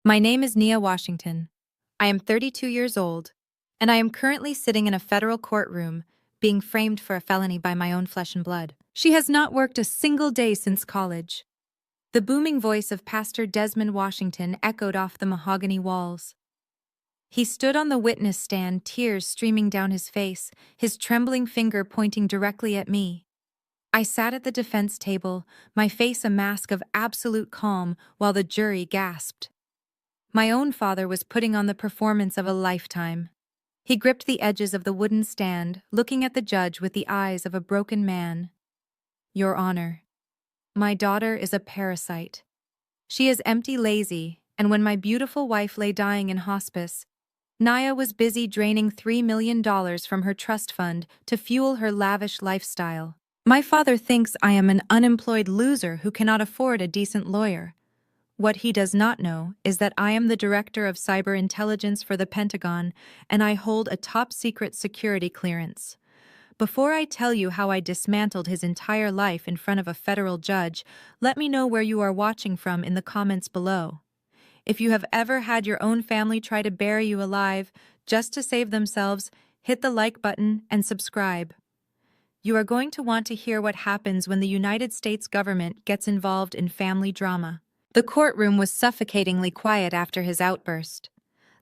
My name is Nia Washington. I am 32 years old, and I am currently sitting in a federal courtroom, being framed for a felony by my own flesh and blood. She has not worked a single day since college. The booming voice of Pastor Desmond Washington echoed off the mahogany walls. He stood on the witness stand, tears streaming down his face, his trembling finger pointing directly at me. I sat at the defense table, my face a mask of absolute calm, while the jury gasped. My own father was putting on the performance of a lifetime. He gripped the edges of the wooden stand, looking at the judge with the eyes of a broken man. Your Honor, my daughter is a parasite. She is empty, lazy, and when my beautiful wife lay dying in hospice, Nia was busy draining $3 million from her trust fund to fuel her lavish lifestyle. My father thinks I am an unemployed loser who cannot afford a decent lawyer. What he does not know is that I am the director of cyber intelligence for the Pentagon, and I hold a top-secret security clearance. Before I tell you how I dismantled his entire life in front of a federal judge, let me know where you are watching from in the comments below. If you have ever had your own family try to bury you alive just to save themselves, hit the like button and subscribe. You are going to want to hear what happens when the United States government gets involved in family drama. The courtroom was suffocatingly quiet after his outburst.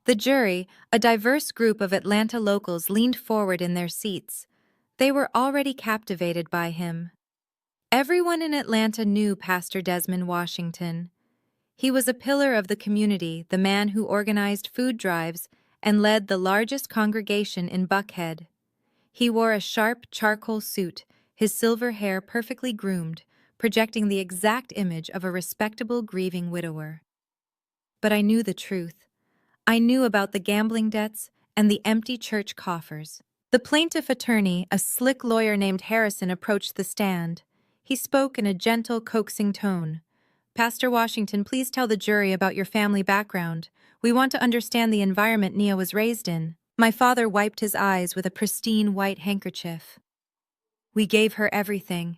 The jury, a diverse group of Atlanta locals, leaned forward in their seats. They were already captivated by him. Everyone in Atlanta knew Pastor Desmond Washington. He was a pillar of the community, the man who organized food drives and led the largest congregation in Buckhead. He wore a sharp charcoal suit, his silver hair perfectly groomed, projecting the exact image of a respectable grieving widower. But I knew the truth. I knew about the gambling debts and the empty church coffers. The plaintiff attorney, a slick lawyer named Harrison, approached the stand. He spoke in a gentle, coaxing tone. Pastor Washington, please tell the jury about your family background. We want to understand the environment Nia was raised in. My father wiped his eyes with a pristine white handkerchief. We gave her everything.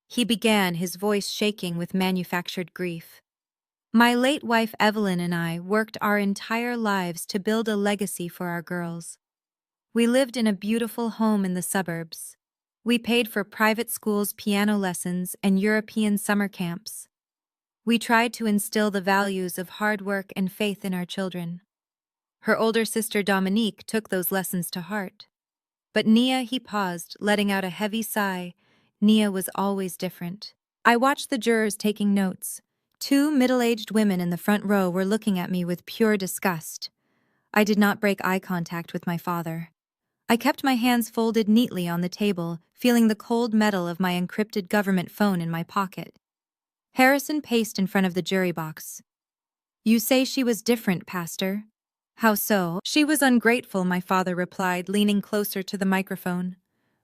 He began, his voice shaking with manufactured grief. My late wife Evelyn and I worked our entire lives to build a legacy for our girls. We lived in a beautiful home in the suburbs. We paid for private schools, piano lessons, and European summer camps. We tried to instill the values of hard work and faith in our children. Her older sister Dominique took those lessons to heart. But Nia, he paused, letting out a heavy sigh. Nia was always different. I watched the jurors taking notes. Two middle-aged women in the front row were looking at me with pure disgust. I did not break eye contact with my father. I kept my hands folded neatly on the table, feeling the cold metal of my encrypted government phone in my pocket. Harrison paced in front of the jury box. You say she was different, Pastor. How so? She was ungrateful, my father replied, leaning closer to the microphone.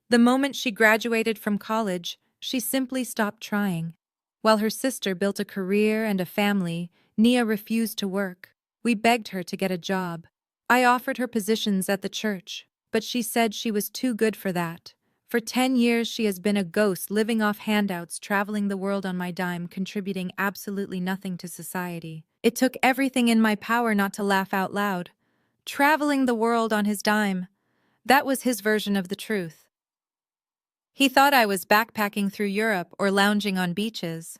The moment she graduated from college, she simply stopped trying. While her sister built a career and a family, Nia refused to work. We begged her to get a job. I offered her positions at the church, but she said she was too good for that. For 10 years she has been a ghost, living off handouts, traveling the world on my dime, contributing absolutely nothing to society. It took everything in my power not to laugh out loud. Traveling the world on his dime. That was his version of the truth. He thought I was backpacking through Europe or lounging on beaches.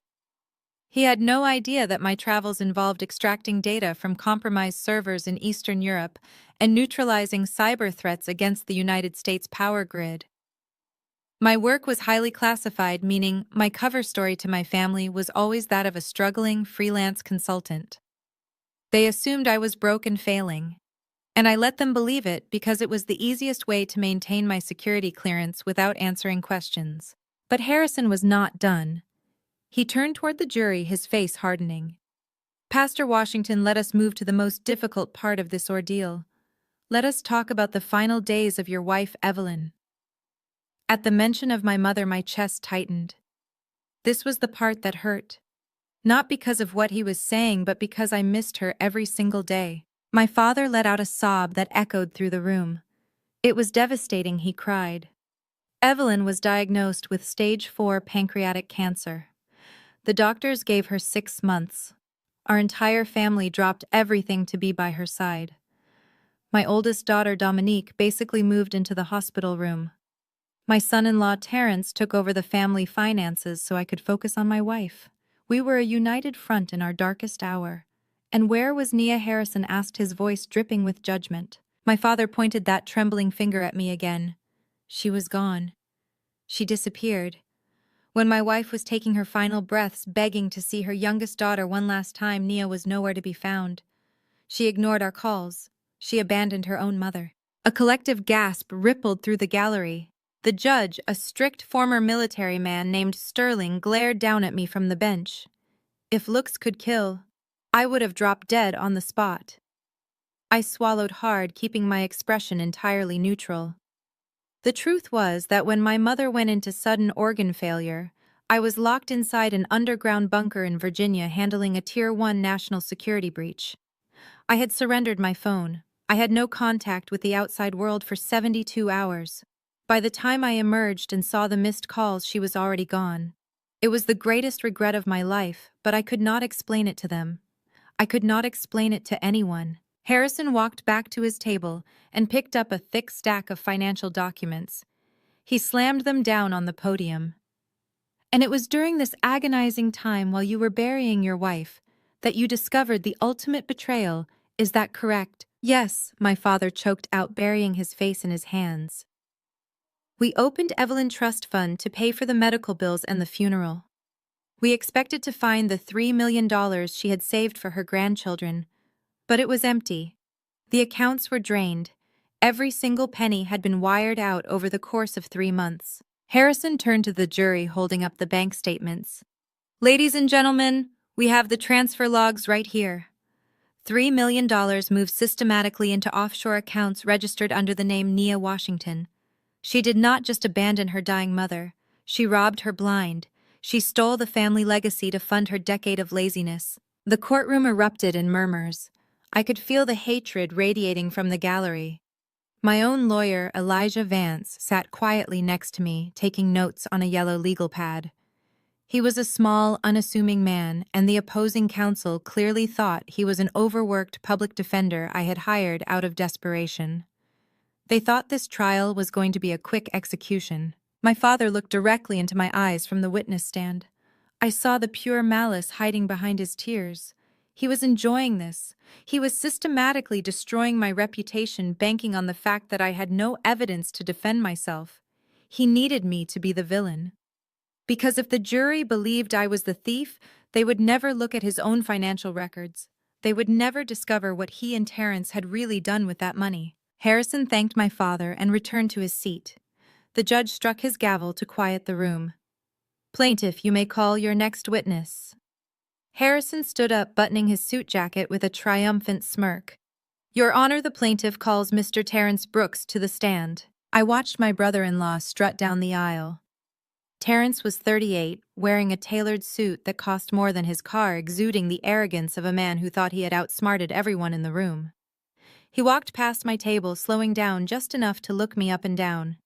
He had no idea that my travels involved extracting data from compromised servers in Eastern Europe and neutralizing cyber threats against the United States power grid. My work was highly classified, meaning my cover story to my family was always that of a struggling freelance consultant. They assumed I was broke and failing, and I let them believe it because it was the easiest way to maintain my security clearance without answering questions. But Harrison was not done. He turned toward the jury, his face hardening. Pastor Washington, let us move to the most difficult part of this ordeal. Let us talk about the final days of your wife, Evelyn. At the mention of my mother, my chest tightened. This was the part that hurt. Not because of what he was saying, but because I missed her every single day. My father let out a sob that echoed through the room. It was devastating, he cried. Evelyn was diagnosed with stage 4 pancreatic cancer. The doctors gave her 6 months. Our entire family dropped everything to be by her side. My oldest daughter, Dominique, basically moved into the hospital room. My son-in-law, Terrence, took over the family finances so I could focus on my wife. We were a united front in our darkest hour. And where was Nia? Harrison asked, his voice dripping with judgment. My father pointed that trembling finger at me again. She was gone. She disappeared. When my wife was taking her final breaths, begging to see her youngest daughter one last time, Nia was nowhere to be found. She ignored our calls. She abandoned her own mother. A collective gasp rippled through the gallery. The judge, a strict former military man named Sterling, glared down at me from the bench. If looks could kill, I would have dropped dead on the spot. I swallowed hard, keeping my expression entirely neutral. The truth was that when my mother went into sudden organ failure, I was locked inside an underground bunker in Virginia handling a Tier 1 national security breach. I had surrendered my phone. I had no contact with the outside world for 72 hours. By the time I emerged and saw the missed calls, she was already gone. It was the greatest regret of my life, but I could not explain it to them. I could not explain it to anyone. Harrison walked back to his table and picked up a thick stack of financial documents. He slammed them down on the podium. And it was during this agonizing time while you were burying your wife that you discovered the ultimate betrayal. Is that correct? Yes, my father choked out, burying his face in his hands. We opened Evelyn Trust Fund to pay for the medical bills and the funeral. We expected to find the $3 million she had saved for her grandchildren, but it was empty. The accounts were drained. Every single penny had been wired out over the course of 3 months. Harrison turned to the jury, holding up the bank statements. Ladies and gentlemen, we have the transfer logs right here. $3 million moved systematically into offshore accounts registered under the name Nia Washington. She did not just abandon her dying mother. She robbed her blind. She stole the family legacy to fund her decade of laziness. The courtroom erupted in murmurs. I could feel the hatred radiating from the gallery. My own lawyer, Elijah Vance, sat quietly next to me, taking notes on a yellow legal pad. He was a small, unassuming man, and the opposing counsel clearly thought he was an overworked public defender I had hired out of desperation. They thought this trial was going to be a quick execution. My father looked directly into my eyes from the witness stand. I saw the pure malice hiding behind his tears. He was enjoying this. He was systematically destroying my reputation, banking on the fact that I had no evidence to defend myself. He needed me to be the villain. Because if the jury believed I was the thief, they would never look at his own financial records. They would never discover what he and Terrence had really done with that money. Harrison thanked my father and returned to his seat. The judge struck his gavel to quiet the room. Plaintiff, you may call your next witness. Harrison stood up, buttoning his suit jacket with a triumphant smirk. Your Honor, the plaintiff calls Mr. Terrence Brooks to the stand. I watched my brother-in-law strut down the aisle. Terrence was 38, wearing a tailored suit that cost more than his car, exuding the arrogance of a man who thought he had outsmarted everyone in the room. He walked past my table, slowing down just enough to look me up and down.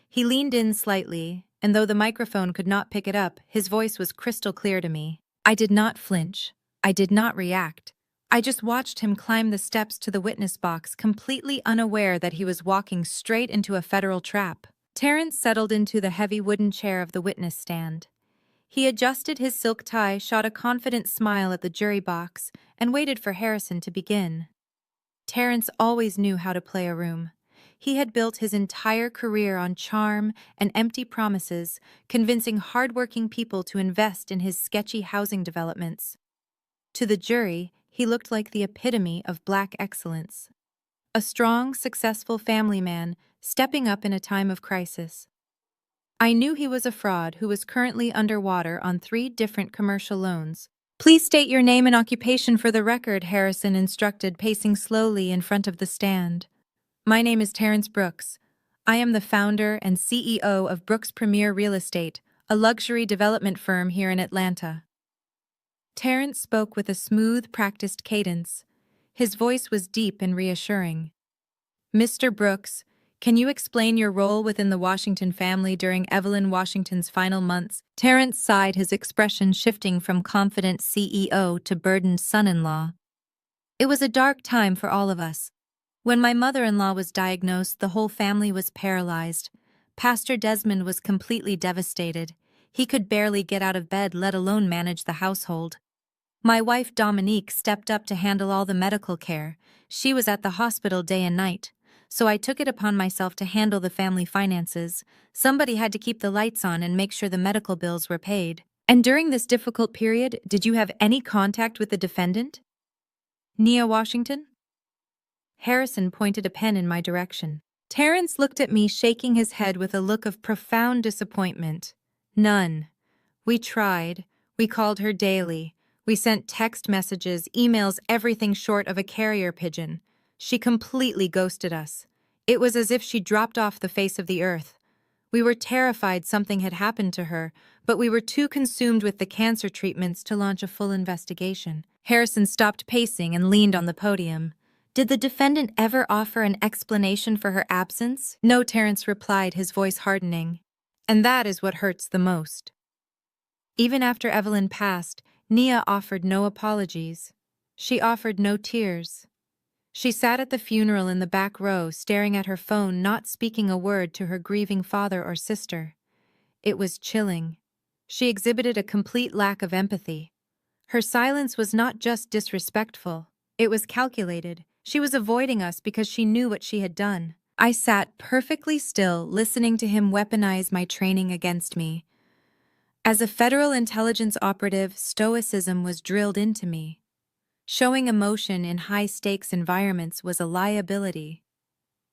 He leaned in slightly, and though the microphone could not pick it up, his voice was crystal clear to me. I did not flinch. I did not react. I just watched him climb the steps to the witness box, completely unaware that he was walking straight into a federal trap. Terrence settled into the heavy wooden chair of the witness stand. He adjusted his silk tie, shot a confident smile at the jury box, and waited for Harrison to begin. Terrence always knew how to play a room. He had built his entire career on charm and empty promises, convincing hardworking people to invest in his sketchy housing developments. To the jury, he looked like the epitome of black excellence. A strong, successful family man stepping up in a time of crisis. I knew he was a fraud who was currently underwater on 3 different commercial loans. Please state your name and occupation for the record, Harrison instructed, pacing slowly in front of the stand. My name is Terrence Brooks. I am the founder and CEO of Brooks Premier Real Estate, a luxury development firm here in Atlanta. Terrence spoke with a smooth, practiced cadence. His voice was deep and reassuring. Mr. Brooks, Can you explain your role within the Washington family during Evelyn Washington's final months? Terrence sighed, his expression shifting from confident CEO to burdened son-in-law. It was a dark time for all of us. When my mother-in-law was diagnosed, the whole family was paralyzed. Pastor Desmond was completely devastated. He could barely get out of bed, let alone manage the household. My wife Dominique stepped up to handle all the medical care. She was at the hospital day and night, so I took it upon myself to handle the family finances. Somebody had to keep the lights on and make sure the medical bills were paid. And during this difficult period, did you have any contact with the defendant? Nia Washington? Harrison pointed a pen in my direction. Terrence looked at me, shaking his head with a look of profound disappointment. None. We tried. We called her daily. We sent text messages, emails, everything short of a carrier pigeon. She completely ghosted us. It was as if she dropped off the face of the earth. We were terrified something had happened to her, but we were too consumed with the cancer treatments to launch a full investigation. Harrison stopped pacing and leaned on the podium. Did the defendant ever offer an explanation for her absence? No, Terrence replied, his voice hardening. And that is what hurts the most. Even after Evelyn passed, Nia offered no apologies. She offered no tears. She sat at the funeral in the back row, staring at her phone, not speaking a word to her grieving father or sister. It was chilling. She exhibited a complete lack of empathy. Her silence was not just disrespectful, it was calculated. She was avoiding us because she knew what she had done. I sat perfectly still, listening to him weaponize my training against me. As a federal intelligence operative, stoicism was drilled into me. Showing emotion in high-stakes environments was a liability.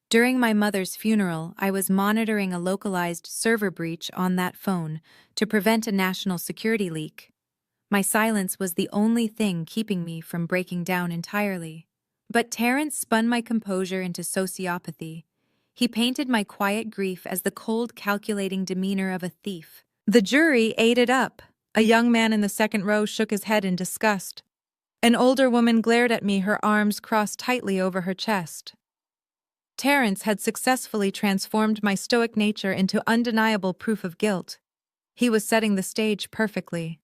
During my mother's funeral, I was monitoring a localized server breach on that phone to prevent a national security leak. My silence was the only thing keeping me from breaking down entirely. But Terrence spun my composure into sociopathy. He painted my quiet grief as the cold, calculating demeanor of a thief. The jury ate it up. A young man in the second row shook his head in disgust. An older woman glared at me, her arms crossed tightly over her chest. Terrence had successfully transformed my stoic nature into undeniable proof of guilt. He was setting the stage perfectly.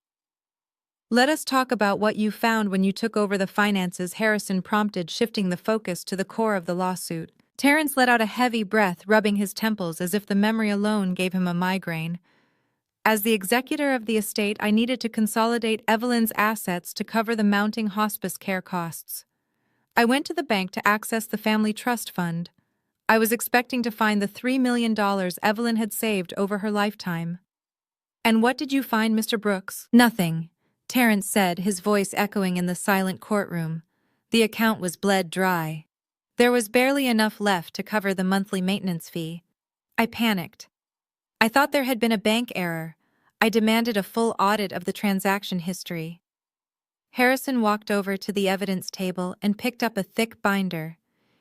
Let us talk about what you found when you took over the finances, Harrison prompted, shifting the focus to the core of the lawsuit. Terrence let out a heavy breath, rubbing his temples as if the memory alone gave him a migraine. As the executor of the estate, I needed to consolidate Evelyn's assets to cover the mounting hospice care costs. I went to the bank to access the family trust fund. I was expecting to find the $3 million Evelyn had saved over her lifetime. And what did you find, Mr. Brooks? Nothing, Terrence said, his voice echoing in the silent courtroom. The account was bled dry. There was barely enough left to cover the monthly maintenance fee. I panicked. I thought there had been a bank error. I demanded a full audit of the transaction history. Harrison walked over to the evidence table and picked up a thick binder.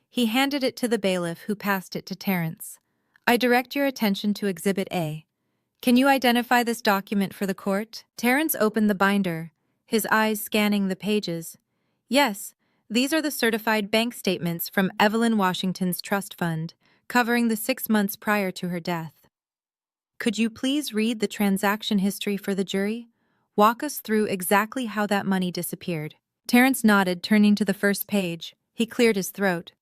He handed it to the bailiff, who passed it to Terrence. I direct your attention to Exhibit A. Can you identify this document for the court? Terrence opened the binder, his eyes scanning the pages. Yes, these are the certified bank statements from Evelyn Washington's trust fund, covering the 6 months prior to her death. Could you please read the transaction history for the jury? Walk us through exactly how that money disappeared. Terrence nodded, turning to the first page. He cleared his throat.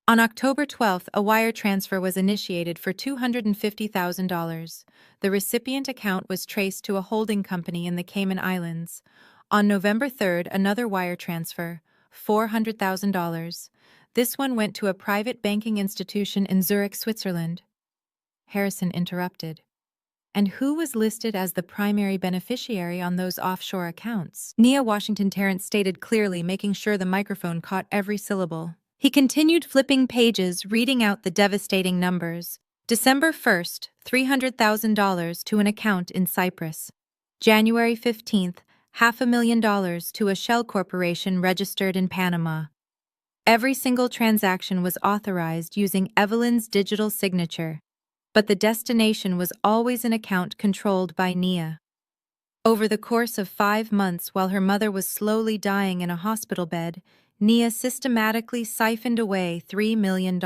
On October 12th, a wire transfer was initiated for $250,000. The recipient account was traced to a holding company in the Cayman Islands. On November 3rd, another wire transfer, $400,000. This one went to a private banking institution in Zurich, Switzerland. Harrison interrupted. And who was listed as the primary beneficiary on those offshore accounts? Nia Washington, Terrence stated clearly, making sure the microphone caught every syllable. He continued flipping pages, reading out the devastating numbers. December 1st, $300,000 to an account in Cyprus. January 15th, $500,000 to a shell corporation registered in Panama. Every single transaction was authorized using Evelyn's digital signature, but the destination was always an account controlled by Nia. Over the course of 5 months, while her mother was slowly dying in a hospital bed, Nia systematically siphoned away $3 million.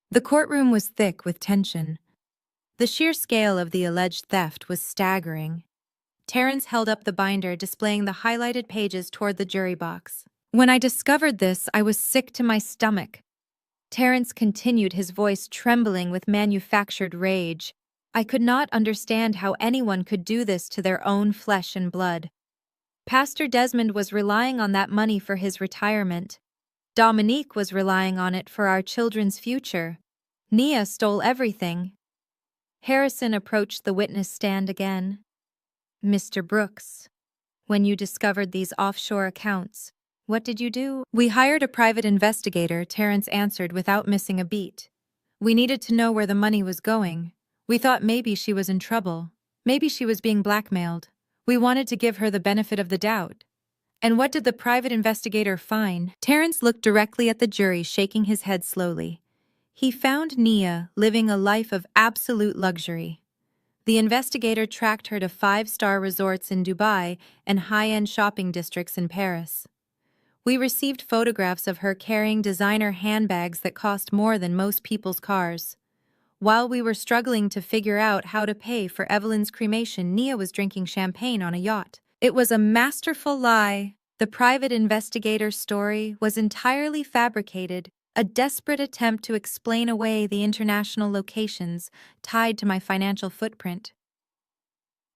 The courtroom was thick with tension. The sheer scale of the alleged theft was staggering. Terrence held up the binder, displaying the highlighted pages toward the jury box. When I discovered this, I was sick to my stomach. Terrence continued, his voice trembling with manufactured rage. I could not understand how anyone could do this to their own flesh and blood. Pastor Desmond was relying on that money for his retirement. Dominique was relying on it for our children's future. Nia stole everything. Harrison approached the witness stand again. Mr. Brooks, when you discovered these offshore accounts, what did you do? We hired a private investigator, Terrence answered without missing a beat. We needed to know where the money was going. We thought maybe she was in trouble. Maybe she was being blackmailed. We wanted to give her the benefit of the doubt. And what did the private investigator find? Terrence looked directly at the jury, shaking his head slowly. He found Nia living a life of absolute luxury. The investigator tracked her to 5-star resorts in Dubai and high-end shopping districts in Paris. We received photographs of her carrying designer handbags that cost more than most people's cars. While we were struggling to figure out how to pay for Evelyn's cremation, Nia was drinking champagne on a yacht. It was a masterful lie. The private investigator's story was entirely fabricated, a desperate attempt to explain away the international locations tied to my financial footprint.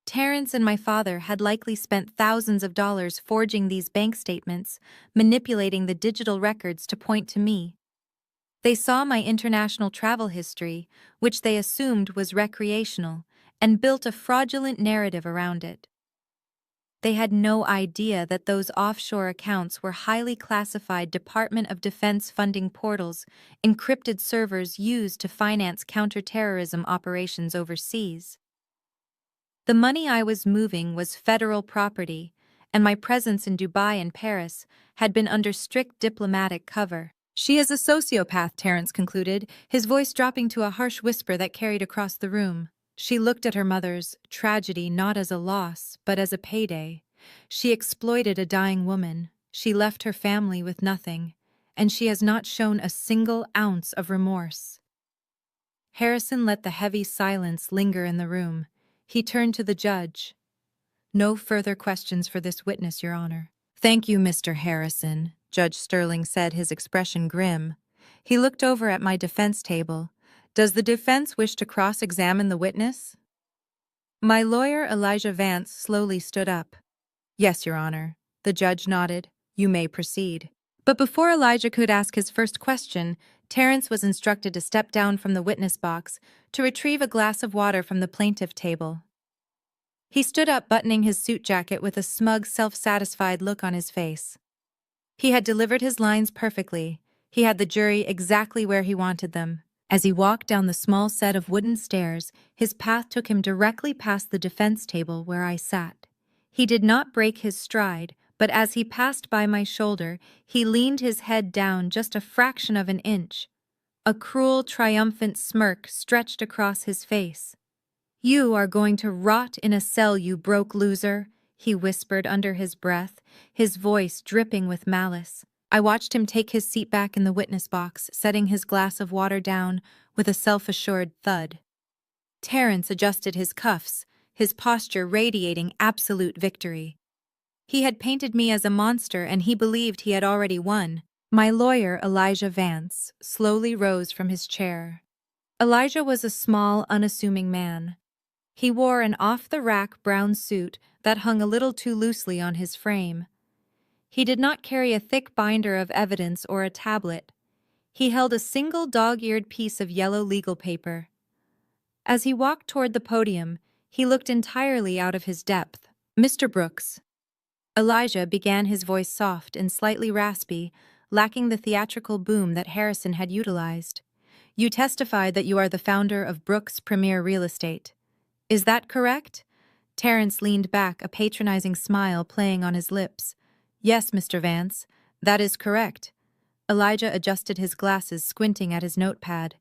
Terrence and my father had likely spent thousands of dollars forging these bank statements, manipulating the digital records to point to me. They saw my international travel history, which they assumed was recreational, and built a fraudulent narrative around it. They had no idea that those offshore accounts were highly classified Department of Defense funding portals, encrypted servers used to finance counterterrorism operations overseas. The money I was moving was federal property, and my presence in Dubai and Paris had been under strict diplomatic cover. She is a sociopath, Terrence concluded, his voice dropping to a harsh whisper that carried across the room. She looked at her mother's tragedy not as a loss, but as a payday. She exploited a dying woman. She left her family with nothing, and she has not shown a single ounce of remorse. Harrison let the heavy silence linger in the room. He turned to the judge. No further questions for this witness, Your Honor. Thank you, Mr. Harrison, Judge Sterling said, his expression grim. He looked over at my defense table. Does the defense wish to cross-examine the witness? My lawyer, Elijah Vance, slowly stood up. Yes, Your Honor. The judge nodded. You may proceed. But before Elijah could ask his first question, Terrence was instructed to step down from the witness box to retrieve a glass of water from the plaintiff table. He stood up, buttoning his suit jacket with a smug, self-satisfied look on his face. He had delivered his lines perfectly. He had the jury exactly where he wanted them. As he walked down the small set of wooden stairs, his path took him directly past the defense table where I sat. He did not break his stride, but as he passed by my shoulder, he leaned his head down just a fraction of an inch. A cruel, triumphant smirk stretched across his face. You are going to rot in a cell, you broke loser, he whispered under his breath, his voice dripping with malice. I watched him take his seat back in the witness box, setting his glass of water down with a self-assured thud. Terrence adjusted his cuffs, his posture radiating absolute victory. He had painted me as a monster, and he believed he had already won. My lawyer, Elijah Vance, slowly rose from his chair. Elijah was a small, unassuming man. He wore an off-the-rack brown suit that hung a little too loosely on his frame. He did not carry a thick binder of evidence or a tablet. He held a single dog-eared piece of yellow legal paper. As he walked toward the podium, he looked entirely out of his depth. Mr. Brooks. Elijah began, his voice soft and slightly raspy, lacking the theatrical boom that Harrison had utilized. You testified that you are the founder of Brooks Premier Real Estate. Is that correct? Terrence leaned back, a patronizing smile playing on his lips. Yes, Mr. Vance, that is correct. Elijah adjusted his glasses, squinting at his notepad.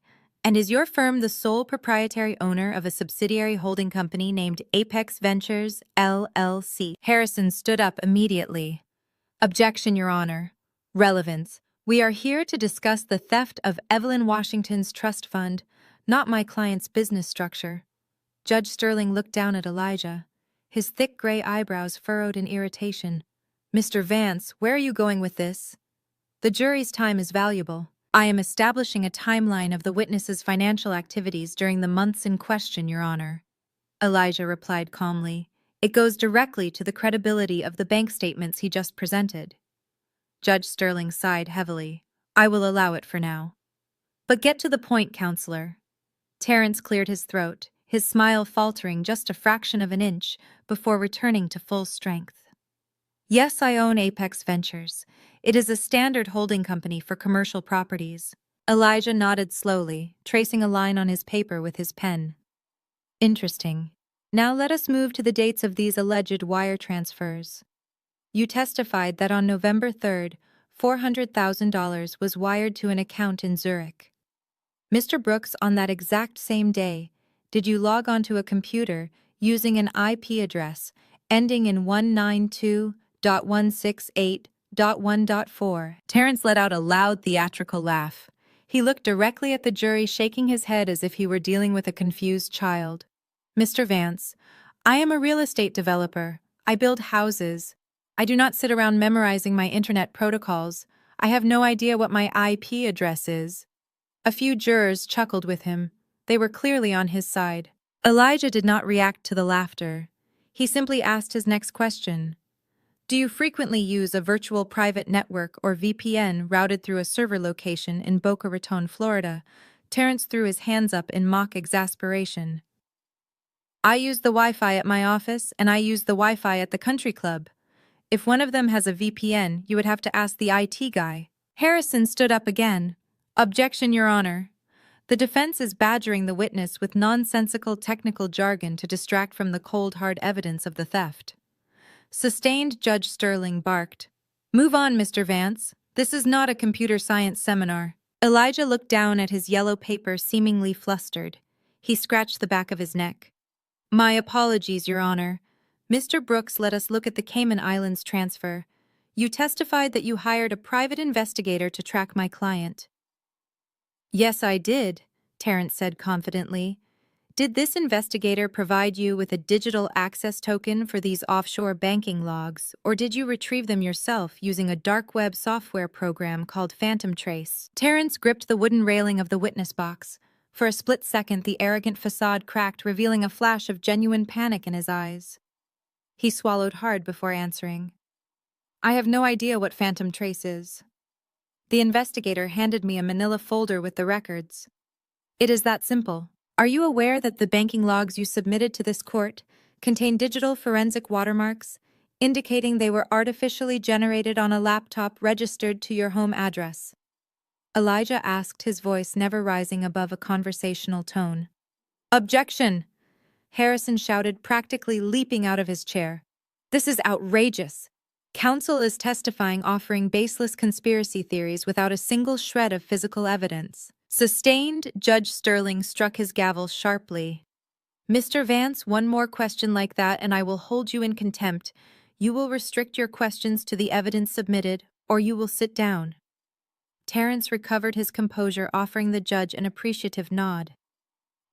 And is your firm the sole proprietary owner of a subsidiary holding company named Apex Ventures, LLC? Harrison stood up immediately. Objection, Your Honor. Relevance. We are here to discuss the theft of Evelyn Washington's trust fund, not my client's business structure. Judge Sterling looked down at Elijah, his thick gray eyebrows furrowed in irritation. Mr. Vance, where are you going with this? The jury's time is valuable. I am establishing a timeline of the witness's financial activities during the months in question, Your Honor. Elijah replied calmly. It goes directly to the credibility of the bank statements he just presented. Judge Sterling sighed heavily. I will allow it for now. But get to the point, counselor. Terrence cleared his throat, his smile faltering just a fraction of an inch before returning to full strength. Yes, I own Apex Ventures. It is a standard holding company for commercial properties. Elijah nodded slowly, tracing a line on his paper with his pen. Interesting. Now let us move to the dates of these alleged wire transfers. You testified that on November 3rd, $400,000 was wired to an account in Zurich. Mr. Brooks, on that exact same day, did you log onto a computer using an IP address ending in 192.168.1.4? Terrence let out a loud theatrical laugh. He looked directly at the jury, shaking his head as if he were dealing with a confused child. Mr. Vance, I am a real estate developer. I build houses. I do not sit around memorizing my internet protocols. I have no idea what my IP address is. A few jurors chuckled with him. They were clearly on his side. Elijah did not react to the laughter. He simply asked his next question. Do you frequently use a virtual private network or VPN routed through a server location in Boca Raton, Florida? Terrence threw his hands up in mock exasperation. I use the Wi-Fi at my office, and I use the Wi-Fi at the country club. If one of them has a VPN, you would have to ask the IT guy. Harrison stood up again. Objection, Your Honor. The defense is badgering the witness with nonsensical technical jargon to distract from the cold, hard evidence of the theft. Sustained, Judge Sterling barked. Move on, Mr. Vance. This is not a computer science seminar. Elijah looked down at his yellow paper, seemingly flustered. He scratched the back of his neck. My apologies, Your Honor. Mr. Brooks, let us look at the Cayman Islands transfer. You testified that you hired a private investigator to track my client. Yes, I did, Terrence said confidently. Did this investigator provide you with a digital access token for these offshore banking logs, or did you retrieve them yourself using a dark web software program called Phantom Trace? Terrence gripped the wooden railing of the witness box. For a split second, the arrogant facade cracked, revealing a flash of genuine panic in his eyes. He swallowed hard before answering. I have no idea what Phantom Trace is. The investigator handed me a manila folder with the records. It is that simple. Are you aware that the banking logs you submitted to this court contain digital forensic watermarks, indicating they were artificially generated on a laptop registered to your home address? Elijah asked, his voice never rising above a conversational tone. Objection! Harrison shouted, practically leaping out of his chair. This is outrageous. Counsel is testifying, offering baseless conspiracy theories without a single shred of physical evidence. Sustained, Judge Sterling struck his gavel sharply. Mr. Vance, one more question like that and I will hold you in contempt. You will restrict your questions to the evidence submitted, or you will sit down. Terrence recovered his composure, offering the judge an appreciative nod.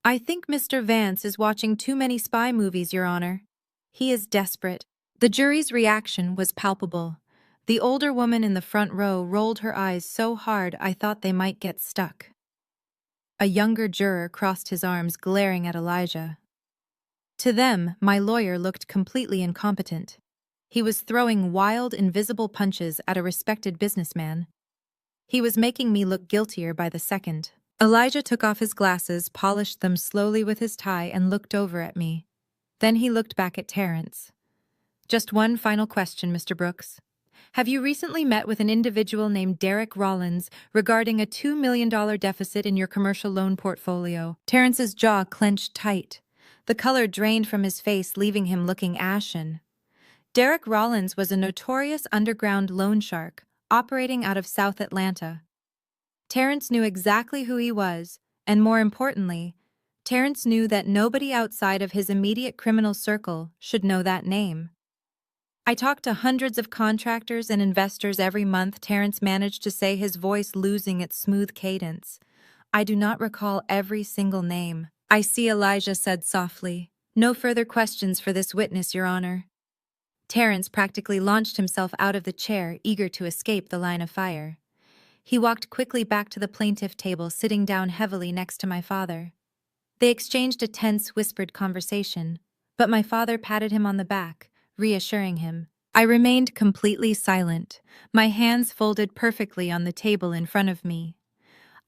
I think Mr. Vance is watching too many spy movies, Your Honor. He is desperate. The jury's reaction was palpable. The older woman in the front row rolled her eyes so hard I thought they might get stuck. A younger juror crossed his arms, glaring at Elijah. To them, my lawyer looked completely incompetent. He was throwing wild, invisible punches at a respected businessman. He was making me look guiltier by the second. Elijah took off his glasses, polished them slowly with his tie, and looked over at me. Then he looked back at Terrence. Just one final question, Mr. Brooks. Have you recently met with an individual named Derek Rollins regarding a $2 million deficit in your commercial loan portfolio? Terrence's jaw clenched tight. The color drained from his face, leaving him looking ashen. Derek Rollins was a notorious underground loan shark, operating out of South Atlanta. Terrence knew exactly who he was, and more importantly, Terrence knew that nobody outside of his immediate criminal circle should know that name. I talked to hundreds of contractors and investors every month, Terrence managed to say, his voice losing its smooth cadence. I do not recall every single name. I see, Elijah said softly. No further questions for this witness, Your Honor. Terrence practically launched himself out of the chair, eager to escape the line of fire. He walked quickly back to the plaintiff table, sitting down heavily next to my father. They exchanged a tense, whispered conversation, but my father patted him on the back, reassuring him. I remained completely silent, my hands folded perfectly on the table in front of me.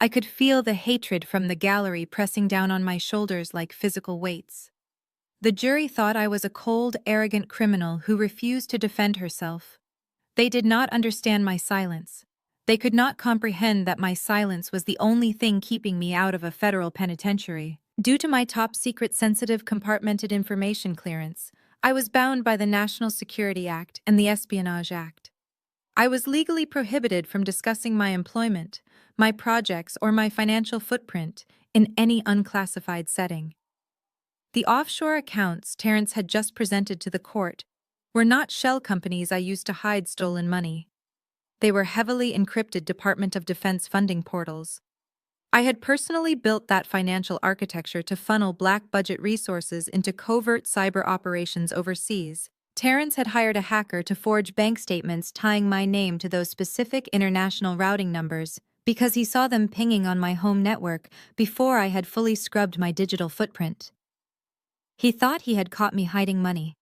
I could feel the hatred from the gallery pressing down on my shoulders like physical weights. The jury thought I was a cold, arrogant criminal who refused to defend herself. They did not understand my silence. They could not comprehend that my silence was the only thing keeping me out of a federal penitentiary. Due to my top-secret sensitive compartmented information clearance, I was bound by the National Security Act and the Espionage Act. I was legally prohibited from discussing my employment, my projects, or my financial footprint in any unclassified setting. The offshore accounts Terrence had just presented to the court were not shell companies I used to hide stolen money. They were heavily encrypted Department of Defense funding portals. I had personally built that financial architecture to funnel black budget resources into covert cyber operations overseas. Terrence had hired a hacker to forge bank statements tying my name to those specific international routing numbers because he saw them pinging on my home network before I had fully scrubbed my digital footprint. He thought he had caught me hiding money.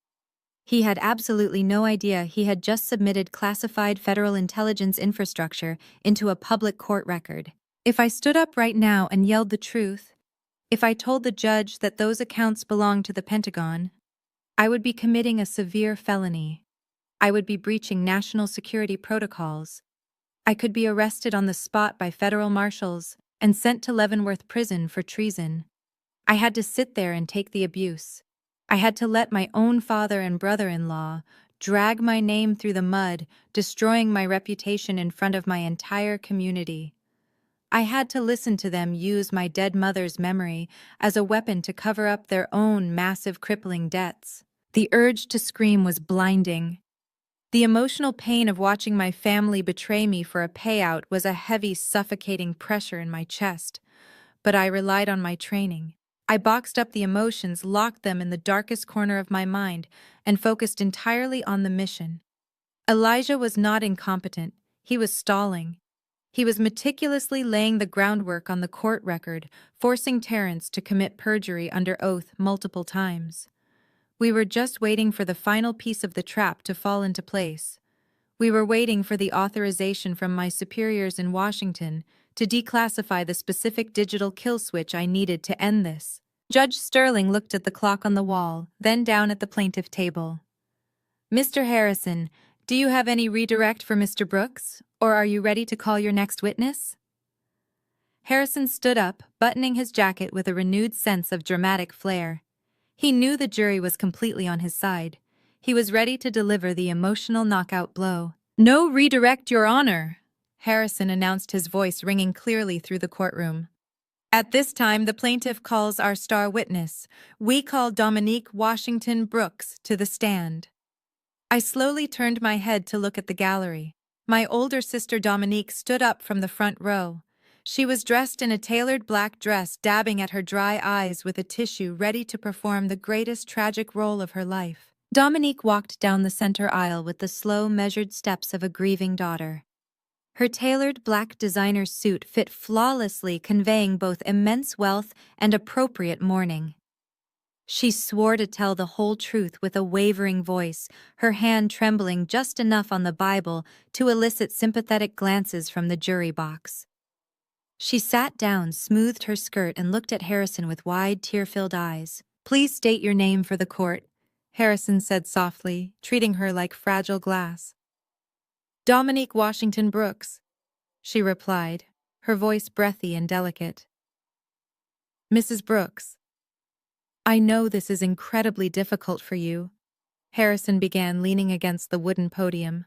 He had absolutely no idea he had just submitted classified federal intelligence infrastructure into a public court record. If I stood up right now and yelled the truth, if I told the judge that those accounts belonged to the Pentagon, I would be committing a severe felony. I would be breaching national security protocols. I could be arrested on the spot by federal marshals and sent to Leavenworth Prison for treason. I had to sit there and take the abuse. I had to let my own father and brother-in-law drag my name through the mud, destroying my reputation in front of my entire community. I had to listen to them use my dead mother's memory as a weapon to cover up their own massive, crippling debts. The urge to scream was blinding. The emotional pain of watching my family betray me for a payout was a heavy, suffocating pressure in my chest, but I relied on my training. I boxed up the emotions, locked them in the darkest corner of my mind, and focused entirely on the mission. Elijah was not incompetent. He was stalling. He was meticulously laying the groundwork on the court record, forcing Terrence to commit perjury under oath multiple times. We were just waiting for the final piece of the trap to fall into place. We were waiting for the authorization from my superiors in Washington to declassify the specific digital kill switch I needed to end this. Judge Sterling looked at the clock on the wall, then down at the plaintiff table. Mr. Harrison, do you have any redirect for Mr. Brooks, or are you ready to call your next witness? Harrison stood up, buttoning his jacket with a renewed sense of dramatic flair. He knew the jury was completely on his side. He was ready to deliver the emotional knockout blow. No redirect, Your Honor, Harrison announced, his voice ringing clearly through the courtroom. At this time, the plaintiff calls our star witness. We call Nia Washington Brooks to the stand. I slowly turned my head to look at the gallery. My older sister Dominique stood up from the front row. She was dressed in a tailored black dress, dabbing at her dry eyes with a tissue, ready to perform the greatest tragic role of her life. Dominique walked down the center aisle with the slow, measured steps of a grieving daughter. Her tailored black designer suit fit flawlessly, conveying both immense wealth and appropriate mourning. She swore to tell the whole truth with a wavering voice, her hand trembling just enough on the Bible to elicit sympathetic glances from the jury box. She sat down, smoothed her skirt, and looked at Harrison with wide, tear-filled eyes. Please state your name for the court, Harrison said softly, treating her like fragile glass. Nia Washington Brooks, she replied, her voice breathy and delicate. Mrs. Brooks, I know this is incredibly difficult for you, Harrison began, leaning against the wooden podium.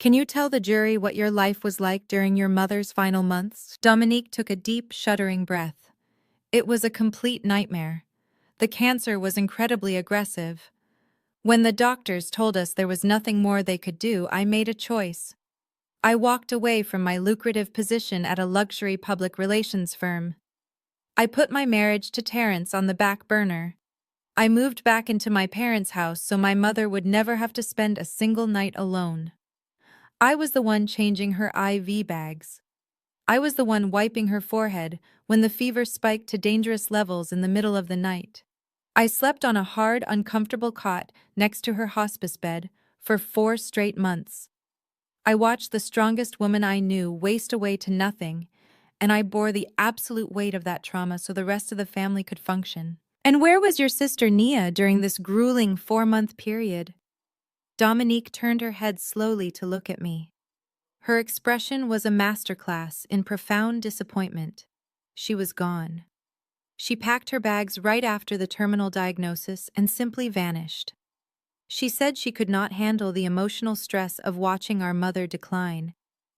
Can you tell the jury what your life was like during your mother's final months? Dominique took a deep, shuddering breath. It was a complete nightmare. The cancer was incredibly aggressive. When the doctors told us there was nothing more they could do, I made a choice. I walked away from my lucrative position at a luxury public relations firm. I put my marriage to Terrence on the back burner. I moved back into my parents' house so my mother would never have to spend a single night alone. I was the one changing her IV bags. I was the one wiping her forehead when the fever spiked to dangerous levels in the middle of the night. I slept on a hard, uncomfortable cot next to her hospice bed for 4 straight months. I watched the strongest woman I knew waste away to nothing, and I bore the absolute weight of that trauma so the rest of the family could function. And where was your sister Nia during this grueling 4-month period? Dominique turned her head slowly to look at me. Her expression was a masterclass in profound disappointment. She was gone. She packed her bags right after the terminal diagnosis and simply vanished. She said she could not handle the emotional stress of watching our mother decline.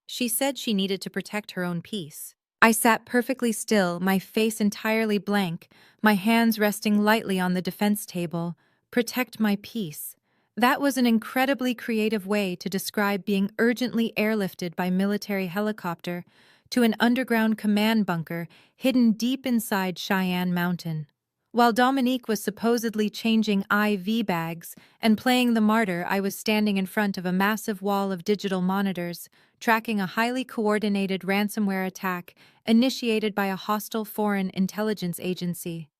She said she needed to protect her own peace. I sat perfectly still, my face entirely blank, my hands resting lightly on the defense table. Protect my peace. That was an incredibly creative way to describe being urgently airlifted by military helicopter to an underground command bunker hidden deep inside Cheyenne Mountain. While Dominique was supposedly changing IV bags and playing the martyr, I was standing in front of a massive wall of digital monitors, tracking a highly coordinated ransomware attack initiated by a hostile foreign intelligence agency.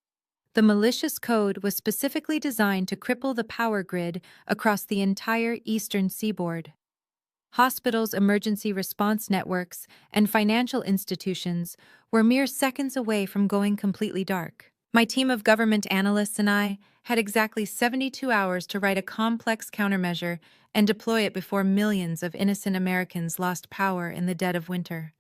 The malicious code was specifically designed to cripple the power grid across the entire eastern seaboard. Hospitals, emergency response networks, and financial institutions were mere seconds away from going completely dark. My team of government analysts and I had exactly 72 hours to write a complex countermeasure and deploy it before millions of innocent Americans lost power in the dead of winter.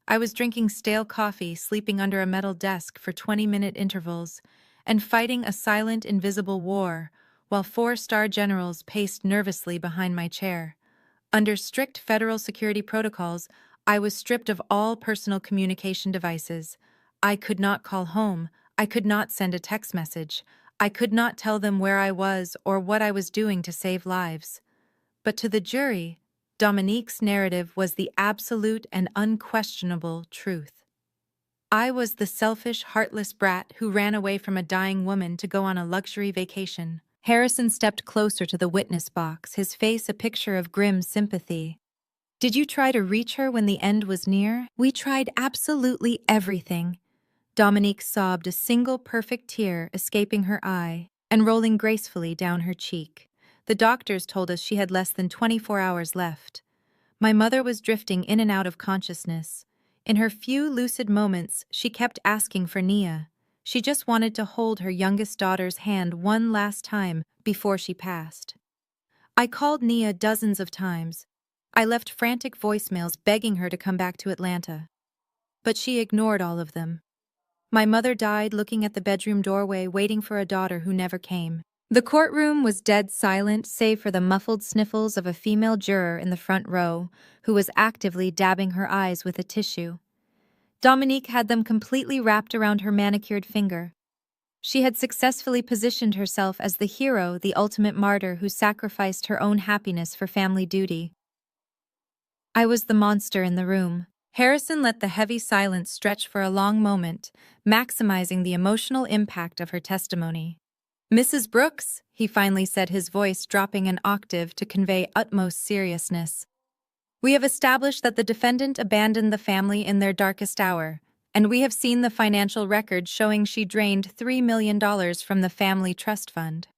I was drinking stale coffee, sleeping under a metal desk for 20-minute intervals, and fighting a silent, invisible war while 4-star generals paced nervously behind my chair. Under strict federal security protocols, I was stripped of all personal communication devices. I could not call home. I could not send a text message. I could not tell them where I was or what I was doing to save lives. But to the jury, Dominique's narrative was the absolute and unquestionable truth. I was the selfish, heartless brat who ran away from a dying woman to go on a luxury vacation. Harrison stepped closer to the witness box, his face a picture of grim sympathy. Did you try to reach her when the end was near? We tried absolutely everything. Dominique sobbed, a single perfect tear escaping her eye and rolling gracefully down her cheek. The doctors told us she had less than 24 hours left. My mother was drifting in and out of consciousness. In her few lucid moments, she kept asking for Nia. She just wanted to hold her youngest daughter's hand one last time before she passed. I called Nia dozens of times. I left frantic voicemails begging her to come back to Atlanta. But she ignored all of them. My mother died looking at the bedroom doorway, waiting for a daughter who never came. The courtroom was dead silent, save for the muffled sniffles of a female juror in the front row, who was actively dabbing her eyes with a tissue. Dominique had them completely wrapped around her manicured finger. She had successfully positioned herself as the hero, the ultimate martyr who sacrificed her own happiness for family duty. I was the monster in the room. Harrison let the heavy silence stretch for a long moment, maximizing the emotional impact of her testimony. "Mrs. Brooks," he finally said, his voice dropping an octave to convey utmost seriousness. "We have established that the defendant abandoned the family in their darkest hour, and we have seen the financial records showing she drained $3 million from the family trust fund.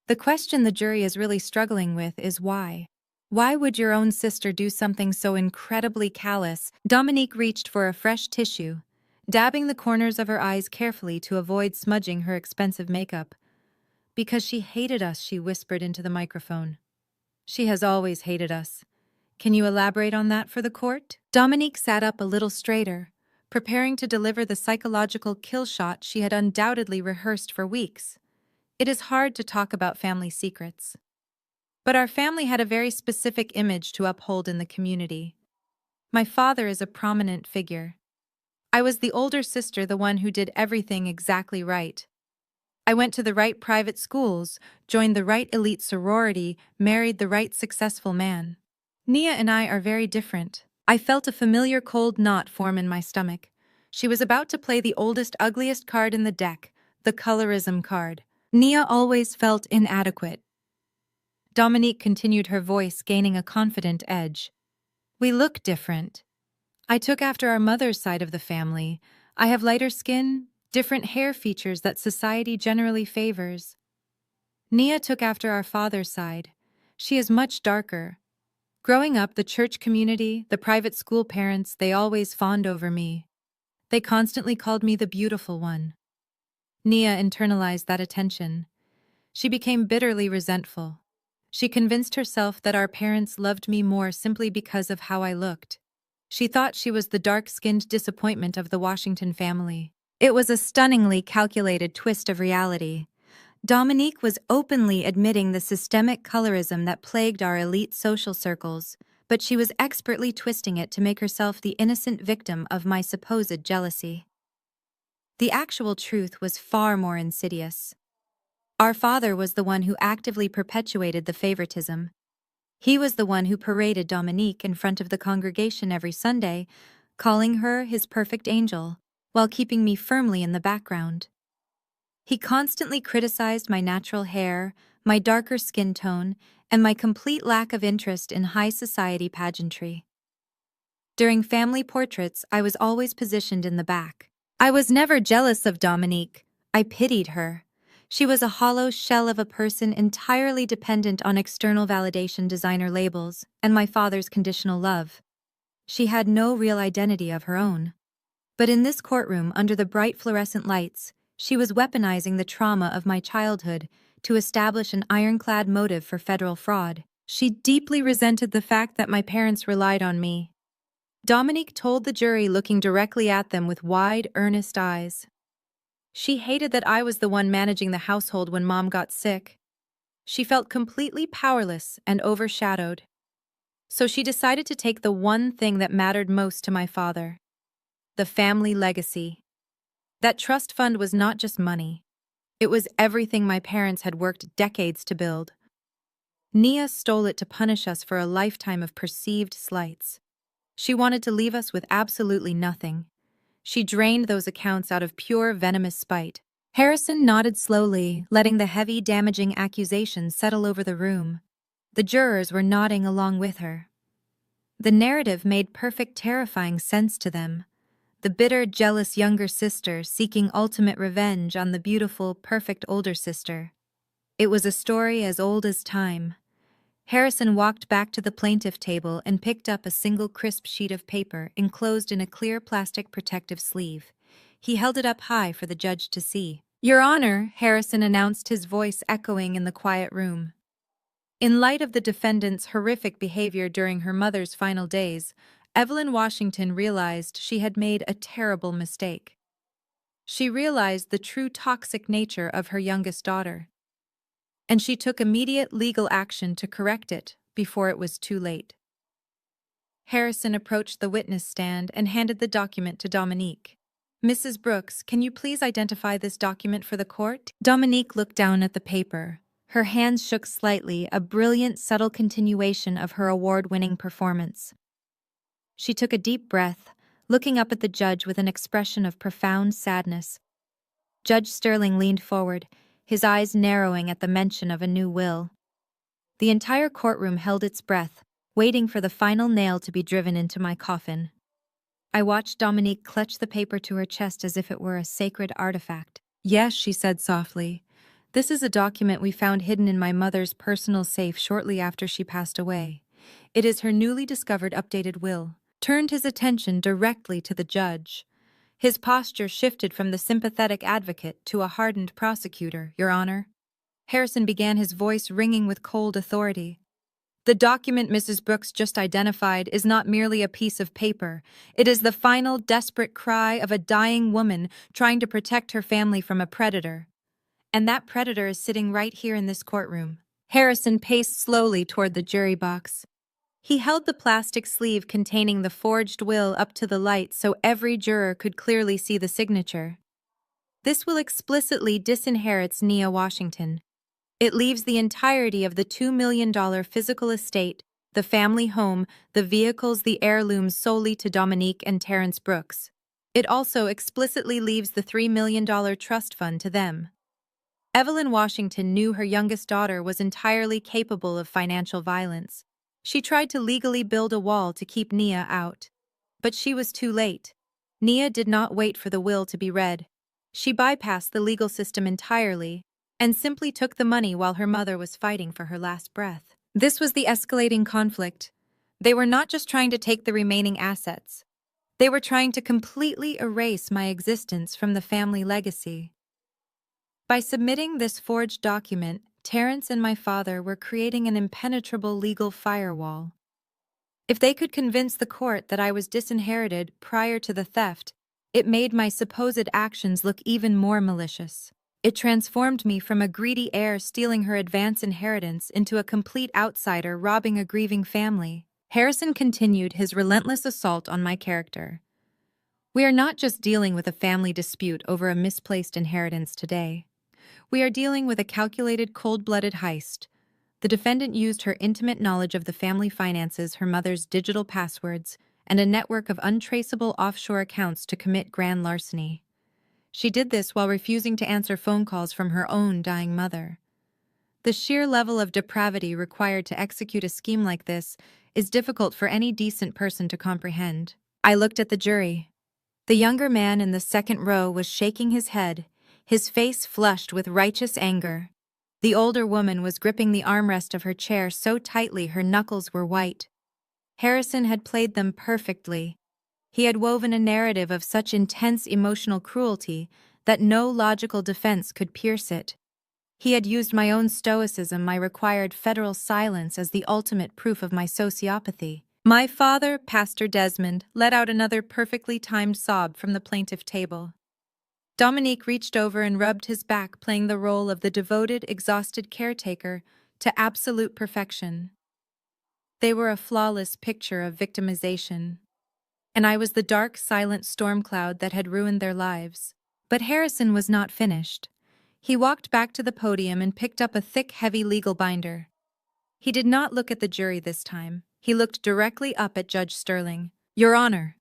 The question the jury is really struggling with is why. Why would your own sister do something so incredibly callous?" Dominique reached for a fresh tissue, dabbing the corners of her eyes carefully to avoid smudging her expensive makeup. "Because she hated us," she whispered into the microphone. "She has always hated us. Can you elaborate on that for the court?" Dominique sat up a little straighter, preparing to deliver the psychological kill shot she had undoubtedly rehearsed for weeks. It is hard to talk about family secrets. But our family had a very specific image to uphold in the community. My father is a prominent figure. I was the older sister, the one who did everything exactly right. I went to the right private schools, joined the right elite sorority, married the right successful man. Nia and I are very different. I felt a familiar cold knot form in my stomach. She was about to play the oldest, ugliest card in the deck, the colorism card. Nia always felt inadequate. Dominique continued, her voice gaining a confident edge. We look different. I took after our mother's side of the family. I have lighter skin, different hair features that society generally favors. Nia took after our father's side. She is much darker. Growing up, the church community, the private school parents, they always fawned over me. They constantly called me the beautiful one. Nia internalized that attention. She became bitterly resentful. She convinced herself that our parents loved me more simply because of how I looked. She thought she was the dark-skinned disappointment of the Washington family. It was a stunningly calculated twist of reality. Dominique was openly admitting the systemic colorism that plagued our elite social circles, but she was expertly twisting it to make herself the innocent victim of my supposed jealousy. The actual truth was far more insidious. Our father was the one who actively perpetuated the favoritism. He was the one who paraded Dominique in front of the congregation every Sunday, calling her his perfect angel, while keeping me firmly in the background. He constantly criticized my natural hair, my darker skin tone, and my complete lack of interest in high society pageantry. During family portraits, I was always positioned in the back. I was never jealous of Dominique. I pitied her. She was a hollow shell of a person entirely dependent on external validation, designer labels, and my father's conditional love. She had no real identity of her own. But in this courtroom, under the bright fluorescent lights, she was weaponizing the trauma of my childhood to establish an ironclad motive for federal fraud. She deeply resented the fact that my parents relied on me. Dominique told the jury, looking directly at them with wide, earnest eyes. She hated that I was the one managing the household when Mom got sick. She felt completely powerless and overshadowed. So she decided to take the one thing that mattered most to my father: the family legacy. That trust fund was not just money. It was everything my parents had worked decades to build. Nia stole it to punish us for a lifetime of perceived slights. She wanted to leave us with absolutely nothing. She drained those accounts out of pure venomous spite. Harrison nodded slowly, letting the heavy, damaging accusations settle over the room. The jurors were nodding along with her. The narrative made perfect, terrifying sense to them. The bitter, jealous younger sister seeking ultimate revenge on the beautiful, perfect older sister. It was a story as old as time. Harrison walked back to the plaintiff table and picked up a single crisp sheet of paper enclosed in a clear plastic protective sleeve. He held it up high for the judge to see. "Your Honor," Harrison announced, his voice echoing in the quiet room. In light of the defendant's horrific behavior during her mother's final days, Evelyn Washington realized she had made a terrible mistake. She realized the true toxic nature of her youngest daughter, and she took immediate legal action to correct it before it was too late. Harrison approached the witness stand and handed the document to Dominique. "Mrs. Brooks, can you please identify this document for the court?" Dominique looked down at the paper. Her hands shook slightly, a brilliant, subtle continuation of her award-winning performance. She took a deep breath, looking up at the judge with an expression of profound sadness. Judge Sterling leaned forward, his eyes narrowing at the mention of a new will. The entire courtroom held its breath, waiting for the final nail to be driven into my coffin. I watched Dominique clutch the paper to her chest as if it were a sacred artifact. "Yes," she said softly. "This is a document we found hidden in my mother's personal safe shortly after she passed away. It is her newly discovered updated will." Turned his attention directly to the judge. His posture shifted from the sympathetic advocate to a hardened prosecutor. "Your Honor." Harrison began, his voice ringing with cold authority. "The document Mrs. Brooks just identified is not merely a piece of paper. It is the final, desperate cry of a dying woman trying to protect her family from a predator. And that predator is sitting right here in this courtroom." Harrison paced slowly toward the jury box. He held the plastic sleeve containing the forged will up to the light so every juror could clearly see the signature. This will explicitly disinherits Nia Washington. It leaves the entirety of the $2 million physical estate, the family home, the vehicles, the heirlooms solely to Dominique and Terrence Brooks. It also explicitly leaves the $3 million trust fund to them. Evelyn Washington knew her youngest daughter was entirely capable of financial violence. She tried to legally build a wall to keep Nia out. But she was too late. Nia did not wait for the will to be read. She bypassed the legal system entirely and simply took the money while her mother was fighting for her last breath. This was the escalating conflict. They were not just trying to take the remaining assets. They were trying to completely erase my existence from the family legacy. By submitting this forged document, Terrence and my father were creating an impenetrable legal firewall. If they could convince the court that I was disinherited prior to the theft, it made my supposed actions look even more malicious. It transformed me from a greedy heir stealing her advance inheritance into a complete outsider robbing a grieving family. Harrison continued his relentless assault on my character. We are not just dealing with a family dispute over a misplaced inheritance today. We are dealing with a calculated, cold-blooded heist. The defendant used her intimate knowledge of the family finances, her mother's digital passwords, and a network of untraceable offshore accounts to commit grand larceny. She did this while refusing to answer phone calls from her own dying mother. The sheer level of depravity required to execute a scheme like this is difficult for any decent person to comprehend. I looked at the jury. The younger man in the second row was shaking his head, his face flushed with righteous anger. The older woman was gripping the armrest of her chair so tightly her knuckles were white. Harrison had played them perfectly. He had woven a narrative of such intense emotional cruelty that no logical defense could pierce it. He had used my own stoicism, my required federal silence, as the ultimate proof of my sociopathy. My father, Pastor Desmond, let out another perfectly timed sob from the plaintiff table. Dominique reached over and rubbed his back, playing the role of the devoted, exhausted caretaker to absolute perfection. They were a flawless picture of victimization, and I was the dark, silent storm cloud that had ruined their lives. But Harrison was not finished. He walked back to the podium and picked up a thick, heavy legal binder. He did not look at the jury this time. He looked directly up at Judge Sterling. "Your Honor,"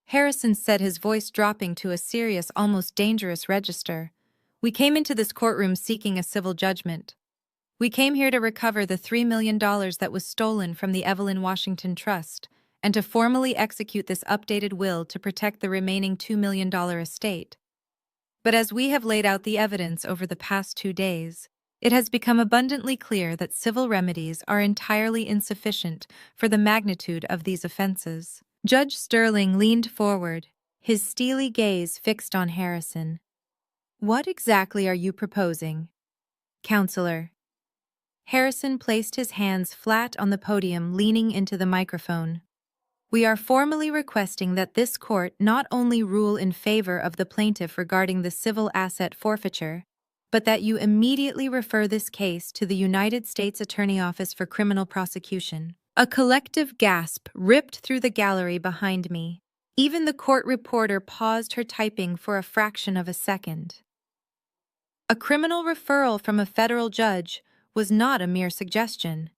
Harrison said, his voice dropping to a serious, almost dangerous register. "We came into this courtroom seeking a civil judgment. We came here to recover the $3 million that was stolen from the Evelyn Washington Trust and to formally execute this updated will to protect the remaining $2 million estate. But as we have laid out the evidence over the past 2 days, it has become abundantly clear that civil remedies are entirely insufficient for the magnitude of these offenses." Judge Sterling leaned forward, his steely gaze fixed on Harrison. "What exactly are you proposing, Counselor?" Harrison placed his hands flat on the podium, leaning into the microphone. "We are formally requesting that this court not only rule in favor of the plaintiff regarding the civil asset forfeiture, but that you immediately refer this case to the United States Attorney Office for criminal prosecution." A collective gasp ripped through the gallery behind me. Even the court reporter paused her typing for a fraction of a second. A criminal referral from a federal judge was not a mere suggestion.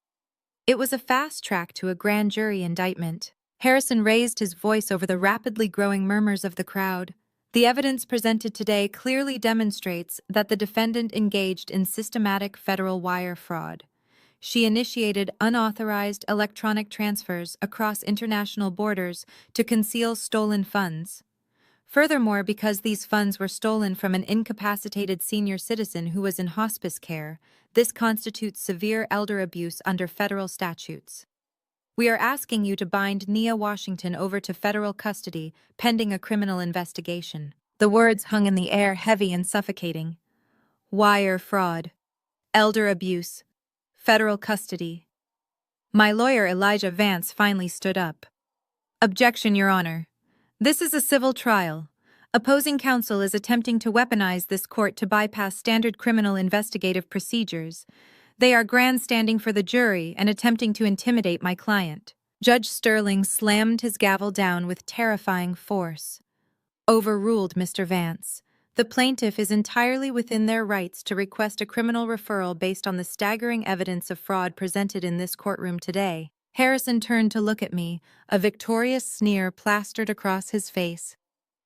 It was a fast track to a grand jury indictment. Harrison raised his voice over the rapidly growing murmurs of the crowd. "The evidence presented today clearly demonstrates that the defendant engaged in systematic federal wire fraud. She initiated unauthorized electronic transfers across international borders to conceal stolen funds. Furthermore, because these funds were stolen from an incapacitated senior citizen who was in hospice care, this constitutes severe elder abuse under federal statutes. We are asking you to bind Nia Washington over to federal custody pending a criminal investigation." The words hung in the air, heavy and suffocating. Wire fraud, elder abuse, federal custody. My lawyer, Elijah Vance, finally stood up. "Objection, Your Honor. This is a civil trial. Opposing counsel is attempting to weaponize this court to bypass standard criminal investigative procedures. They are grandstanding for the jury and attempting to intimidate my client." Judge Sterling slammed his gavel down with terrifying force. "Overruled, Mr. Vance. The plaintiff is entirely within their rights to request a criminal referral based on the staggering evidence of fraud presented in this courtroom today. Harrison turned to look at me, a victorious sneer plastered across his face.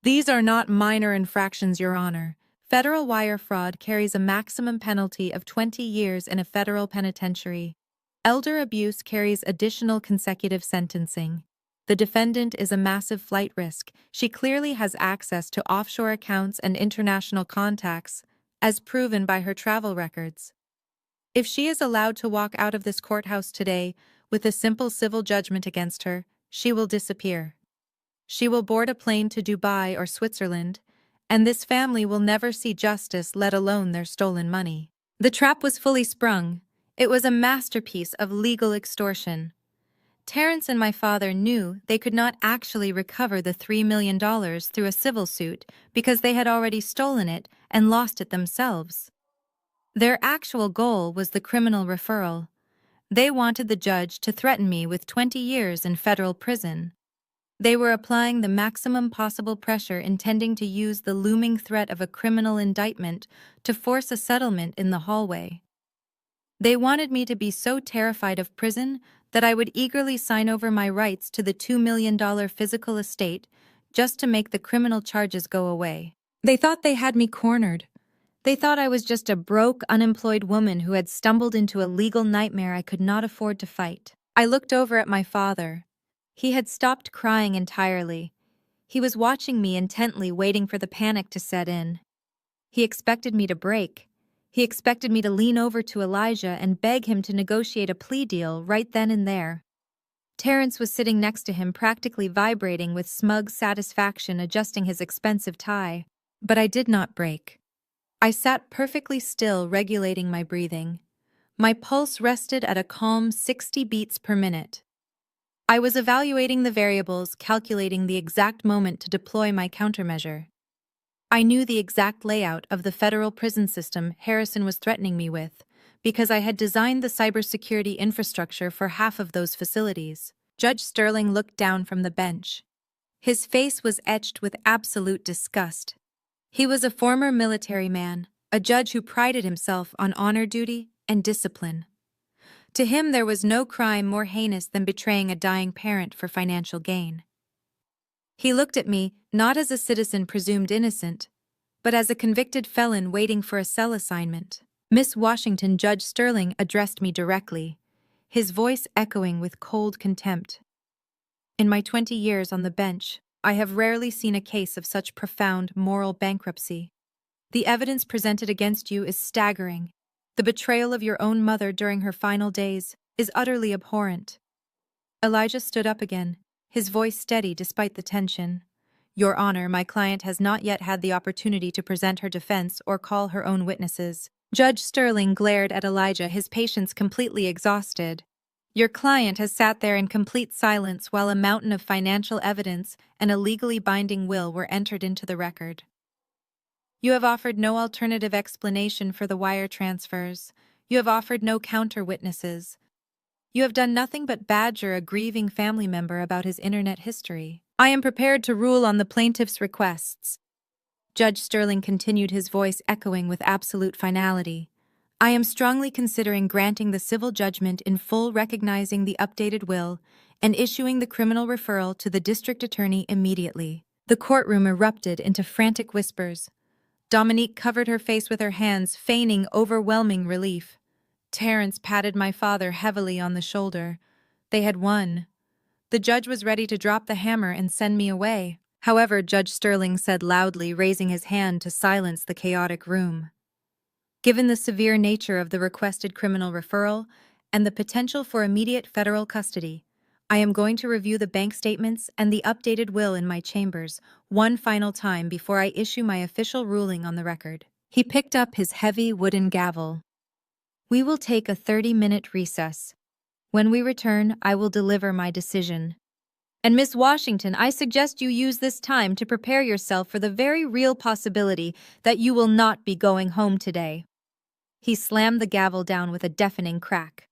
These are not minor infractions, Your Honor. Federal wire fraud carries a maximum penalty of 20 years in a federal penitentiary. Elder abuse carries additional consecutive sentencing. The defendant is a massive flight risk. She clearly has access to offshore accounts and international contacts, as proven by her travel records. If she is allowed to walk out of this courthouse today with a simple civil judgment against her, she will disappear. She will board a plane to Dubai or Switzerland, and this family will never see justice, let alone their stolen money. The trap was fully sprung. It was a masterpiece of legal extortion. Terrence and my father knew they could not actually recover the $3 million through a civil suit because they had already stolen it and lost it themselves. Their actual goal was the criminal referral. They wanted the judge to threaten me with 20 years in federal prison. They were applying the maximum possible pressure, intending to use the looming threat of a criminal indictment to force a settlement in the hallway. They wanted me to be so terrified of prison that I would eagerly sign over my rights to the $2 million physical estate just to make the criminal charges go away. They thought they had me cornered. They thought I was just a broke, unemployed woman who had stumbled into a legal nightmare I could not afford to fight. I looked over at my father. He had stopped crying entirely. He was watching me intently, waiting for the panic to set in. He expected me to break. He expected me to lean over to Elijah and beg him to negotiate a plea deal right then and there. Terrence was sitting next to him, practically vibrating with smug satisfaction, adjusting his expensive tie. But I did not break. I sat perfectly still, regulating my breathing. My pulse rested at a calm 60 beats per minute. I was evaluating the variables, calculating the exact moment to deploy my countermeasure. I knew the exact layout of the federal prison system Harrison was threatening me with, because I had designed the cybersecurity infrastructure for half of those facilities. Judge Sterling looked down from the bench. His face was etched with absolute disgust. He was a former military man, a judge who prided himself on honor duty and discipline. To him, there was no crime more heinous than betraying a dying parent for financial gain. He looked at me not as a citizen presumed innocent, but as a convicted felon waiting for a cell assignment. Miss Washington, Judge Sterling addressed me directly, his voice echoing with cold contempt. In my 20 years on the bench, I have rarely seen a case of such profound moral bankruptcy. The evidence presented against you is staggering. The betrayal of your own mother during her final days is utterly abhorrent. Elijah stood up again, his voice steady despite the tension. Your Honor, my client has not yet had the opportunity to present her defense or call her own witnesses. Judge Sterling glared at Elijah, his patience completely exhausted. Your client has sat there in complete silence while a mountain of financial evidence and a legally binding will were entered into the record. You have offered no alternative explanation for the wire transfers. You have offered no counter-witnesses. You have done nothing but badger a grieving family member about his internet history. I am prepared to rule on the plaintiff's requests. Judge Sterling continued, his voice echoing with absolute finality. I am strongly considering granting the civil judgment in full, recognizing the updated will, and issuing the criminal referral to the district attorney immediately. The courtroom erupted into frantic whispers. Dominique covered her face with her hands, feigning overwhelming relief. Terrence patted my father heavily on the shoulder. They had won. The judge was ready to drop the hammer and send me away. However, Judge Sterling said loudly, raising his hand to silence the chaotic room. Given the severe nature of the requested criminal referral and the potential for immediate federal custody, I am going to review the bank statements and the updated will in my chambers one final time before I issue my official ruling on the record. He picked up his heavy wooden gavel. We will take a 30-minute recess. When we return, I will deliver my decision. And Miss Washington, I suggest you use this time to prepare yourself for the very real possibility that you will not be going home today. He slammed the gavel down with a deafening crack.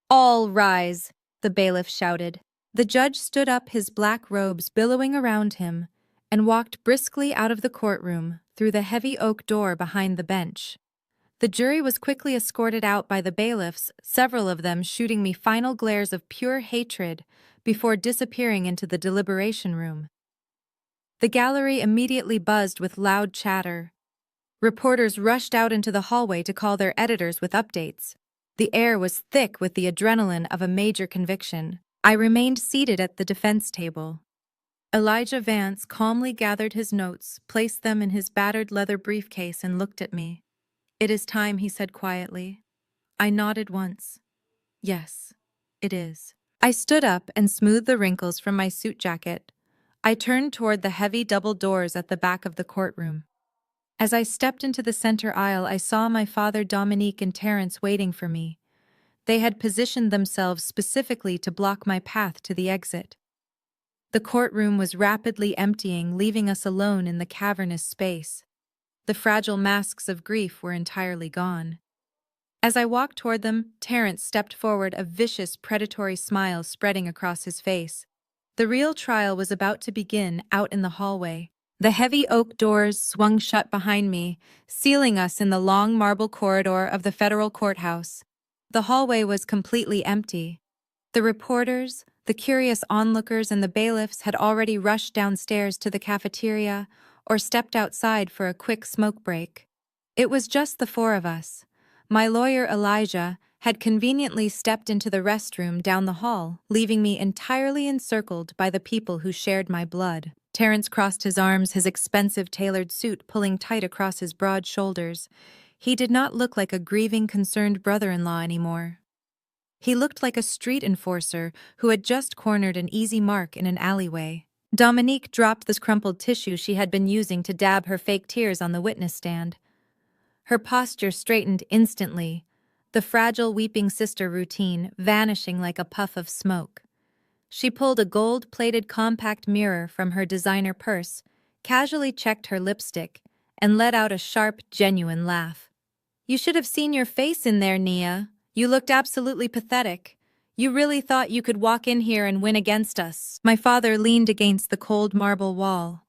All rise, the bailiff shouted. The judge stood up, his black robes billowing around him, and walked briskly out of the courtroom through the heavy oak door behind the bench. The jury was quickly escorted out by the bailiffs, several of them shooting me final glares of pure hatred before disappearing into the deliberation room. The gallery immediately buzzed with loud chatter. Reporters rushed out into the hallway to call their editors with updates. The air was thick with the adrenaline of a major conviction. I remained seated at the defense table. Elijah Vance calmly gathered his notes, placed them in his battered leather briefcase, and looked at me. "It is time," he said quietly. I nodded once. "Yes, it is." I stood up and smoothed the wrinkles from my suit jacket. I turned toward the heavy double doors at the back of the courtroom. As I stepped into the center aisle, I saw my father Dominique and Terrence waiting for me. They had positioned themselves specifically to block my path to the exit. The courtroom was rapidly emptying, leaving us alone in the cavernous space. The fragile masks of grief were entirely gone. As I walked toward them, Terrence stepped forward, a vicious, predatory smile spreading across his face. The real trial was about to begin out in the hallway. The heavy oak doors swung shut behind me, sealing us in the long marble corridor of the federal courthouse. The hallway was completely empty. The reporters, the curious onlookers, and the bailiffs had already rushed downstairs to the cafeteria or stepped outside for a quick smoke break. It was just the four of us. My lawyer, Elijah, had conveniently stepped into the restroom down the hall, leaving me entirely encircled by the people who shared my blood. Terrence crossed his arms, his expensive tailored suit pulling tight across his broad shoulders. He did not look like a grieving, concerned brother-in-law anymore. He looked like a street enforcer who had just cornered an easy mark in an alleyway. Dominique dropped the crumpled tissue she had been using to dab her fake tears on the witness stand. Her posture straightened instantly, the fragile weeping sister routine vanishing like a puff of smoke. She pulled a gold-plated compact mirror from her designer purse, casually checked her lipstick, and let out a sharp, genuine laugh. "You should have seen your face in there, Nia. You looked absolutely pathetic. You really thought you could walk in here and win against us." My father leaned against the cold marble wall.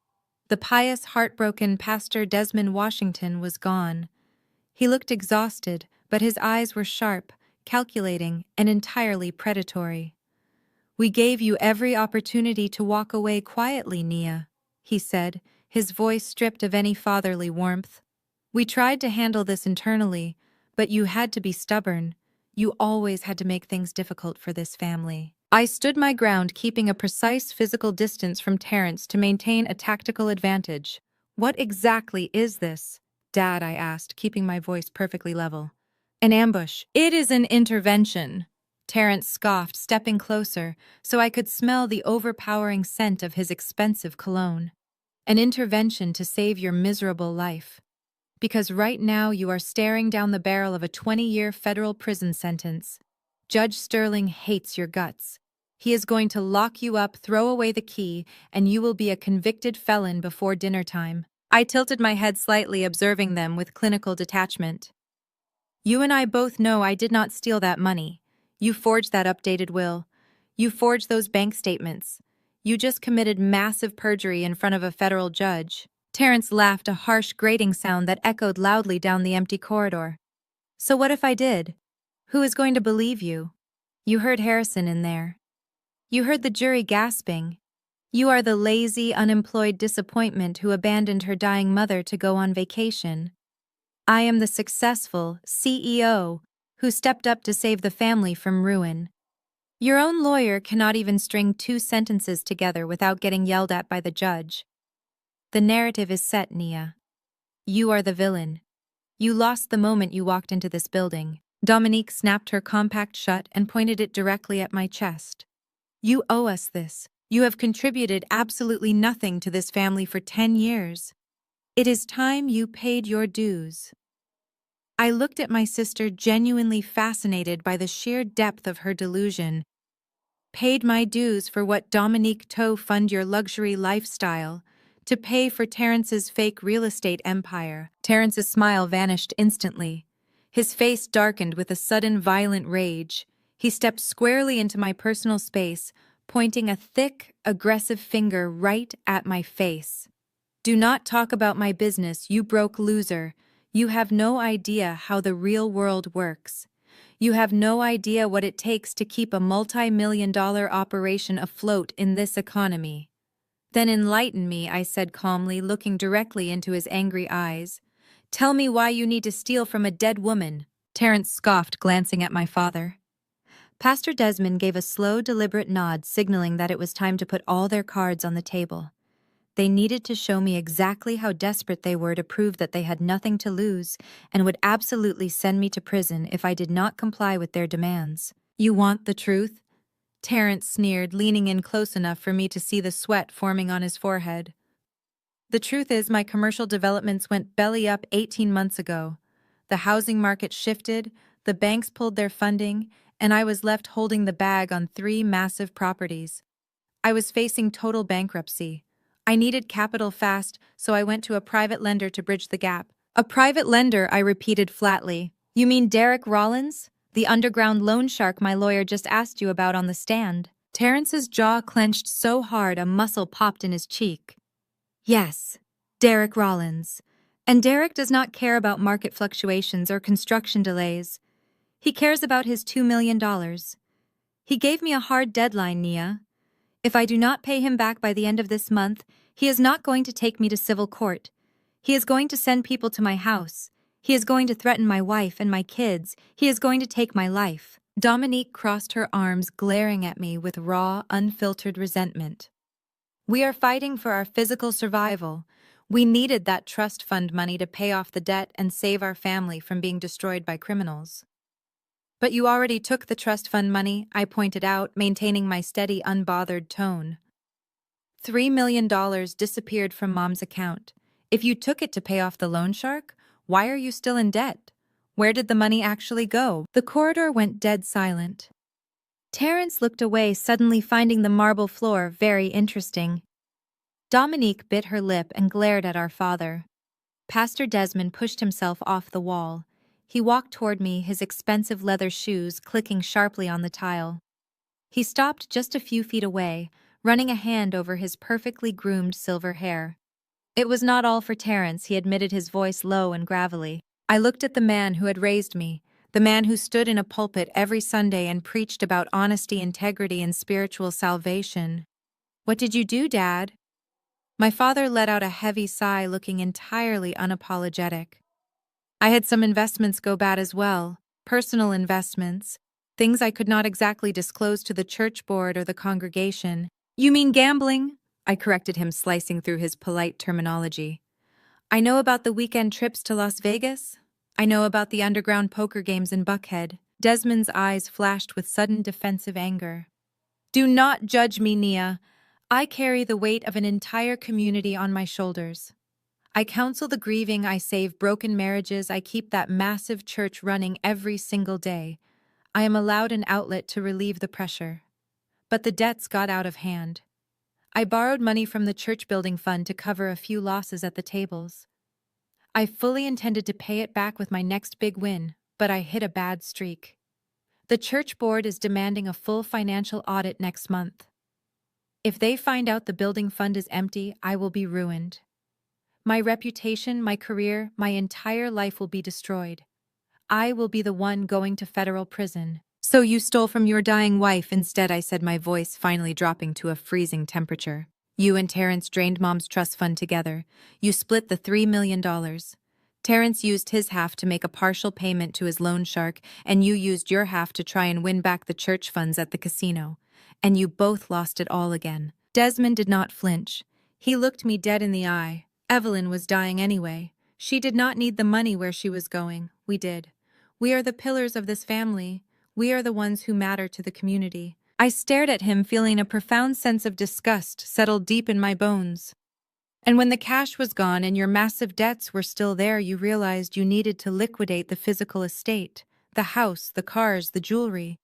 The pious, heartbroken Pastor Desmond Washington was gone. He looked exhausted, but his eyes were sharp, calculating, and entirely predatory. "We gave you every opportunity to walk away quietly, Nia," he said, his voice stripped of any fatherly warmth. "We tried to handle this internally, but you had to be stubborn. You always had to make things difficult for this family." I stood my ground, keeping a precise physical distance from Terrence to maintain a tactical advantage. "What exactly is this, Dad?" I asked, keeping my voice perfectly level. "An ambush." "It is an intervention," Terrence scoffed, stepping closer so I could smell the overpowering scent of his expensive cologne. "An intervention to save your miserable life. Because right now you are staring down the barrel of a 20-year federal prison sentence. Judge Sterling hates your guts. He is going to lock you up, throw away the key, and you will be a convicted felon before dinner time." I tilted my head slightly, observing them with clinical detachment. "You and I both know I did not steal that money. You forged that updated will. You forged those bank statements. You just committed massive perjury in front of a federal judge." Terrence laughed, a harsh, grating sound that echoed loudly down the empty corridor. "So what if I did? Who is going to believe you? You heard Harrison in there. You heard the jury gasping. You are the lazy, unemployed disappointment who abandoned her dying mother to go on vacation. I am the successful CEO who stepped up to save the family from ruin. Your own lawyer cannot even string 2 sentences together without getting yelled at by the judge. The narrative is set, Nia. You are the villain. You lost the moment you walked into this building." Dominique snapped her compact shut and pointed it directly at my chest. "You owe us this. You have contributed absolutely nothing to this family for 10 years. It is time you paid your dues." I looked at my sister, genuinely fascinated by the sheer depth of her delusion. "Paid my dues for what? Dominique to fund your luxury lifestyle, to pay for Terrence's fake real estate empire." Terrence's smile vanished instantly. His face darkened with a sudden violent rage. He stepped squarely into my personal space, pointing a thick, aggressive finger right at my face. Do not talk about my business, you broke loser. You have no idea how the real world works. You have no idea what it takes to keep a multi-million-dollar operation afloat in this economy. Then enlighten me, I said calmly, looking directly into his angry eyes. Tell me why you need to steal from a dead woman. Terence scoffed, glancing at my father. Pastor Desmond gave a slow, deliberate nod, signaling that it was time to put all their cards on the table. They needed to show me exactly how desperate they were to prove that they had nothing to lose and would absolutely send me to prison if I did not comply with their demands. You want the truth? Terence sneered, leaning in close enough for me to see the sweat forming on his forehead. The truth is, my commercial developments went belly up 18 months ago. The housing market shifted, the banks pulled their funding, and I was left holding the bag on 3 massive properties. I was facing total bankruptcy. I needed capital fast, so I went to a private lender to bridge the gap. A private lender, I repeated flatly. You mean Derek Rollins? The underground loan shark my lawyer just asked you about on the stand. Terrence's jaw clenched so hard a muscle popped in his cheek. Yes, Derek Rollins. And Derek does not care about market fluctuations or construction delays. He cares about his $2 million. He gave me a hard deadline, Nia. If I do not pay him back by the end of this month, he is not going to take me to civil court. He is going to send people to my house. He is going to threaten my wife and my kids. He is going to take my life. Dominique crossed her arms, glaring at me with raw, unfiltered resentment. We are fighting for our physical survival. We needed that trust fund money to pay off the debt and save our family from being destroyed by criminals. But you already took the trust fund money, I pointed out, maintaining my steady, unbothered tone. $3 million disappeared from Mom's account. If you took it to pay off the loan shark, why are you still in debt? Where did the money actually go? The corridor went dead silent. Terence looked away, suddenly finding the marble floor very interesting. Dominique bit her lip and glared at our father. Pastor Desmond pushed himself off the wall. He walked toward me, his expensive leather shoes clicking sharply on the tile. He stopped just a few feet away, running a hand over his perfectly groomed silver hair. It was not all for Terence, he admitted, his voice low and gravelly. I looked at the man who had raised me, the man who stood in a pulpit every Sunday and preached about honesty, integrity, and spiritual salvation. What did you do, Dad? My father let out a heavy sigh, looking entirely unapologetic. I had some investments go bad as well, personal investments, things I could not exactly disclose to the church board or the congregation. You mean gambling? I corrected him, slicing through his polite terminology. I know about the weekend trips to Las Vegas. I know about the underground poker games in Buckhead. Desmond's eyes flashed with sudden defensive anger. Do not judge me, Nia. I carry the weight of an entire community on my shoulders. I counsel the grieving, I save broken marriages, I keep that massive church running every single day. I am allowed an outlet to relieve the pressure. But the debts got out of hand. I borrowed money from the church building fund to cover a few losses at the tables. I fully intended to pay it back with my next big win, but I hit a bad streak. The church board is demanding a full financial audit next month. If they find out the building fund is empty, I will be ruined. My reputation, my career, my entire life will be destroyed. I will be the one going to federal prison. So you stole from your dying wife instead, I said, my voice finally dropping to a freezing temperature. You and Terence drained Mom's trust fund together. You split the $3 million. Terence used his half to make a partial payment to his loan shark, and you used your half to try and win back the church funds at the casino. And you both lost it all again. Desmond did not flinch. He looked me dead in the eye. Evelyn was dying anyway. She did not need the money where she was going. We did. We are the pillars of this family. We are the ones who matter to the community. I stared at him, feeling a profound sense of disgust settle deep in my bones. And when the cash was gone and your massive debts were still there, you realized you needed to liquidate the physical estate, the house, the cars, the jewelry.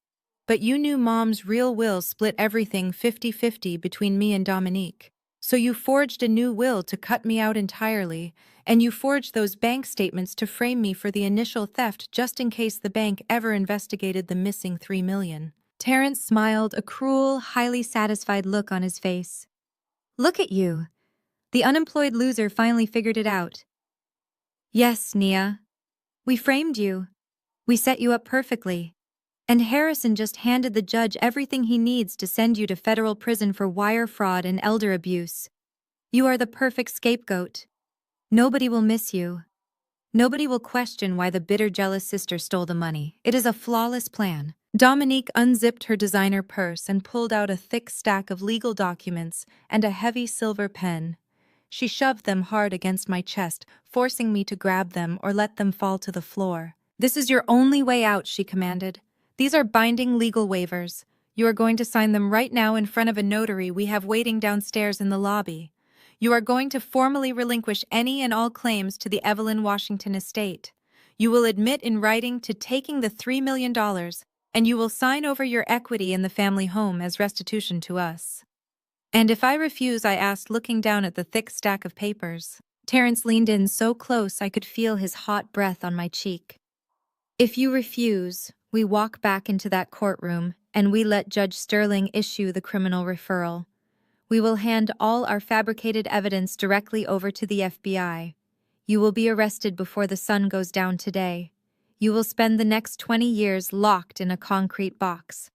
But you knew Mom's real will split everything 50-50 between me and Dominique. So you forged a new will to cut me out entirely, and you forged those bank statements to frame me for the initial theft just in case the bank ever investigated the missing $3 million. Terence smiled, a cruel, highly satisfied look on his face. Look at you. The unemployed loser finally figured it out. Yes, Nia. We framed you. We set you up perfectly. And Harrison just handed the judge everything he needs to send you to federal prison for wire fraud and elder abuse. You are the perfect scapegoat. Nobody will miss you. Nobody will question why the bitter, jealous sister stole the money. It is a flawless plan. Dominique unzipped her designer purse and pulled out a thick stack of legal documents and a heavy silver pen. She shoved them hard against my chest, forcing me to grab them or let them fall to the floor. "This is your only way out," she commanded. "These are binding legal waivers. You are going to sign them right now in front of a notary we have waiting downstairs in the lobby. You are going to formally relinquish any and all claims to the Evelyn Washington estate. You will admit in writing to taking the $3 million, and you will sign over your equity in the family home as restitution to us." "And if I refuse?" I asked, looking down at the thick stack of papers. Terrence leaned in so close I could feel his hot breath on my cheek. "If you refuse, we walk back into that courtroom and we let Judge Sterling issue the criminal referral. We will hand all our fabricated evidence directly over to the FBI. You will be arrested before the sun goes down today. You will spend the next 20 years locked in a concrete box.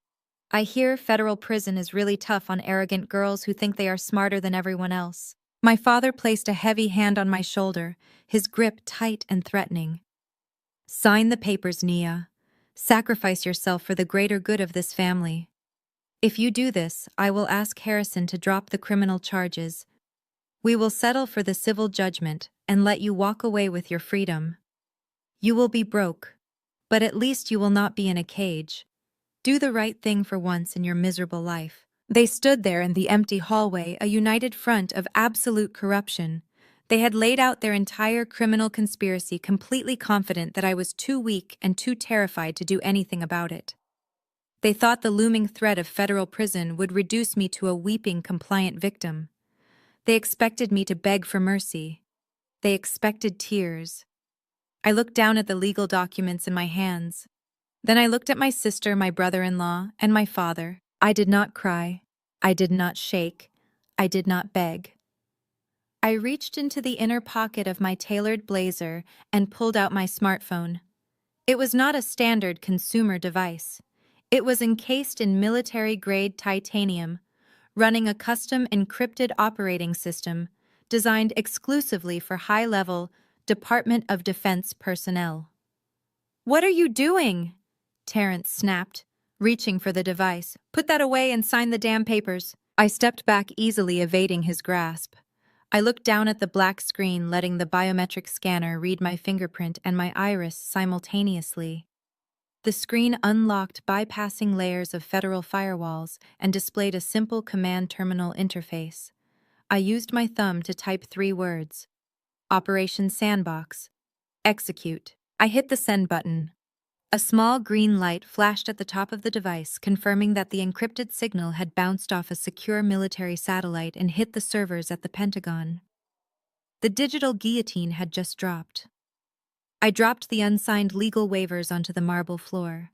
I hear federal prison is really tough on arrogant girls who think they are smarter than everyone else." My father placed a heavy hand on my shoulder, his grip tight and threatening. "Sign the papers, Nia. Sacrifice yourself for the greater good of this family. If you do this, I will ask Harrison to drop the criminal charges. We will settle for the civil judgment and let you walk away with your freedom. You will be broke, but at least you will not be in a cage. Do the right thing for once in your miserable life." They stood there in the empty hallway, a united front of absolute corruption. They had laid out their entire criminal conspiracy, completely confident that I was too weak and too terrified to do anything about it. They thought the looming threat of federal prison would reduce me to a weeping, compliant victim. They expected me to beg for mercy. They expected tears. I looked down at the legal documents in my hands. Then I looked at my sister, my brother-in-law, and my father. I did not cry. I did not shake. I did not beg. I reached into the inner pocket of my tailored blazer and pulled out my smartphone. It was not a standard consumer device. It was encased in military-grade titanium, running a custom encrypted operating system designed exclusively for high-level Department of Defense personnel. "What are you doing?" Terrence snapped, reaching for the device. "Put that away and sign the damn papers." I stepped back, easily evading his grasp. I looked down at the black screen, letting the biometric scanner read my fingerprint and my iris simultaneously. The screen unlocked, bypassing layers of federal firewalls, and displayed a simple command terminal interface. I used my thumb to type 3 words. Operation Sandbox. Execute. I hit the send button. A small green light flashed at the top of the device, confirming that the encrypted signal had bounced off a secure military satellite and hit the servers at the Pentagon. The digital guillotine had just dropped. I dropped the unsigned legal waivers onto the marble floor.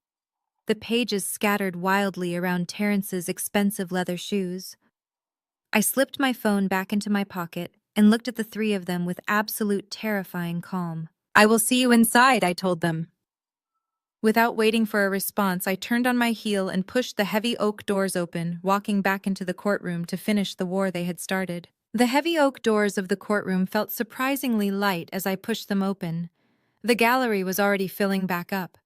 The pages scattered wildly around Terrence's expensive leather shoes. I slipped my phone back into my pocket and looked at the 3 of them with absolute terrifying calm. "I will see you inside," I told them. Without waiting for a response, I turned on my heel and pushed the heavy oak doors open, walking back into the courtroom to finish the war they had started. The heavy oak doors of the courtroom felt surprisingly light as I pushed them open. The gallery was already filling back up.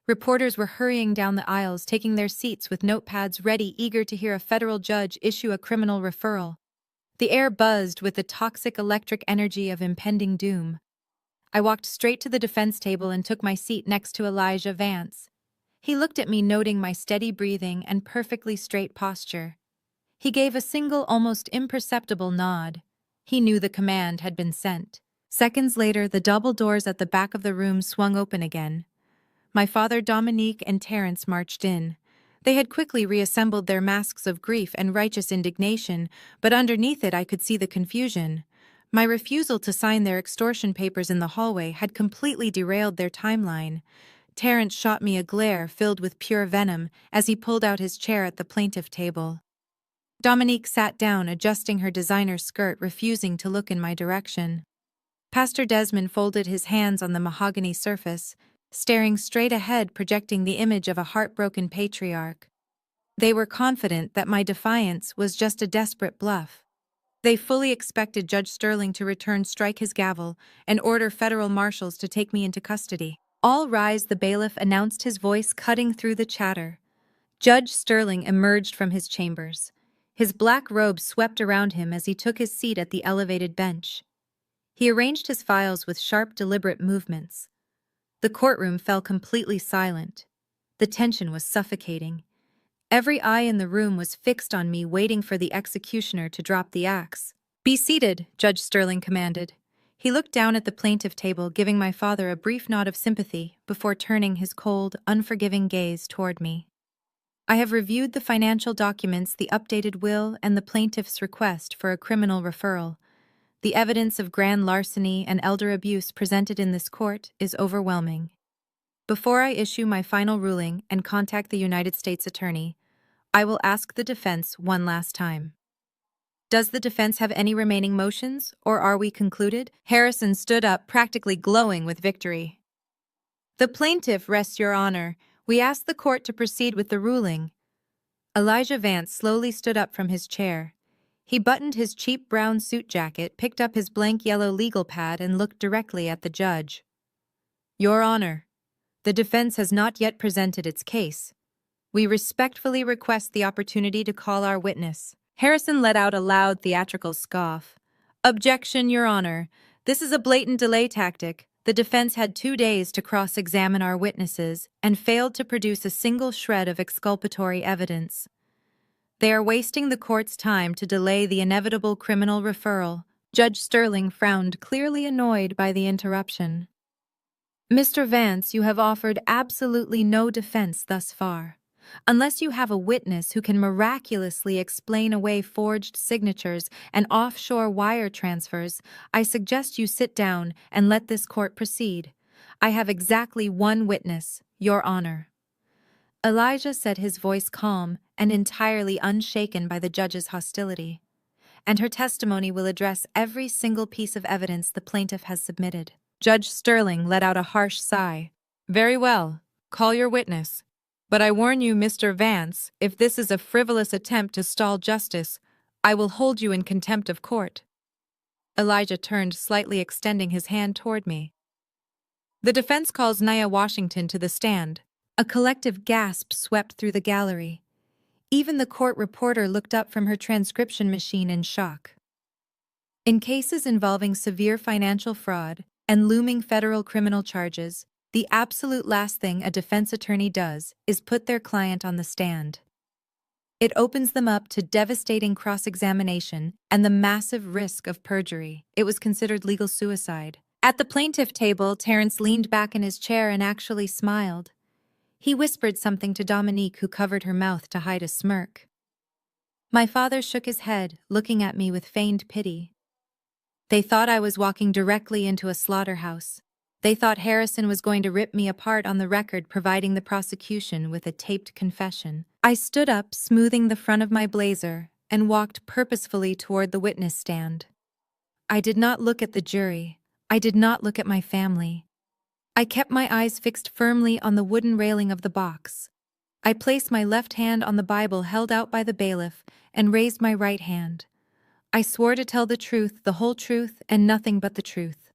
Reporters were hurrying down the aisles, taking their seats with notepads ready, eager to hear a federal judge issue a criminal referral. The air buzzed with the toxic electric energy of impending doom. I walked straight to the defense table and took my seat next to Elijah Vance. He looked at me, noting my steady breathing and perfectly straight posture. He gave a single, almost imperceptible nod. He knew the command had been sent. Seconds later, the double doors at the back of the room swung open again. My father, Dominique, and Terrence marched in. They had quickly reassembled their masks of grief and righteous indignation, but underneath it I could see the confusion. My refusal to sign their extortion papers in the hallway had completely derailed their timeline. Terrence shot me a glare filled with pure venom as he pulled out his chair at the plaintiff table. Dominique sat down, adjusting her designer skirt, refusing to look in my direction. Pastor Desmond folded his hands on the mahogany surface, staring straight ahead, projecting the image of a heartbroken patriarch. They were confident that my defiance was just a desperate bluff. They fully expected Judge Sterling to return, strike his gavel, and order federal marshals to take me into custody. "All rise," the bailiff announced, his voice cutting through the chatter. Judge Sterling emerged from his chambers. His black robe swept around him as he took his seat at the elevated bench. He arranged his files with sharp, deliberate movements. The courtroom fell completely silent. The tension was suffocating. Every eye in the room was fixed on me, waiting for the executioner to drop the axe. "Be seated," Judge Sterling commanded. He looked down at the plaintiff table, giving my father a brief nod of sympathy before turning his cold, unforgiving gaze toward me. "I have reviewed the financial documents, the updated will, and the plaintiff's request for a criminal referral. The evidence of grand larceny and elder abuse presented in this court is overwhelming. Before I issue my final ruling and contact the United States Attorney, I will ask the defense one last time. Does the defense have any remaining motions, or are we concluded?" Harrison stood up, practically glowing with victory. "The plaintiff rests, Your Honor. We ask the court to proceed with the ruling." Elijah Vance slowly stood up from his chair. He buttoned his cheap brown suit jacket, picked up his blank yellow legal pad, and looked directly at the judge. "Your Honor, the defense has not yet presented its case. We respectfully request the opportunity to call our witness." Harrison let out a loud, theatrical scoff. "Objection, Your Honor. This is a blatant delay tactic. The defense had 2 days to cross-examine our witnesses and failed to produce a single shred of exculpatory evidence. They are wasting the court's time to delay the inevitable criminal referral." Judge Sterling frowned, clearly annoyed by the interruption. "Mr. Vance, you have offered absolutely no defense thus far. Unless you have a witness who can miraculously explain away forged signatures and offshore wire transfers, I suggest you sit down and let this court proceed. I have exactly one witness, Your Honor." Elijah said, his voice calm and entirely unshaken by the judge's hostility. "And her testimony will address every single piece of evidence the plaintiff has submitted." Judge Sterling let out a harsh sigh. "Very well. Call your witness. But I warn you, Mr. Vance, if this is a frivolous attempt to stall justice, I will hold you in contempt of court." Elijah turned, slightly extending his hand toward me. "The defense calls Nia Washington to the stand." A collective gasp swept through the gallery. Even the court reporter looked up from her transcription machine in shock. In cases involving severe financial fraud and looming federal criminal charges, the absolute last thing a defense attorney does is put their client on the stand. It opens them up to devastating cross-examination and the massive risk of perjury. It was considered legal suicide. At the plaintiff table, Terrence leaned back in his chair and actually smiled. He whispered something to Dominique, who covered her mouth to hide a smirk. My father shook his head, looking at me with feigned pity. They thought I was walking directly into a slaughterhouse. They thought Harrison was going to rip me apart on the record, providing the prosecution with a taped confession. I stood up, smoothing the front of my blazer, and walked purposefully toward the witness stand. I did not look at the jury. I did not look at my family. I kept my eyes fixed firmly on the wooden railing of the box. I placed my left hand on the Bible held out by the bailiff and raised my right hand. I swore to tell the truth, the whole truth, and nothing but the truth.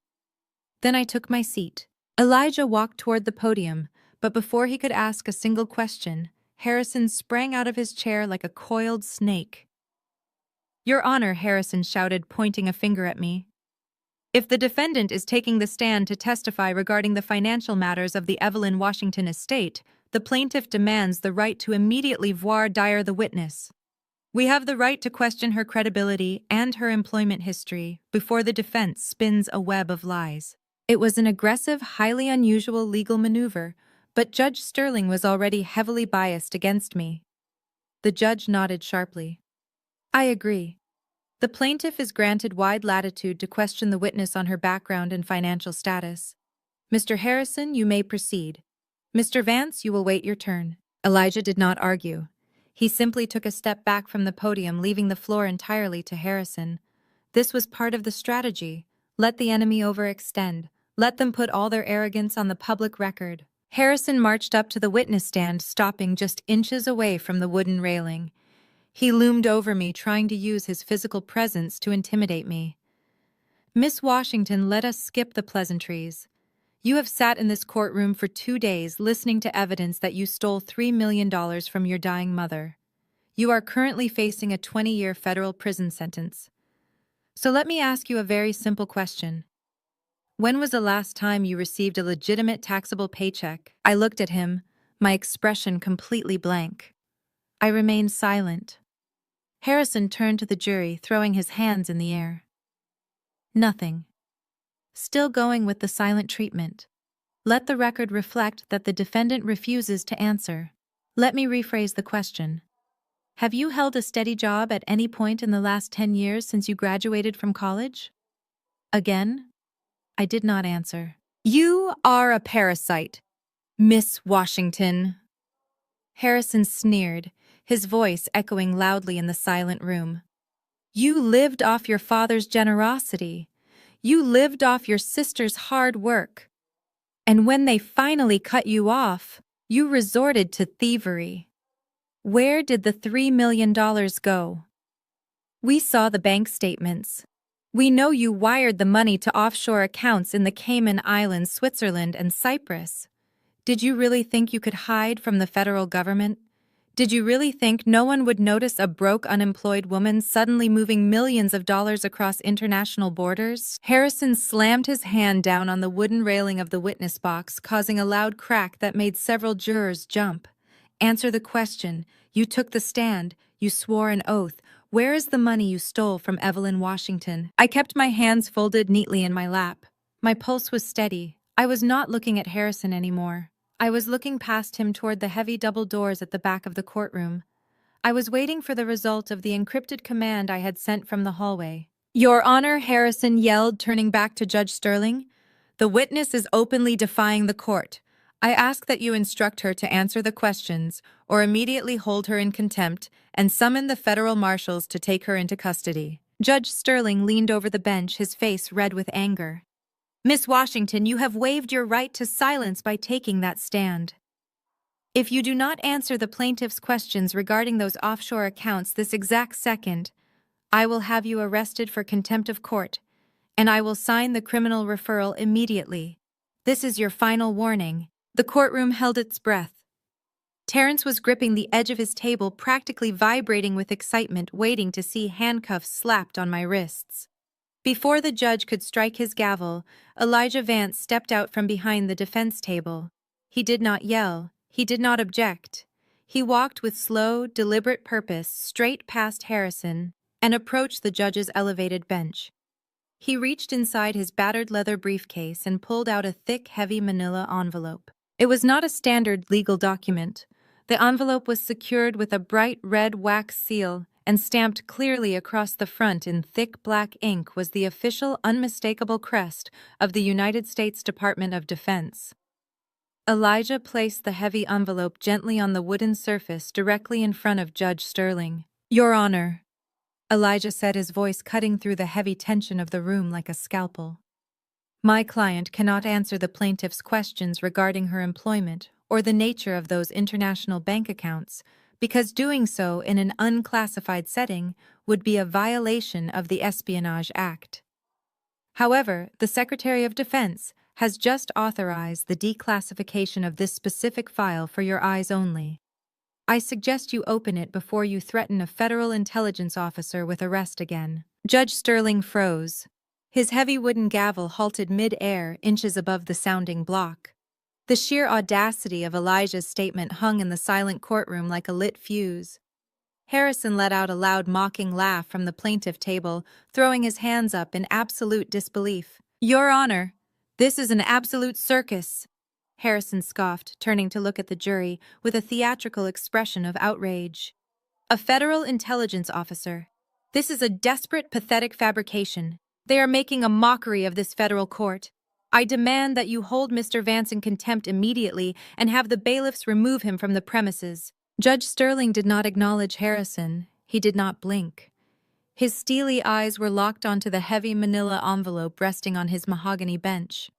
Then I took my seat. Elijah walked toward the podium, but before he could ask a single question, Harrison sprang out of his chair like a coiled snake. "Your Honor," Harrison shouted, pointing a finger at me. "If the defendant is taking the stand to testify regarding the financial matters of the Evelyn Washington estate, the plaintiff demands the right to immediately voir dire the witness. We have the right to question her credibility and her employment history before the defense spins a web of lies." It was an aggressive, highly unusual legal maneuver, but Judge Sterling was already heavily biased against me. The judge nodded sharply. "I agree. The plaintiff is granted wide latitude to question the witness on her background and financial status. Mr. Harrison, you may proceed. Mr. Vance, you will wait your turn." Elijah did not argue. He simply took a step back from the podium, leaving the floor entirely to Harrison. This was part of the strategy. Let the enemy overextend. Let them put all their arrogance on the public record. Harrison marched up to the witness stand, stopping just inches away from the wooden railing. He loomed over me, trying to use his physical presence to intimidate me. Miss Washington, let us skip the pleasantries. You have sat in this courtroom for 2 days listening to evidence that you stole $3 million from your dying mother. You are currently facing a 20-year federal prison sentence. So let me ask you a very simple question. When was the last time you received a legitimate taxable paycheck? I looked at him, my expression completely blank. I remained silent. Harrison turned to the jury, throwing his hands in the air. Nothing. Still going with the silent treatment. Let the record reflect that the defendant refuses to answer. Let me rephrase the question. Have you held a steady job at any point in the last 10 years since you graduated from college? Again, I did not answer. You are a parasite, Miss Washington. Harrison sneered, his voice echoing loudly in the silent room. You lived off your father's generosity. You lived off your sister's hard work. And when they finally cut you off, you resorted to thievery. Where did the $3 million go? We saw the bank statements. We know you wired the money to offshore accounts in the Cayman Islands, Switzerland, and Cyprus. Did you really think you could hide from the federal government? Did you really think no one would notice a broke, unemployed woman suddenly moving millions of dollars across international borders? Harrison slammed his hand down on the wooden railing of the witness box, causing a loud crack that made several jurors jump. Answer the question. You took the stand. You swore an oath. Where is the money you stole from Evelyn Washington? I kept my hands folded neatly in my lap. My pulse was steady. I was not looking at Harrison anymore. I was looking past him toward the heavy double doors at the back of the courtroom. I was waiting for the result of the encrypted command I had sent from the hallway. Your Honor, Harrison yelled, turning back to Judge Sterling. The witness is openly defying the court. I ask that you instruct her to answer the questions or immediately hold her in contempt and summon the federal marshals to take her into custody. Judge Sterling leaned over the bench, his face red with anger. Miss Washington, you have waived your right to silence by taking that stand. If you do not answer the plaintiff's questions regarding those offshore accounts this exact second, I will have you arrested for contempt of court, and I will sign the criminal referral immediately. This is your final warning. The courtroom held its breath. Terrence was gripping the edge of his table, practically vibrating with excitement, waiting to see handcuffs slapped on my wrists. Before the judge could strike his gavel, Elijah Vance stepped out from behind the defense table. He did not yell. He did not object. He walked with slow, deliberate purpose straight past Harrison and approached the judge's elevated bench. He reached inside his battered leather briefcase and pulled out a thick, heavy manila envelope. It was not a standard legal document. The envelope was secured with a bright red wax seal, and stamped clearly across the front in thick black ink was the official, unmistakable crest of the United States Department of Defense. Elijah placed the heavy envelope gently on the wooden surface directly in front of Judge Sterling. Your Honor, Elijah said, his voice cutting through the heavy tension of the room like a scalpel. My client cannot answer the plaintiff's questions regarding her employment or the nature of those international bank accounts, because doing so in an unclassified setting would be a violation of the Espionage Act. However, the Secretary of Defense has just authorized the declassification of this specific file for your eyes only. I suggest you open it before you threaten a federal intelligence officer with arrest again. Judge Sterling froze. His heavy wooden gavel halted mid-air, inches above the sounding block. The sheer audacity of Elijah's statement hung in the silent courtroom like a lit fuse. Harrison let out a loud mocking laugh from the plaintiff table, throwing his hands up in absolute disbelief. Your Honor, this is an absolute circus, Harrison scoffed, turning to look at the jury with a theatrical expression of outrage. A federal intelligence officer. This is a desperate, pathetic fabrication. They are making a mockery of this federal court. I demand that you hold Mr. Vance in contempt immediately and have the bailiffs remove him from the premises. Judge Sterling did not acknowledge Harrison. He did not blink. His steely eyes were locked onto the heavy manila envelope resting on his mahogany bench.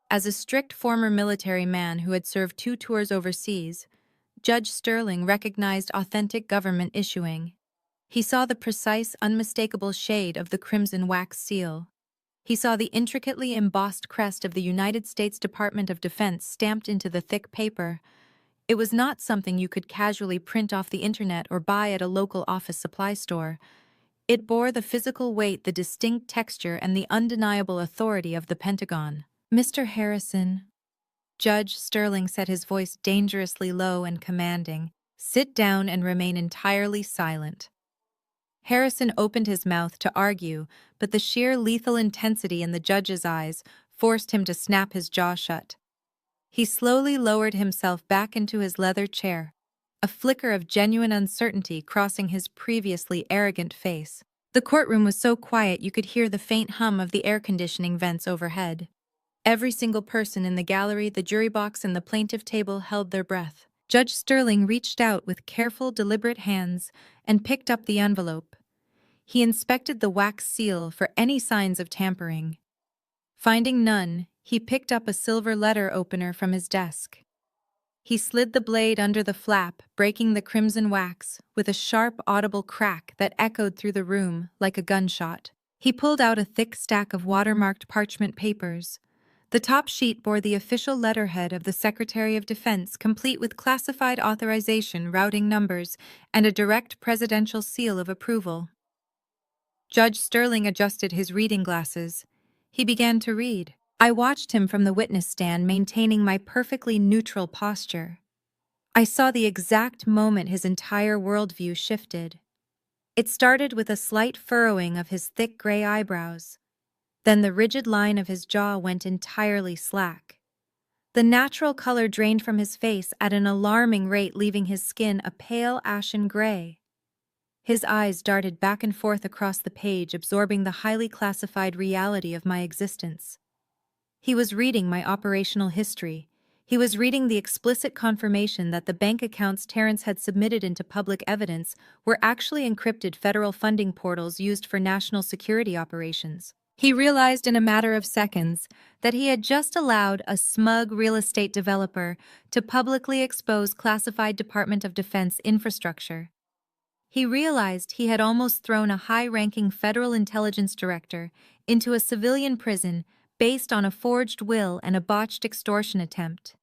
As a strict former military man who had served 2 tours overseas, Judge Sterling recognized authentic government issuing. He saw the precise, unmistakable shade of the crimson wax seal. He saw the intricately embossed crest of the United States Department of Defense stamped into the thick paper. It was not something you could casually print off the internet or buy at a local office supply store. It bore the physical weight, the distinct texture, and the undeniable authority of the Pentagon. Mr. Harrison, Judge Sterling said, his voice dangerously low and commanding, sit down and remain entirely silent. Harrison opened his mouth to argue, but the sheer lethal intensity in the judge's eyes forced him to snap his jaw shut. He slowly lowered himself back into his leather chair, a flicker of genuine uncertainty crossing his previously arrogant face. The courtroom was so quiet you could hear the faint hum of the air conditioning vents overhead. Every single person in the gallery, the jury box, and the plaintiff table held their breath. Judge Sterling reached out with careful, deliberate hands and picked up the envelope. He inspected the wax seal for any signs of tampering. Finding none, he picked up a silver letter opener from his desk. He slid the blade under the flap, breaking the crimson wax with a sharp, audible crack that echoed through the room like a gunshot. He pulled out a thick stack of watermarked parchment papers. The top sheet bore the official letterhead of the Secretary of Defense, complete with classified authorization, routing numbers, and a direct presidential seal of approval. Judge Sterling adjusted his reading glasses. He began to read. I watched him from the witness stand, maintaining my perfectly neutral posture. I saw the exact moment his entire worldview shifted. It started with a slight furrowing of his thick gray eyebrows. Then the rigid line of his jaw went entirely slack. The natural color drained from his face at an alarming rate, leaving his skin a pale ashen gray. His eyes darted back and forth across the page, absorbing the highly classified reality of my existence. He was reading my operational history. He was reading the explicit confirmation that the bank accounts Terrence had submitted into public evidence were actually encrypted federal funding portals used for national security operations. He realized in a matter of seconds that he had just allowed a smug real estate developer to publicly expose classified Department of Defense infrastructure. He realized he had almost thrown a high-ranking federal intelligence director into a civilian prison based on a forged will and a botched extortion attempt.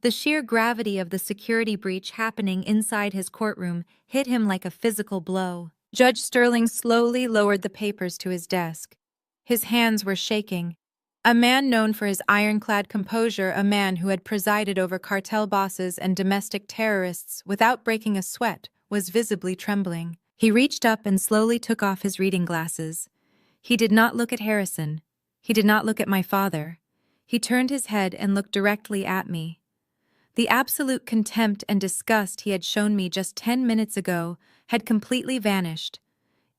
The sheer gravity of the security breach happening inside his courtroom hit him like a physical blow. Judge Sterling slowly lowered the papers to his desk. His hands were shaking. A man known for his ironclad composure, a man who had presided over cartel bosses and domestic terrorists without breaking a sweat, was visibly trembling. He reached up and slowly took off his reading glasses. He did not look at Harrison. He did not look at my father. He turned his head and looked directly at me. The absolute contempt and disgust he had shown me just 10 minutes ago had completely vanished.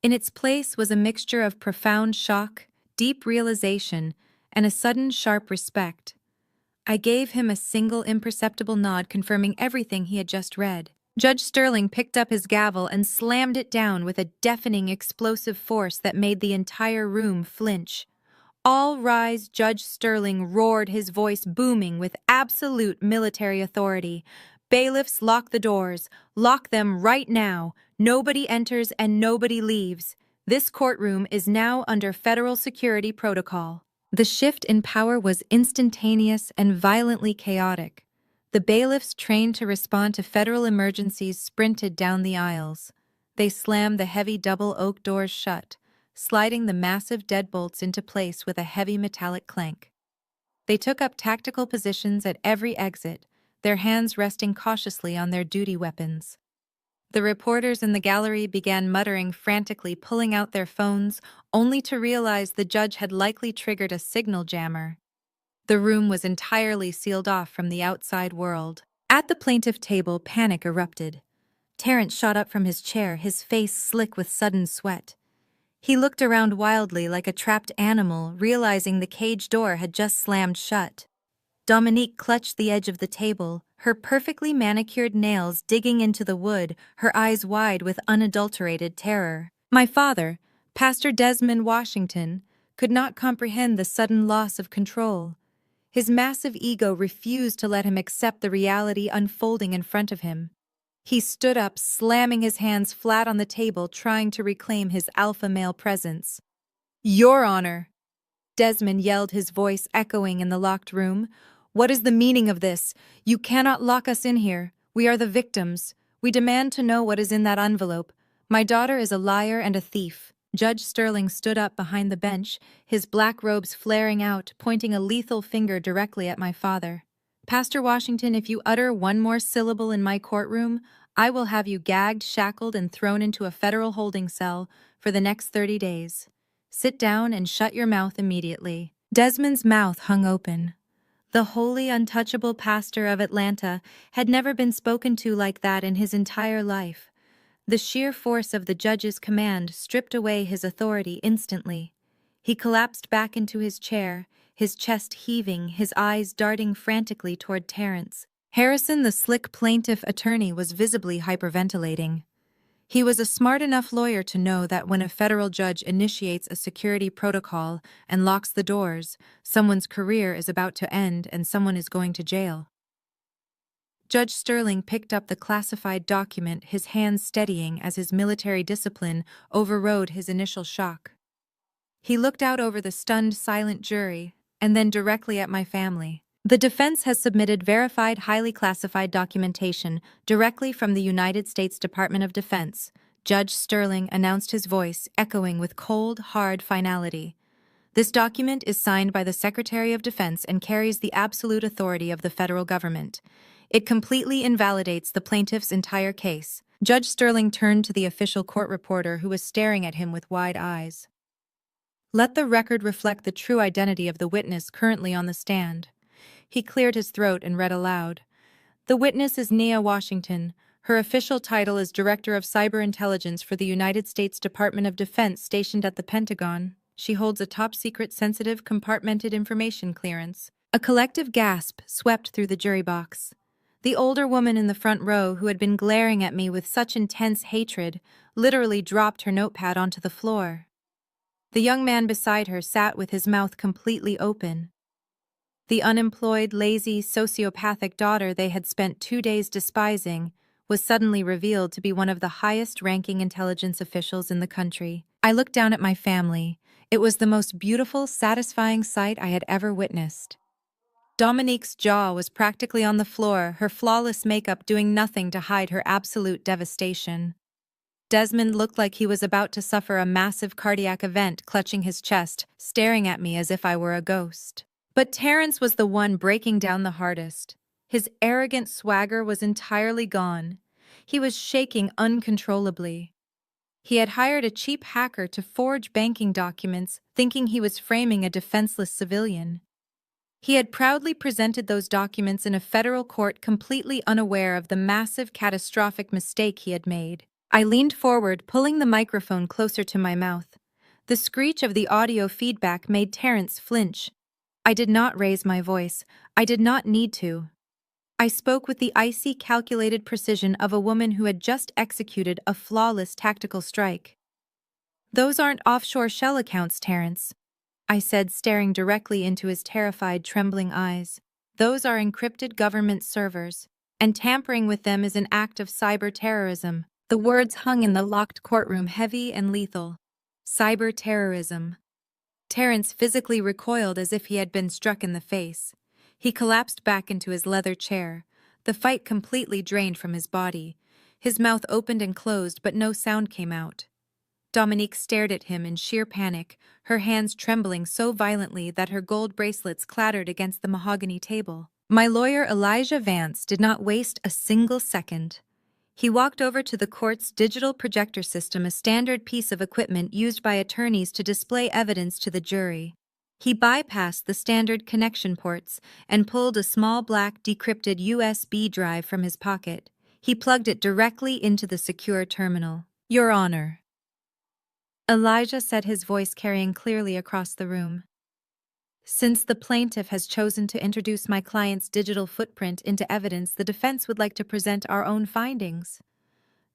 In its place was a mixture of profound shock, deep realization, and a sudden sharp respect. I gave him a single imperceptible nod confirming everything he had just read. Judge Sterling picked up his gavel and slammed it down with a deafening, explosive force that made the entire room flinch. All rise, Judge Sterling roared, his voice booming with absolute military authority. Bailiffs, lock the doors. Lock them right now. Nobody enters and nobody leaves. This courtroom is now under federal security protocol. The shift in power was instantaneous and violently chaotic. The bailiffs trained to respond to federal emergencies sprinted down the aisles. They slammed the heavy double oak doors shut, sliding the massive deadbolts into place with a heavy metallic clank. They took up tactical positions at every exit, their hands resting cautiously on their duty weapons. The reporters in the gallery began muttering frantically, pulling out their phones, only to realize the judge had likely triggered a signal jammer. The room was entirely sealed off from the outside world. At the plaintiff table, panic erupted. Terrence shot up from his chair, his face slick with sudden sweat. He looked around wildly like a trapped animal, realizing the cage door had just slammed shut. Dominique clutched the edge of the table, her perfectly manicured nails digging into the wood, her eyes wide with unadulterated terror. My father, Pastor Desmond Washington, could not comprehend the sudden loss of control. His massive ego refused to let him accept the reality unfolding in front of him. He stood up, slamming his hands flat on the table, trying to reclaim his alpha male presence. "Your Honor!" Desmond yelled, his voice echoing in the locked room. "What is the meaning of this? You cannot lock us in here. We are the victims. We demand to know what is in that envelope. My daughter is a liar and a thief." Judge Sterling stood up behind the bench, his black robes flaring out, pointing a lethal finger directly at my father. "Pastor Washington, if you utter one more syllable in my courtroom, I will have you gagged, shackled, and thrown into a federal holding cell for the next 30 days. Sit down and shut your mouth immediately." Desmond's mouth hung open. The holy, untouchable pastor of Atlanta had never been spoken to like that in his entire life. The sheer force of the judge's command stripped away his authority instantly. He collapsed back into his chair, his chest heaving, his eyes darting frantically toward Terrence. Harrison, the slick plaintiff attorney, was visibly hyperventilating. He was a smart enough lawyer to know that when a federal judge initiates a security protocol and locks the doors, someone's career is about to end and someone is going to jail. Judge Sterling picked up the classified document, his hands steadying as his military discipline overrode his initial shock. He looked out over the stunned, silent jury, and then directly at my family. "The defense has submitted verified, highly classified documentation directly from the United States Department of Defense," Judge Sterling announced, his voice echoing with cold, hard finality. "This document is signed by the Secretary of Defense and carries the absolute authority of the federal government. It completely invalidates the plaintiff's entire case." Judge Sterling turned to the official court reporter who was staring at him with wide eyes. "Let the record reflect the true identity of the witness currently on the stand." He cleared his throat and read aloud. "The witness is Nia Washington. Her official title is Director of Cyber Intelligence for the United States Department of Defense stationed at the Pentagon. She holds a top-secret, sensitive, compartmented information clearance." A collective gasp swept through the jury box. The older woman in the front row, who had been glaring at me with such intense hatred, literally dropped her notepad onto the floor. The young man beside her sat with his mouth completely open. The unemployed, lazy, sociopathic daughter they had spent 2 days despising was suddenly revealed to be one of the highest-ranking intelligence officials in the country. I looked down at my family. It was the most beautiful, satisfying sight I had ever witnessed. Dominique's jaw was practically on the floor, her flawless makeup doing nothing to hide her absolute devastation. Desmond looked like he was about to suffer a massive cardiac event, clutching his chest, staring at me as if I were a ghost. But Terrence was the one breaking down the hardest. His arrogant swagger was entirely gone. He was shaking uncontrollably. He had hired a cheap hacker to forge banking documents, thinking he was framing a defenseless civilian. He had proudly presented those documents in a federal court, completely unaware of the massive, catastrophic mistake he had made. I leaned forward, pulling the microphone closer to my mouth. The screech of the audio feedback made Terrence flinch. I did not raise my voice. I did not need to. I spoke with the icy, calculated precision of a woman who had just executed a flawless tactical strike. "Those aren't offshore shell accounts, Terrence," I said, staring directly into his terrified, trembling eyes. "Those are encrypted government servers, and tampering with them is an act of cyber terrorism." The words hung in the locked courtroom, heavy and lethal. Cyber terrorism. Terrence physically recoiled as if he had been struck in the face. He collapsed back into his leather chair, the fight completely drained from his body. His mouth opened and closed, but no sound came out. Dominique stared at him in sheer panic, her hands trembling so violently that her gold bracelets clattered against the mahogany table. My lawyer, Elijah Vance, did not waste a single second. He walked over to the court's digital projector system, a standard piece of equipment used by attorneys to display evidence to the jury. He bypassed the standard connection ports and pulled a small black decrypted USB drive from his pocket. He plugged it directly into the secure terminal. "Your Honor," Elijah said, his voice carrying clearly across the room. Since the plaintiff has chosen to introduce my client's digital footprint into evidence, the defense would like to present our own findings.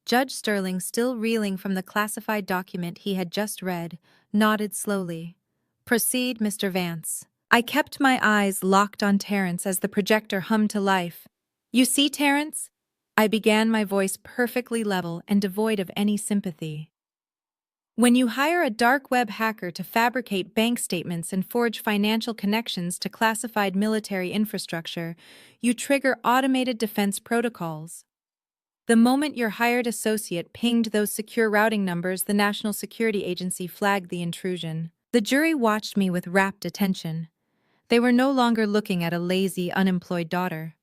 Judge Sterling, still reeling from the classified document he had just read, nodded slowly. Proceed, Mr. Vance. I kept my eyes locked on Terrence as the projector hummed to life. You see, Terrence? I began, my voice perfectly level and devoid of any sympathy. When you hire a dark web hacker to fabricate bank statements and forge financial connections to classified military infrastructure, you trigger automated defense protocols. The moment your hired associate pinged those secure routing numbers, the National Security Agency flagged the intrusion. The jury watched me with rapt attention. They were no longer looking at a lazy, unemployed daughter.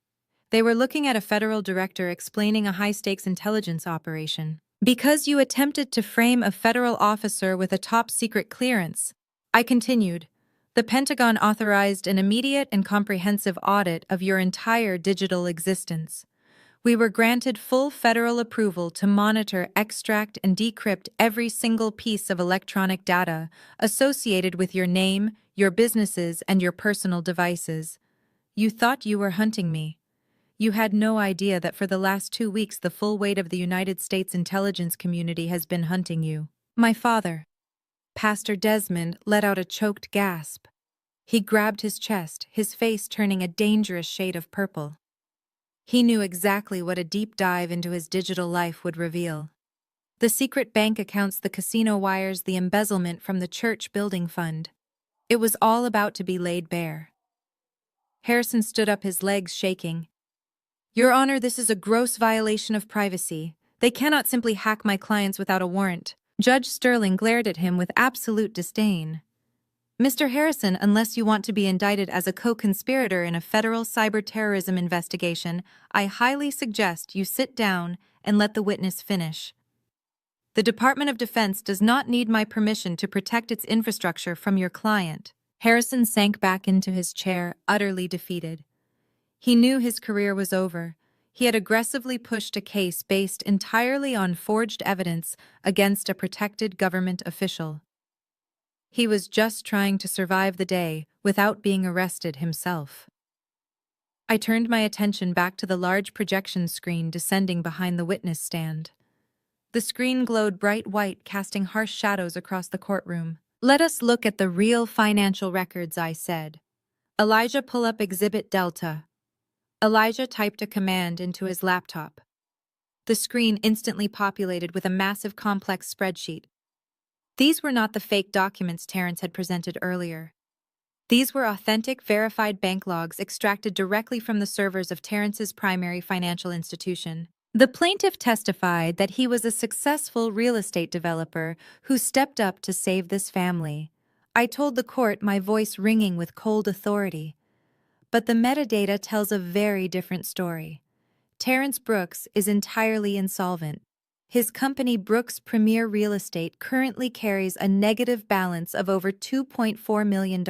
They were looking at a federal director explaining a high-stakes intelligence operation. Because you attempted to frame a federal officer with a top-secret clearance, I continued, the Pentagon authorized an immediate and comprehensive audit of your entire digital existence. We were granted full federal approval to monitor, extract, and decrypt every single piece of electronic data associated with your name, your businesses, and your personal devices. You thought you were hunting me. You had no idea that for the last 2 weeks the full weight of the United States intelligence community has been hunting you. My father, Pastor Desmond, let out a choked gasp. He grabbed his chest, his face turning a dangerous shade of purple. He knew exactly what a deep dive into his digital life would reveal. The secret bank accounts, the casino wires, the embezzlement from the church building fund. It was all about to be laid bare. Harrison stood up, his legs shaking. Your Honor, this is a gross violation of privacy. They cannot simply hack my clients without a warrant. Judge Sterling glared at him with absolute disdain. Mr. Harrison, unless you want to be indicted as a co-conspirator in a federal cyber-terrorism investigation, I highly suggest you sit down and let the witness finish. The Department of Defense does not need my permission to protect its infrastructure from your client. Harrison sank back into his chair, utterly defeated. He knew his career was over. He had aggressively pushed a case based entirely on forged evidence against a protected government official. He was just trying to survive the day without being arrested himself. I turned my attention back to the large projection screen descending behind the witness stand. The screen glowed bright white, casting harsh shadows across the courtroom. Let us look at the real financial records, I said. Elijah, pull up Exhibit Delta. Elijah typed a command into his laptop. The screen instantly populated with a massive complex spreadsheet. These were not the fake documents Terrence had presented earlier. These were authentic, verified bank logs extracted directly from the servers of Terrence's primary financial institution. The plaintiff testified that he was a successful real estate developer who stepped up to save this family. I told the court, my voice ringing with cold authority. But the metadata tells a very different story. Terrence Brooks is entirely insolvent. His company, Brooks Premier Real Estate, currently carries a negative balance of over $2.4 million.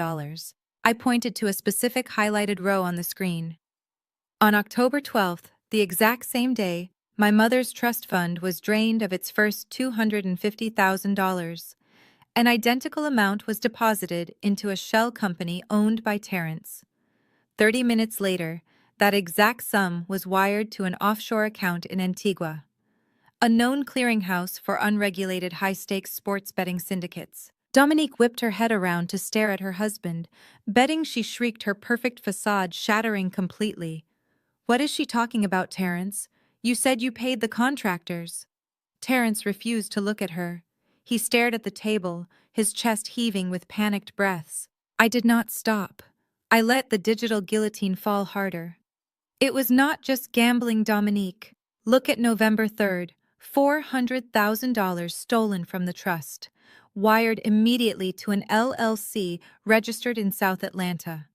I pointed to a specific highlighted row on the screen. On October 12th, the exact same day, my mother's trust fund was drained of its first $250,000. An identical amount was deposited into a shell company owned by Terrence. 30 minutes later, that exact sum was wired to an offshore account in Antigua, a known clearinghouse for unregulated high-stakes sports betting syndicates. Dominique whipped her head around to stare at her husband, betting she shrieked, her perfect facade shattering completely. What is she talking about, Terrence? You said you paid the contractors. Terrence refused to look at her. He stared at the table, his chest heaving with panicked breaths. I did not stop. I let the digital guillotine fall harder. It was not just gambling, Dominique. Look at November 3rd. $400,000 stolen from the trust, wired immediately to an LLC registered in South Atlanta.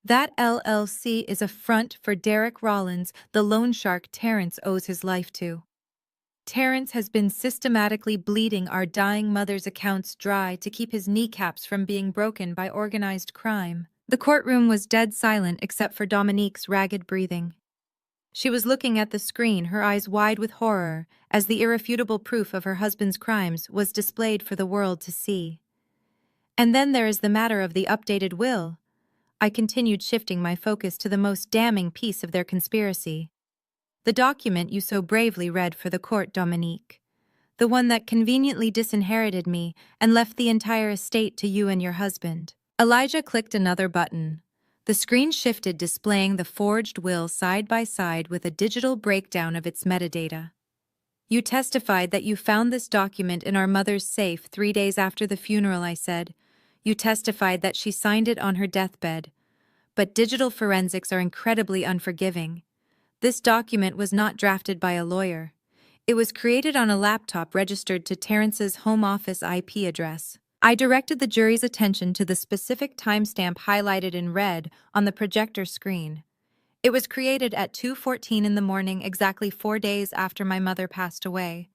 That LLC is a front for Derek Rollins, the loan shark Terrence owes his life to. Terrence has been systematically bleeding our dying mother's accounts dry to keep his kneecaps from being broken by organized crime. The courtroom was dead silent except for Dominique's ragged breathing. She was looking at the screen, her eyes wide with horror, as the irrefutable proof of her husband's crimes was displayed for the world to see. And then there is the matter of the updated will. I continued, shifting my focus to the most damning piece of their conspiracy. The document you so bravely read for the court, Dominique. The one that conveniently disinherited me and left the entire estate to you and your husband. Elijah clicked another button. The screen shifted, displaying the forged will side by side with a digital breakdown of its metadata. You testified that you found this document in our mother's safe 3 days after the funeral, I said. You testified that she signed it on her deathbed. But digital forensics are incredibly unforgiving. This document was not drafted by a lawyer. It was created on a laptop registered to Terrence's home office IP address. I directed the jury's attention to the specific timestamp highlighted in red on the projector screen. It was created at 2:14 in the morning, exactly 4 days after my mother passed away.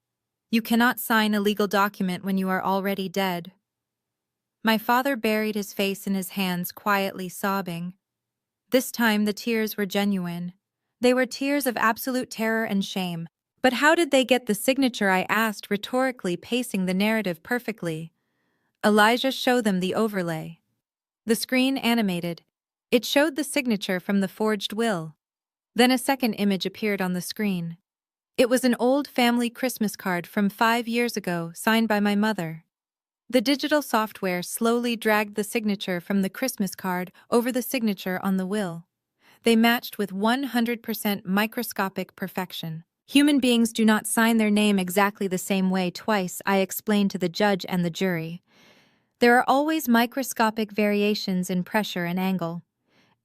You cannot sign a legal document when you are already dead. My father buried his face in his hands, quietly sobbing. This time the tears were genuine. They were tears of absolute terror and shame. But how did they get the signature? I asked, rhetorically, pacing the narrative perfectly. Elijah showed them the overlay. The screen animated. It showed the signature from the forged will. Then a second image appeared on the screen. It was an old family Christmas card from 5 years ago, signed by my mother. The digital software slowly dragged the signature from the Christmas card over the signature on the will. They matched with 100% microscopic perfection. Human beings do not sign their name exactly the same way twice, I explained to the judge and the jury. There are always microscopic variations in pressure and angle.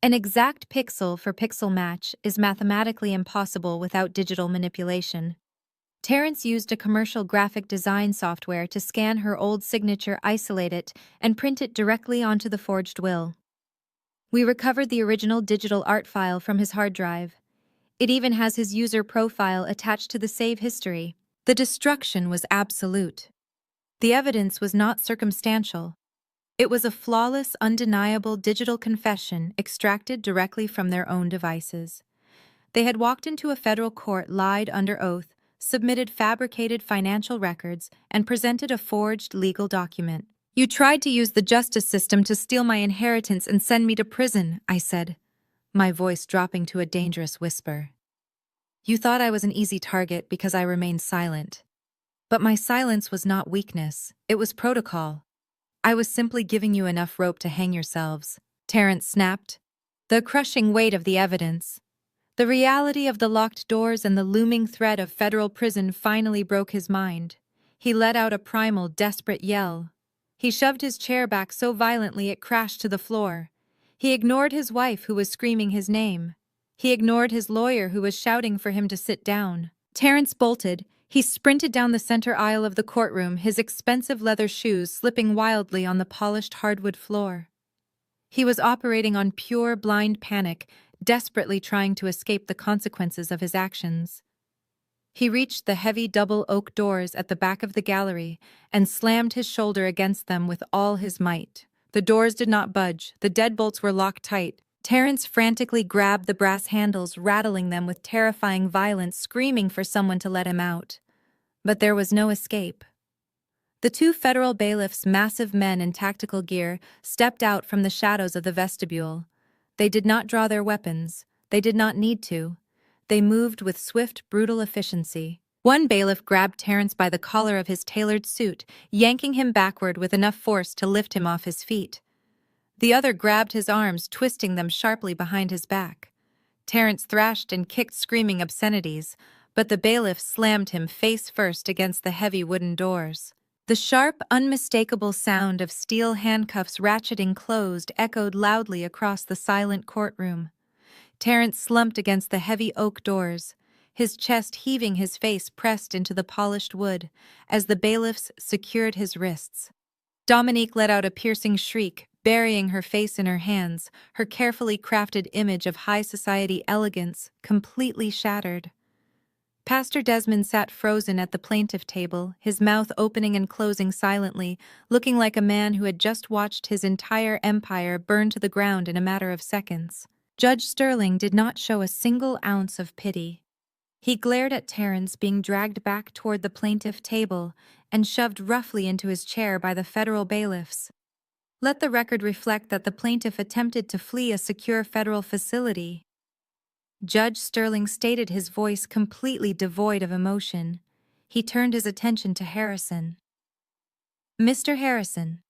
An exact pixel for pixel match is mathematically impossible without digital manipulation. Terrence used a commercial graphic design software to scan her old signature, isolate it, and print it directly onto the forged will. We recovered the original digital art file from his hard drive. It even has his user profile attached to the save history. The destruction was absolute. The evidence was not circumstantial. It was a flawless, undeniable digital confession extracted directly from their own devices. They had walked into a federal court, lied under oath, submitted fabricated financial records, and presented a forged legal document. You tried to use the justice system to steal my inheritance and send me to prison, I said, my voice dropping to a dangerous whisper. You thought I was an easy target because I remained silent. But my silence was not weakness, it was protocol. I was simply giving you enough rope to hang yourselves, Terrence snapped. The crushing weight of the evidence, the reality of the locked doors and the looming threat of federal prison finally broke his mind. He let out a primal, desperate yell. He shoved his chair back so violently it crashed to the floor. He ignored his wife, who was screaming his name. He ignored his lawyer, who was shouting for him to sit down. Terrence bolted. He sprinted down the center aisle of the courtroom, his expensive leather shoes slipping wildly on the polished hardwood floor. He was operating on pure, blind panic, desperately trying to escape the consequences of his actions. He reached the heavy double oak doors at the back of the gallery and slammed his shoulder against them with all his might. The doors did not budge. The deadbolts were locked tight. Terrence frantically grabbed the brass handles, rattling them with terrifying violence, screaming for someone to let him out. But there was no escape. The 2 federal bailiffs, massive men in tactical gear, stepped out from the shadows of the vestibule. They did not draw their weapons. They did not need to. They moved with swift, brutal efficiency. One bailiff grabbed Terrence by the collar of his tailored suit, yanking him backward with enough force to lift him off his feet. The other grabbed his arms, twisting them sharply behind his back. Terrence thrashed and kicked, screaming obscenities, but the bailiff slammed him face first against the heavy wooden doors. The sharp, unmistakable sound of steel handcuffs ratcheting closed echoed loudly across the silent courtroom. Terrence slumped against the heavy oak doors, his chest heaving, his face pressed into the polished wood, as the bailiffs secured his wrists. Dominique let out a piercing shriek, burying her face in her hands, her carefully crafted image of high society elegance completely shattered. Pastor Desmond sat frozen at the plaintiff table, his mouth opening and closing silently, looking like a man who had just watched his entire empire burn to the ground in a matter of seconds. Judge Sterling did not show a single ounce of pity. He glared at Terrence being dragged back toward the plaintiff table and shoved roughly into his chair by the federal bailiffs. Let the record reflect that the plaintiff attempted to flee a secure federal facility. Judge Sterling stated, his voice completely devoid of emotion. He turned his attention to Harrison. Mr. Harrison,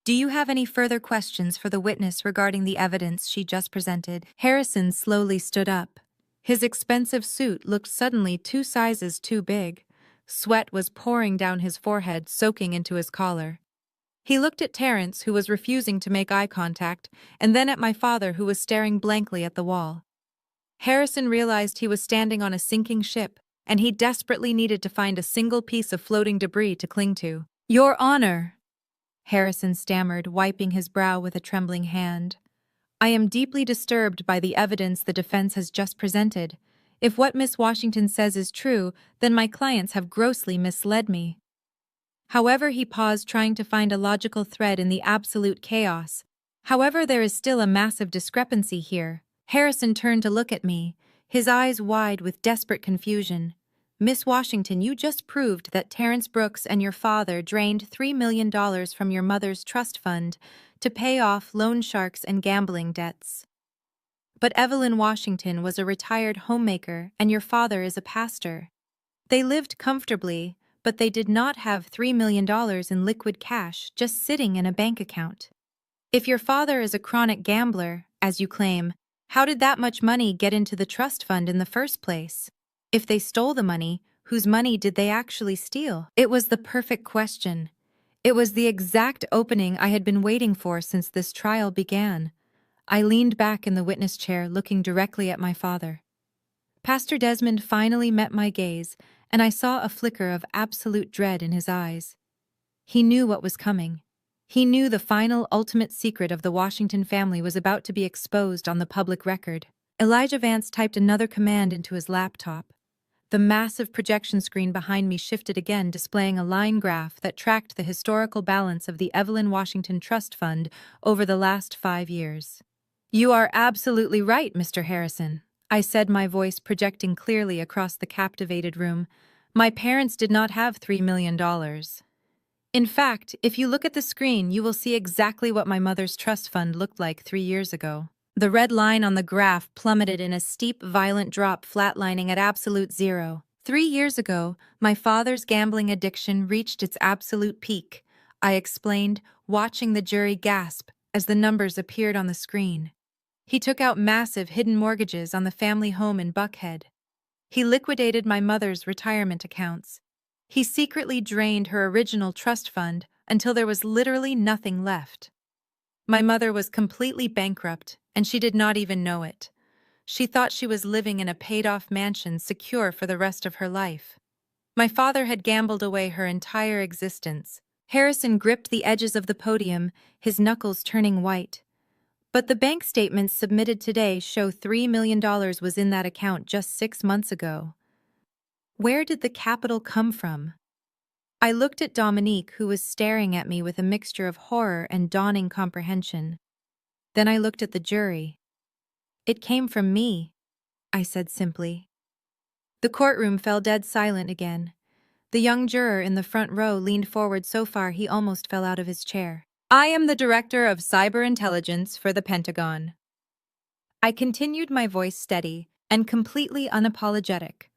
do you have any further questions for the witness regarding the evidence she just presented? Harrison slowly stood up. His expensive suit looked suddenly 2 sizes too big. Sweat was pouring down his forehead, soaking into his collar. He looked at Terrence, who was refusing to make eye contact, and then at my father, who was staring blankly at the wall. Harrison realized he was standing on a sinking ship, and he desperately needed to find a single piece of floating debris to cling to. "Your Honor," Harrison stammered, wiping his brow with a trembling hand. "I am deeply disturbed by the evidence the defense has just presented. If what Miss Washington says is true, then my clients have grossly misled me." However, he paused, trying to find a logical thread in the absolute chaos. "However, there is still a massive discrepancy here." Harrison turned to look at me, his eyes wide with desperate confusion. "Miss Washington, you just proved that Terrence Brooks and your father drained $3 million from your mother's trust fund to pay off loan sharks and gambling debts. But Evelyn Washington was a retired homemaker and your father is a pastor. They lived comfortably, but they did not have $3 million in liquid cash just sitting in a bank account. If your father is a chronic gambler, as you claim, how did that much money get into the trust fund in the first place? If they stole the money, whose money did they actually steal?" It was the perfect question. It was the exact opening I had been waiting for since this trial began. I leaned back in the witness chair, looking directly at my father. Pastor Desmond finally met my gaze, and I saw a flicker of absolute dread in his eyes. He knew what was coming. He knew the final, ultimate secret of the Washington family was about to be exposed on the public record. Elijah Vance typed another command into his laptop. The massive projection screen behind me shifted again, displaying a line graph that tracked the historical balance of the Evelyn Washington Trust Fund over the last 5 years. "You are absolutely right, Mr. Harrison," I said, my voice projecting clearly across the captivated room. "My parents did not have $3 million. In fact, if you look at the screen, you will see exactly what my mother's trust fund looked like 3 years ago." The red line on the graph plummeted in a steep, violent drop, flatlining at absolute zero. 3 years ago, my father's gambling addiction reached its absolute peak, I explained, watching the jury gasp as the numbers appeared on the screen. He took out massive hidden mortgages on the family home in Buckhead. He liquidated my mother's retirement accounts. He secretly drained her original trust fund until there was literally nothing left. My mother was completely bankrupt, and she did not even know it. She thought she was living in a paid-off mansion, secure for the rest of her life. My father had gambled away her entire existence. Harrison gripped the edges of the podium, his knuckles turning white. "But the bank statements submitted today show $3 million was in that account just 6 months ago. Where did the capital come from?" I looked at Dominique, who was staring at me with a mixture of horror and dawning comprehension. Then I looked at the jury. "It came from me," I said simply. The courtroom fell dead silent again. The young juror in the front row leaned forward so far he almost fell out of his chair. "I am the Director of Cyber Intelligence for the Pentagon." I continued, my voice steady and completely unapologetic.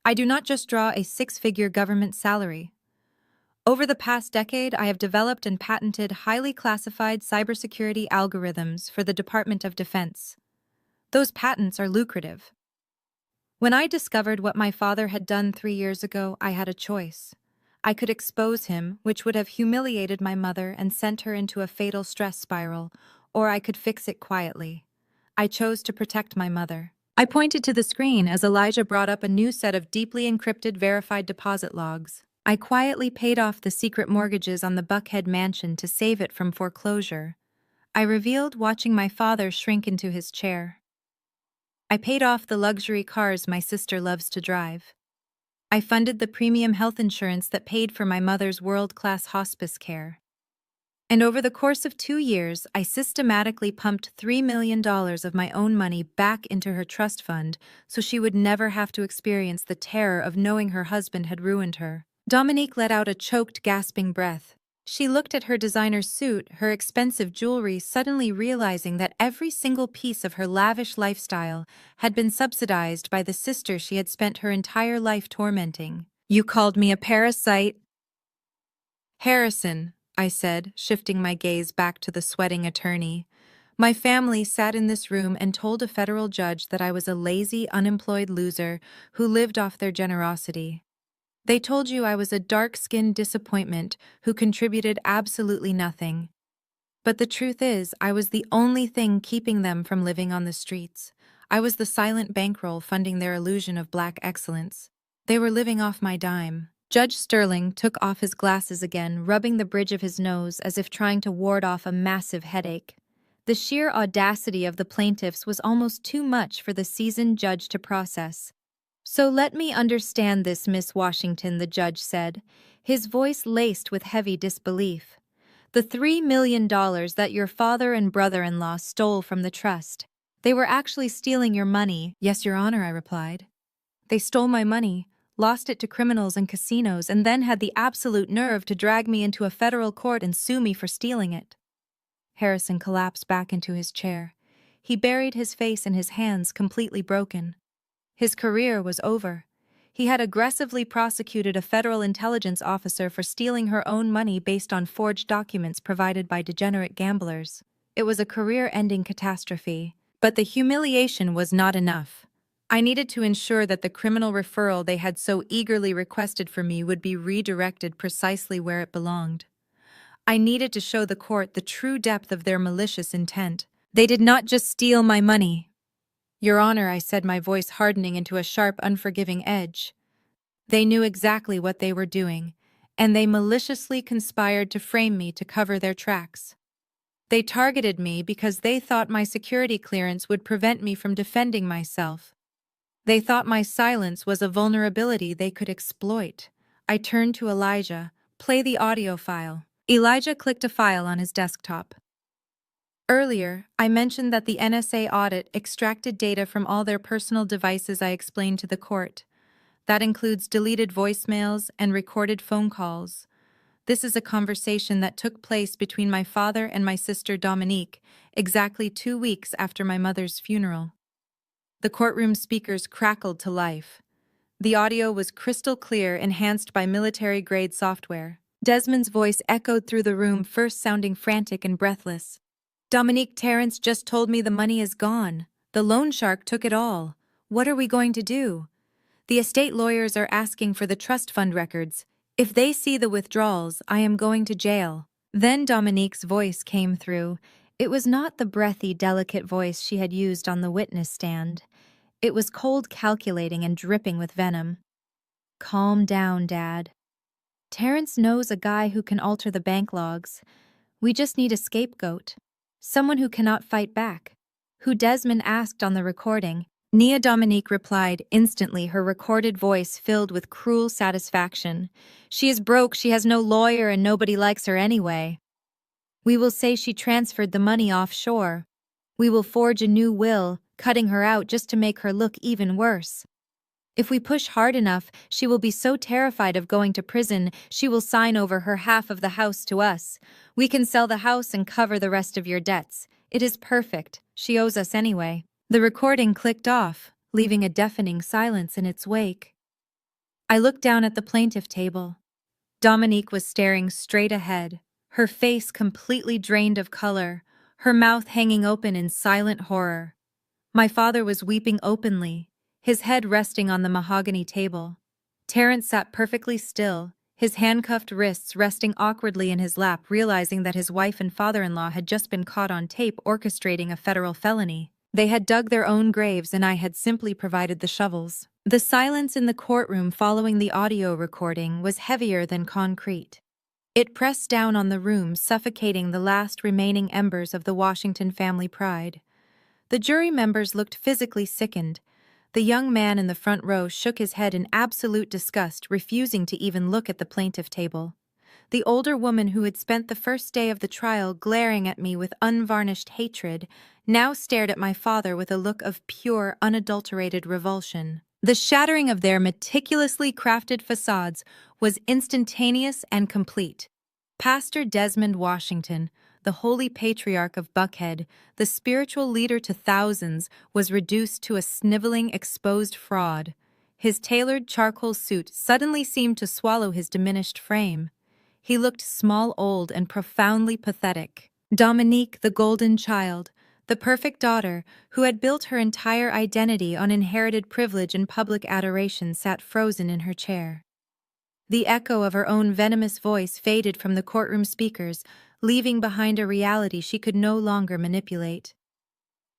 "I do not just draw a 6-figure government salary. Over the past decade, I have developed and patented highly classified cybersecurity algorithms for the Department of Defense. Those patents are lucrative. When I discovered what my father had done 3 years ago, I had a choice. I could expose him, which would have humiliated my mother and sent her into a fatal stress spiral, or I could fix it quietly. I chose to protect my mother." I pointed to the screen as Elijah brought up a new set of deeply encrypted verified deposit logs. "I quietly paid off the secret mortgages on the Buckhead mansion to save it from foreclosure," I revealed, watching my father shrink into his chair. "I paid off the luxury cars my sister loves to drive. I funded the premium health insurance that paid for my mother's world-class hospice care. And over the course of 2 years, I systematically pumped $3 million of my own money back into her trust fund so she would never have to experience the terror of knowing her husband had ruined her." Dominique let out a choked, gasping breath. She looked at her designer suit, her expensive jewelry, suddenly realizing that every single piece of her lavish lifestyle had been subsidized by the sister she had spent her entire life tormenting. "You called me a parasite?" "Harrison," I said, shifting my gaze back to the sweating attorney. "My family sat in this room and told a federal judge that I was a lazy, unemployed loser who lived off their generosity. They told you I was a dark-skinned disappointment who contributed absolutely nothing. But the truth is, I was the only thing keeping them from living on the streets. I was the silent bankroll funding their illusion of black excellence. They were living off my dime." Judge Sterling took off his glasses again, rubbing the bridge of his nose as if trying to ward off a massive headache. The sheer audacity of the plaintiffs was almost too much for the seasoned judge to process. "So let me understand this, Miss Washington," the judge said, his voice laced with heavy disbelief. "The $3 million that your father and brother-in-law stole from the trust, they were actually stealing your money?" "Yes, Your Honor," I replied. "They stole my money, lost it to criminals and casinos, and then had the absolute nerve to drag me into a federal court and sue me for stealing it." Harrison collapsed back into his chair. He buried his face in his hands, completely broken. His career was over. He had aggressively prosecuted a federal intelligence officer for stealing her own money based on forged documents provided by degenerate gamblers. It was a career-ending catastrophe. But the humiliation was not enough. I needed to ensure that the criminal referral they had so eagerly requested for me would be redirected precisely where it belonged. I needed to show the court the true depth of their malicious intent. "They did not just steal my money, Your Honor," I said, my voice hardening into a sharp, unforgiving edge. "They knew exactly what they were doing, and they maliciously conspired to frame me to cover their tracks. They targeted me because they thought my security clearance would prevent me from defending myself. They thought my silence was a vulnerability they could exploit." I turned to Elijah. "Play the audio file." Elijah clicked a file on his desktop. "Earlier, I mentioned that the NSA audit extracted data from all their personal devices. I explained to the court. That includes deleted voicemails and recorded phone calls. This is a conversation that took place between my father and my sister Dominique, exactly 2 weeks after my mother's funeral." The courtroom speakers crackled to life. The audio was crystal clear, enhanced by military-grade software. Desmond's voice echoed through the room, first sounding frantic and breathless. "Dominique, Terrence just told me the money is gone. The loan shark took it all. What are we going to do? The estate lawyers are asking for the trust fund records. If they see the withdrawals, I am going to jail." Then Dominique's voice came through. It was not the breathy, delicate voice she had used on the witness stand. It was cold, calculating, and dripping with venom. "Calm down, Dad. Terrence knows a guy who can alter the bank logs. We just need a scapegoat. Someone who cannot fight back." "Who?" Desmond asked on the recording. Nia, Dominique replied instantly, her recorded voice filled with cruel satisfaction. "She is broke, she has no lawyer, and nobody likes her anyway. We will say she transferred the money offshore. We will forge a new will, cutting her out just to make her look even worse. If we push hard enough, she will be so terrified of going to prison, she will sign over her half of the house to us. We can sell the house and cover the rest of your debts. It is perfect. She owes us anyway." The recording clicked off, leaving a deafening silence in its wake. I looked down at the plaintiff table. Dominique was staring straight ahead, her face completely drained of color, her mouth hanging open in silent horror. My father was weeping openly, his head resting on the mahogany table. Terrence sat perfectly still, his handcuffed wrists resting awkwardly in his lap, realizing that his wife and father-in-law had just been caught on tape orchestrating a federal felony. They had dug their own graves, and I had simply provided the shovels. The silence in the courtroom following the audio recording was heavier than concrete. It pressed down on the room, suffocating the last remaining embers of the Washington family pride. The jury members looked physically sickened. The young man in the front row shook his head in absolute disgust, refusing to even look at the plaintiff table. The older woman who had spent the first day of the trial glaring at me with unvarnished hatred now stared at my father with a look of pure, unadulterated revulsion. The shattering of their meticulously crafted facades was instantaneous and complete. Pastor Desmond Washington, the holy patriarch of Buckhead, the spiritual leader to thousands, was reduced to a sniveling, exposed fraud. His tailored charcoal suit suddenly seemed to swallow his diminished frame. He looked small, old, and profoundly pathetic. Dominique, the golden child, the perfect daughter, who had built her entire identity on inherited privilege and public adoration, sat frozen in her chair. The echo of her own venomous voice faded from the courtroom speakers, leaving behind a reality she could no longer manipulate.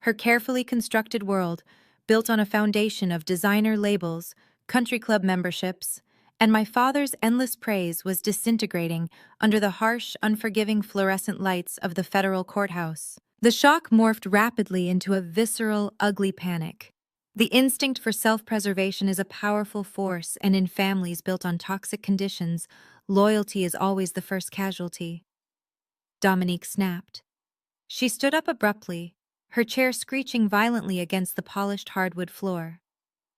Her carefully constructed world, built on a foundation of designer labels, country club memberships, and my father's endless praise, was disintegrating under the harsh, unforgiving fluorescent lights of the federal courthouse. The shock morphed rapidly into a visceral, ugly panic. The instinct for self-preservation is a powerful force, and in families built on toxic conditions, loyalty is always the first casualty. Dominique snapped. She stood up abruptly, her chair screeching violently against the polished hardwood floor.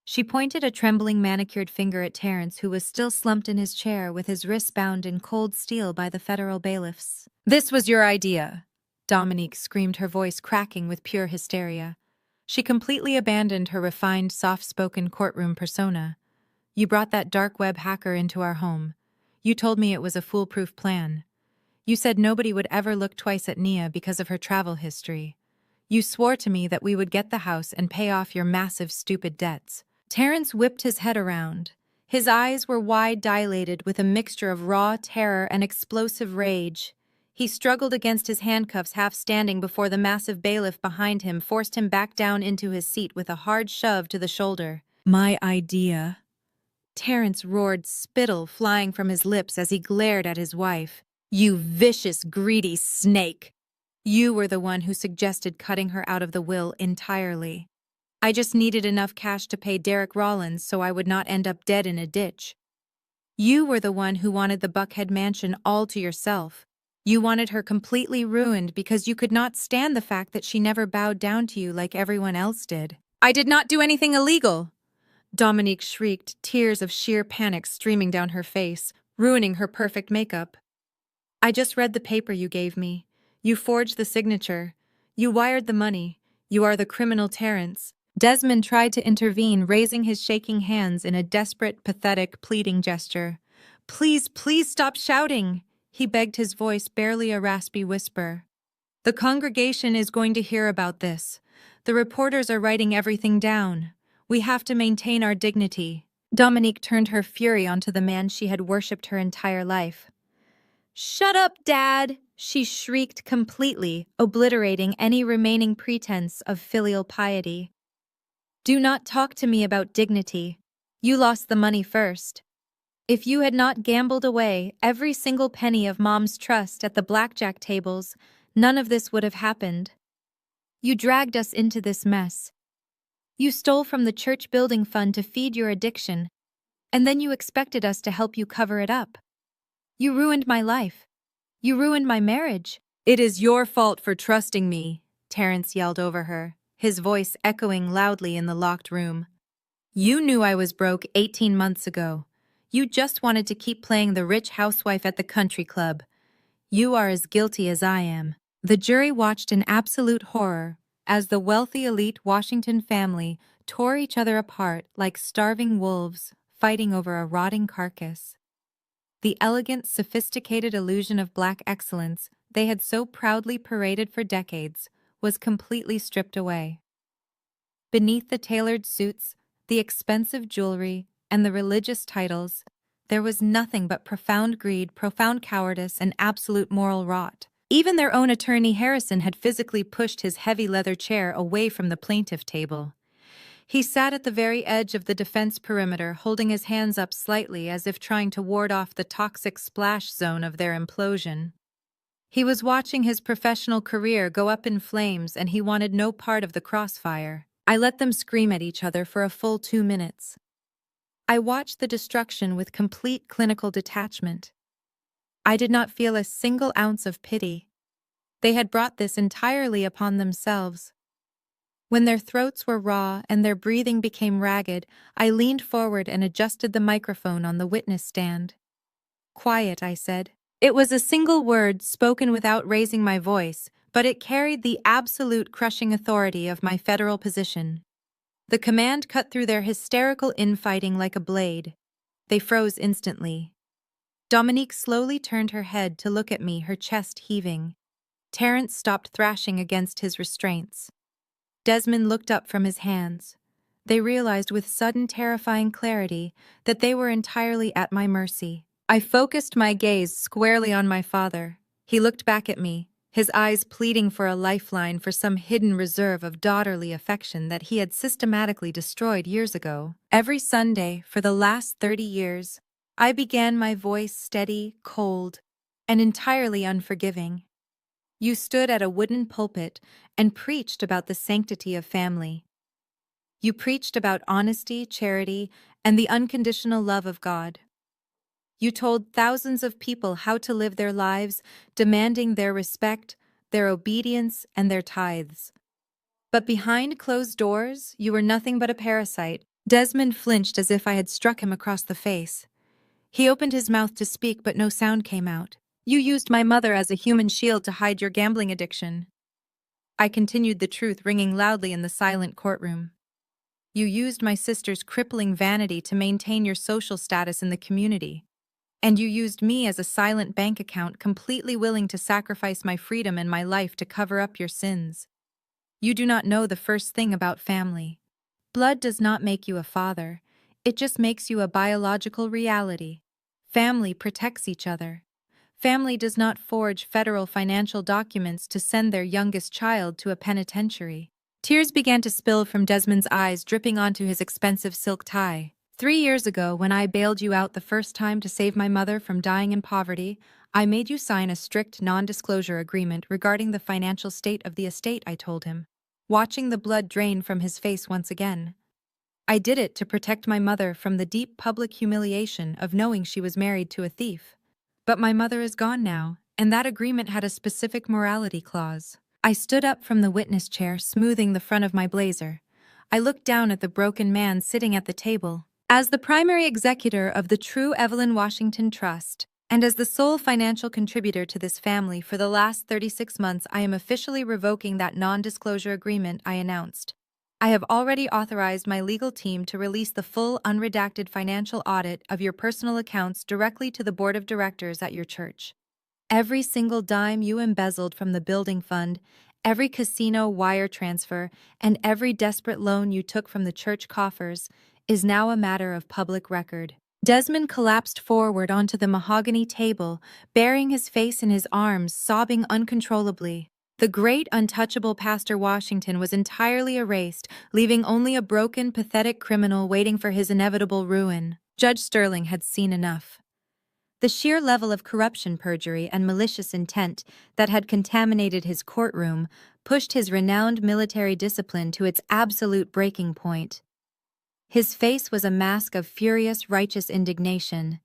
She pointed a trembling manicured finger at Terence, who was still slumped in his chair with his wrists bound in cold steel by the federal bailiffs. "This was your idea," Dominique screamed, her voice cracking with pure hysteria. She completely abandoned her refined, soft-spoken courtroom persona. "You brought that dark web hacker into our home. You told me it was a foolproof plan. You said nobody would ever look twice at Nia because of her travel history. You swore to me that we would get the house and pay off your massive, stupid debts." Terence whipped his head around. His eyes were wide-dilated with a mixture of raw terror and explosive rage. He struggled against his handcuffs, half standing before the massive bailiff behind him, forced him back down into his seat with a hard shove to the shoulder. "My idea?" Terence roared, spittle flying from his lips as he glared at his wife. "You vicious, greedy snake! You were the one who suggested cutting her out of the will entirely. I just needed enough cash to pay Derek Rollins so I would not end up dead in a ditch. You were the one who wanted the Buckhead mansion all to yourself. You wanted her completely ruined because you could not stand the fact that she never bowed down to you like everyone else did." "I did not do anything illegal!" Dominique shrieked, tears of sheer panic streaming down her face, ruining her perfect makeup. "I just read the paper you gave me. You forged the signature. You wired the money. You are the criminal Terence." Desmond tried to intervene, raising his shaking hands in a desperate, pathetic, pleading gesture. "Please, please stop shouting," he begged, his voice barely a raspy whisper. "The congregation is going to hear about this. The reporters are writing everything down. We have to maintain our dignity." Dominique turned her fury onto the man she had worshipped her entire life. "Shut up, Dad!" she shrieked, completely obliterating any remaining pretense of filial piety. "Do not talk to me about dignity. You lost the money first. If you had not gambled away every single penny of Mom's trust at the blackjack tables, none of this would have happened. You dragged us into this mess. You stole from the church building fund to feed your addiction, and then you expected us to help you cover it up. You ruined my life. You ruined my marriage." "It is your fault for trusting me," Terence yelled over her, his voice echoing loudly in the locked room. "You knew I was broke 18 months ago. You just wanted to keep playing the rich housewife at the country club. You are as guilty as I am." The jury watched in absolute horror as the wealthy elite Washington family tore each other apart like starving wolves fighting over a rotting carcass. The elegant, sophisticated illusion of black excellence they had so proudly paraded for decades was completely stripped away. Beneath the tailored suits, the expensive jewelry, and the religious titles, there was nothing but profound greed, profound cowardice, and absolute moral rot. Even their own attorney Harrison had physically pushed his heavy leather chair away from the plaintiff table. He sat at the very edge of the defense perimeter, holding his hands up slightly as if trying to ward off the toxic splash zone of their implosion. He was watching his professional career go up in flames, and he wanted no part of the crossfire. I let them scream at each other for a full 2 minutes. I watched the destruction with complete clinical detachment. I did not feel a single ounce of pity. They had brought this entirely upon themselves. When their throats were raw and their breathing became ragged, I leaned forward and adjusted the microphone on the witness stand. "Quiet," I said. It was a single word spoken without raising my voice, but it carried the absolute crushing authority of my federal position. The command cut through their hysterical infighting like a blade. They froze instantly. Dominique slowly turned her head to look at me, her chest heaving. Terence stopped thrashing against his restraints. Desmond looked up from his hands. They realized with sudden terrifying clarity that they were entirely at my mercy. I focused my gaze squarely on my father. He looked back at me, his eyes pleading for a lifeline, for some hidden reserve of daughterly affection that he had systematically destroyed years ago. Every Sunday, for the last 30 years, I began my voice steady, cold, and entirely unforgiving. You stood at a wooden pulpit and preached about the sanctity of family. You preached about honesty, charity, and the unconditional love of God. You told thousands of people how to live their lives, demanding their respect, their obedience, and their tithes. But behind closed doors, you were nothing but a parasite. Desmond flinched as if I had struck him across the face. He opened his mouth to speak, but no sound came out. You used my mother as a human shield to hide your gambling addiction. I continued, the truth ringing loudly in the silent courtroom. You used my sister's crippling vanity to maintain your social status in the community. And you used me as a silent bank account, completely willing to sacrifice my freedom and my life to cover up your sins. You do not know the first thing about family. Blood does not make you a father. It just makes you a biological reality. Family protects each other. Family does not forge federal financial documents to send their youngest child to a penitentiary. Tears began to spill from Desmond's eyes, dripping onto his expensive silk tie. 3 years ago, when I bailed you out the first time to save my mother from dying in poverty, I made you sign a strict non-disclosure agreement regarding the financial state of the estate, I told him, watching the blood drain from his face once again. I did it to protect my mother from the deep public humiliation of knowing she was married to a thief. But my mother is gone now, and that agreement had a specific morality clause. I stood up from the witness chair, smoothing the front of my blazer. I looked down at the broken man sitting at the table. As the primary executor of the True Evelyn Washington Trust, and as the sole financial contributor to this family for the last 36 months, I am officially revoking that non-disclosure agreement I announced. I have already authorized my legal team to release the full unredacted financial audit of your personal accounts directly to the board of directors at your church. Every single dime you embezzled from the building fund, every casino wire transfer, and every desperate loan you took from the church coffers is now a matter of public record. Desmond collapsed forward onto the mahogany table, burying his face in his arms, sobbing uncontrollably. The great untouchable Pastor Washington was entirely erased, leaving only a broken, pathetic criminal waiting for his inevitable ruin. Judge Sterling had seen enough. The sheer level of corruption, perjury, and malicious intent that had contaminated his courtroom pushed his renowned military discipline to its absolute breaking point. His face was a mask of furious, righteous indignation.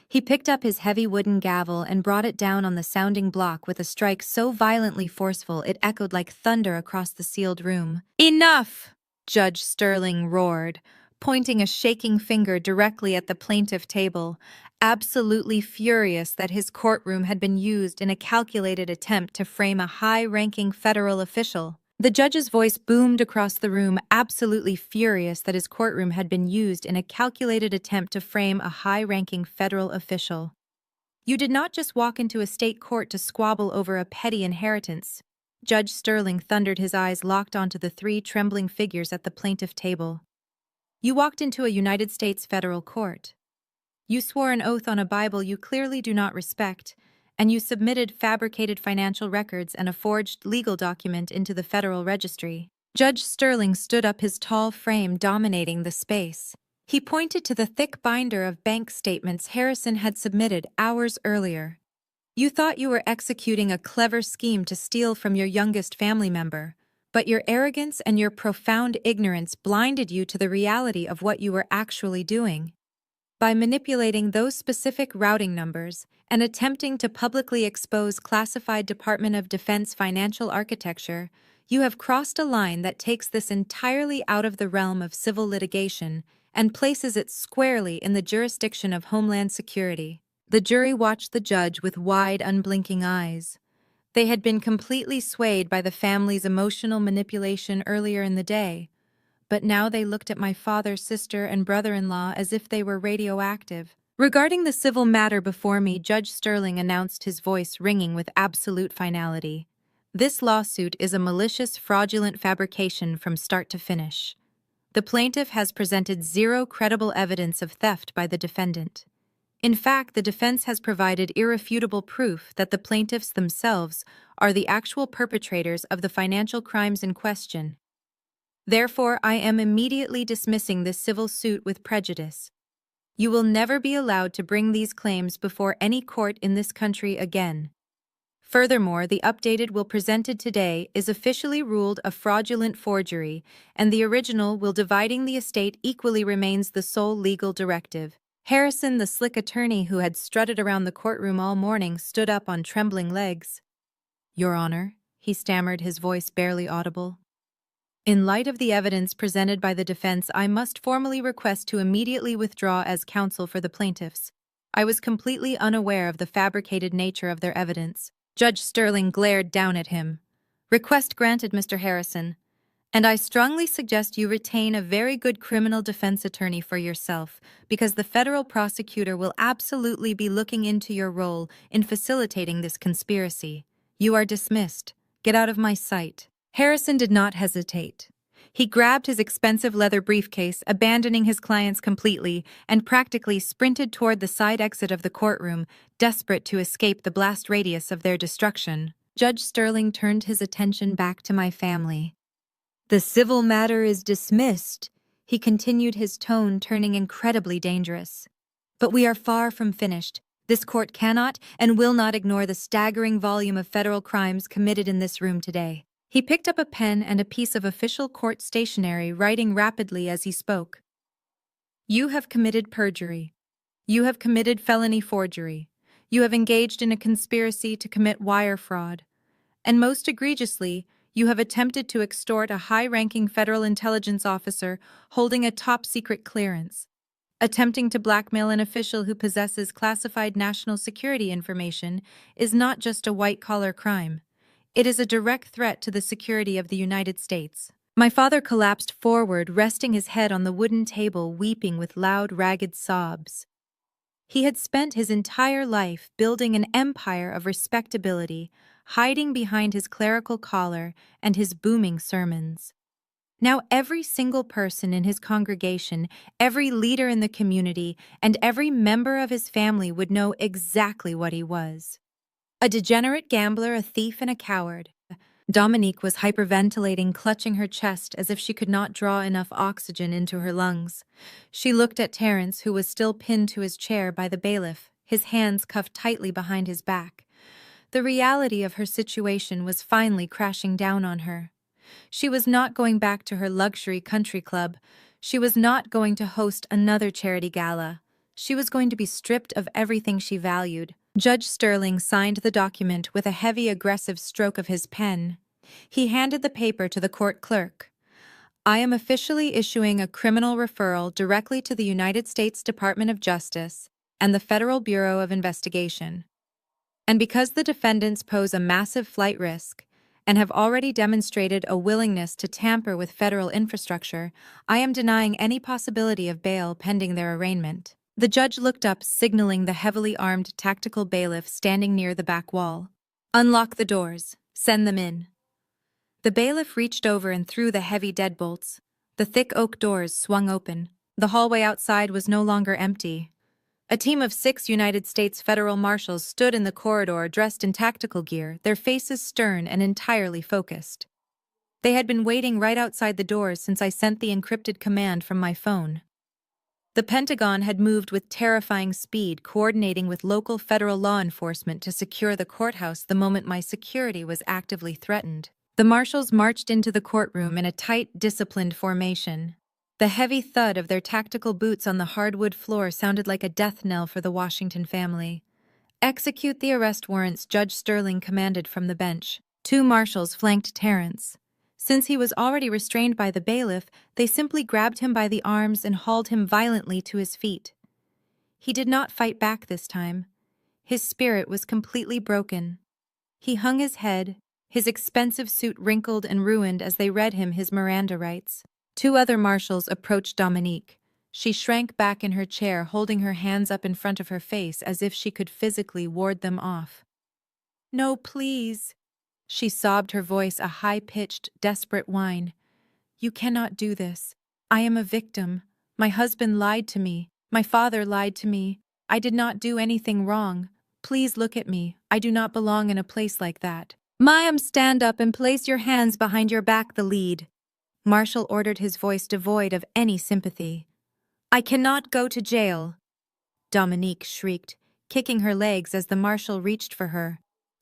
He picked up his heavy wooden gavel and brought it down on the sounding block with a strike so violently forceful it echoed like thunder across the sealed room. "Enough!" Judge Sterling roared, pointing a shaking finger directly at the plaintiff table, absolutely furious that his courtroom had been used in a calculated attempt to frame a high-ranking federal official. The judge's voice boomed across the room, absolutely furious that his courtroom had been used in a calculated attempt to frame a high-ranking federal official. You did not just walk into a state court to squabble over a petty inheritance. Judge Sterling thundered, his eyes locked onto the 3 trembling figures at the plaintiff table. You walked into a United States federal court. You swore an oath on a Bible you clearly do not respect, and you submitted fabricated financial records and a forged legal document into the Federal Registry. Judge Sterling stood up, his tall frame dominating the space. He pointed to the thick binder of bank statements Harrison had submitted hours earlier. You thought you were executing a clever scheme to steal from your youngest family member, but your arrogance and your profound ignorance blinded you to the reality of what you were actually doing. By manipulating those specific routing numbers and attempting to publicly expose classified Department of Defense financial architecture, you have crossed a line that takes this entirely out of the realm of civil litigation and places it squarely in the jurisdiction of Homeland Security. The jury watched the judge with wide, unblinking eyes. They had been completely swayed by the family's emotional manipulation earlier in the day, but now they looked at my father, sister, and brother-in-law as if they were radioactive. Regarding the civil matter before me, Judge Sterling announced, his voice ringing with absolute finality. This lawsuit is a malicious, fraudulent fabrication from start to finish. The plaintiff has presented zero credible evidence of theft by the defendant. In fact, the defense has provided irrefutable proof that the plaintiffs themselves are the actual perpetrators of the financial crimes in question. Therefore, I am immediately dismissing this civil suit with prejudice. You will never be allowed to bring these claims before any court in this country again. Furthermore, the updated will presented today is officially ruled a fraudulent forgery, and the original will dividing the estate equally remains the sole legal directive. Harrison, the slick attorney who had strutted around the courtroom all morning, stood up on trembling legs. "Your Honor," he stammered, his voice barely audible. "In light of the evidence presented by the defense, I must formally request to immediately withdraw as counsel for the plaintiffs. I was completely unaware of the fabricated nature of their evidence." Judge Sterling glared down at him. "Request granted, Mr. Harrison. And I strongly suggest you retain a very good criminal defense attorney for yourself, because the federal prosecutor will absolutely be looking into your role in facilitating this conspiracy. You are dismissed. Get out of my sight." Harrison did not hesitate. He grabbed his expensive leather briefcase, abandoning his clients completely, and practically sprinted toward the side exit of the courtroom, desperate to escape the blast radius of their destruction. Judge Sterling turned his attention back to my family. "The civil matter is dismissed," he continued, his tone turning incredibly dangerous. "But we are far from finished. This court cannot and will not ignore the staggering volume of federal crimes committed in this room today." He picked up a pen and a piece of official court stationery, writing rapidly as he spoke. "You have committed perjury. You have committed felony forgery. You have engaged in a conspiracy to commit wire fraud. And most egregiously, you have attempted to extort a high-ranking federal intelligence officer holding a top-secret clearance. Attempting to blackmail an official who possesses classified national security information is not just a white-collar crime. It is a direct threat to the security of the United States." My father collapsed forward, resting his head on the wooden table, weeping with loud, ragged sobs. He had spent his entire life building an empire of respectability, hiding behind his clerical collar and his booming sermons. Now every single person in his congregation, every leader in the community, and every member of his family would know exactly what he was. A degenerate gambler, a thief, and a coward. Dominique was hyperventilating, clutching her chest as if she could not draw enough oxygen into her lungs. She looked at Terence, who was still pinned to his chair by the bailiff, his hands cuffed tightly behind his back. The reality of her situation was finally crashing down on her. She was not going back to her luxury country club. She was not going to host another charity gala. She was going to be stripped of everything she valued. Judge Sterling signed the document with a heavy, aggressive stroke of his pen. He handed the paper to the court clerk. "I am officially issuing a criminal referral directly to the United States Department of Justice and the Federal Bureau of Investigation. And because the defendants pose a massive flight risk and have already demonstrated a willingness to tamper with federal infrastructure, I am denying any possibility of bail pending their arraignment." The judge looked up, signaling the heavily armed tactical bailiff standing near the back wall. "Unlock the doors. Send them in." The bailiff reached over and threw the heavy deadbolts. The thick oak doors swung open. The hallway outside was no longer empty. A team of 6 United States federal marshals stood in the corridor, dressed in tactical gear, their faces stern and entirely focused. They had been waiting right outside the doors since I sent the encrypted command from my phone. The Pentagon had moved with terrifying speed, coordinating with local federal law enforcement to secure the courthouse the moment my security was actively threatened. The marshals marched into the courtroom in a tight, disciplined formation. The heavy thud of their tactical boots on the hardwood floor sounded like a death knell for the Washington family. "Execute the arrest warrants," Judge Sterling commanded from the bench. 2 marshals flanked Terence. Since he was already restrained by the bailiff, they simply grabbed him by the arms and hauled him violently to his feet. He did not fight back this time. His spirit was completely broken. He hung his head, his expensive suit wrinkled and ruined as they read him his Miranda rights. Two other marshals approached Dominique. She shrank back in her chair, holding her hands up in front of her face as if she could physically ward them off. "No, please," she sobbed, her voice a high-pitched, desperate whine. "You cannot do this. I am a victim. My husband lied to me. My father lied to me. I did not do anything wrong. Please look at me. I do not belong in a place like that." "Mayam, stand up and place your hands behind your back," the lead marshal ordered, his voice devoid of any sympathy. "I cannot go to jail," Dominique shrieked, kicking her legs as the marshal reached for her.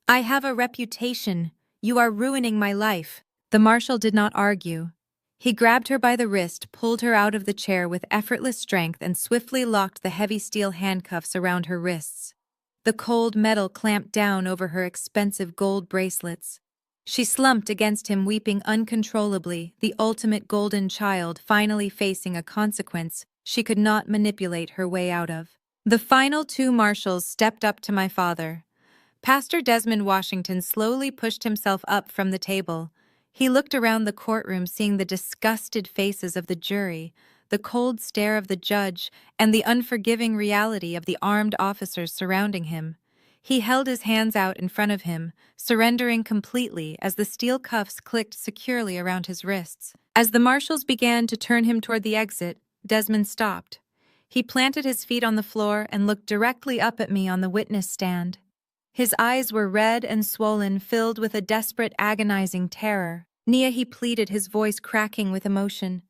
"I have a reputation. You are ruining my life." The marshal did not argue. He grabbed her by the wrist, pulled her out of the chair with effortless strength, and swiftly locked the heavy steel handcuffs around her wrists. The cold metal clamped down over her expensive gold bracelets. She slumped against him, weeping uncontrollably, the ultimate golden child finally facing a consequence she could not manipulate her way out of. The final two marshals stepped up to my father. Pastor Nia Washington slowly pushed himself up from the table. He looked around the courtroom, seeing the disgusted faces of the jury, the cold stare of the judge, and the unforgiving reality of the armed officers surrounding him. He held his hands out in front of him, surrendering completely as the steel cuffs clicked securely around his wrists. As the marshals began to turn him toward the exit, Desmond stopped. He planted his feet on the floor and looked directly up at me on the witness stand. His eyes were red and swollen, filled with a desperate, agonizing terror. "Nia," he pleaded, his voice cracking with emotion.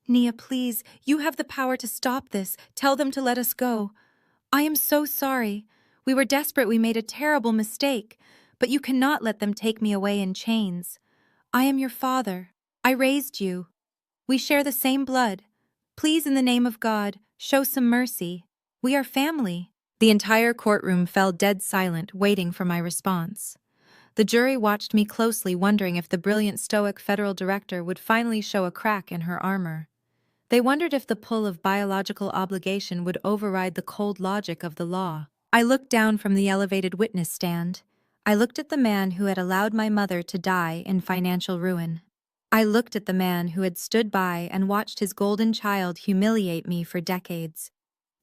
"Nia, please, you have the power to stop this. Tell them to let us go. I am so sorry. We were desperate. We made a terrible mistake. But you cannot let them take me away in chains. I am your father. I raised you. We share the same blood. Please, in the name of God, show some mercy. We are family." The entire courtroom fell dead silent, waiting for my response. The jury watched me closely, wondering if the brilliant stoic federal director would finally show a crack in her armor. They wondered if the pull of biological obligation would override the cold logic of the law. I looked down from the elevated witness stand. I looked at the man who had allowed my mother to die in financial ruin. I looked at the man who had stood by and watched his golden child humiliate me for decades.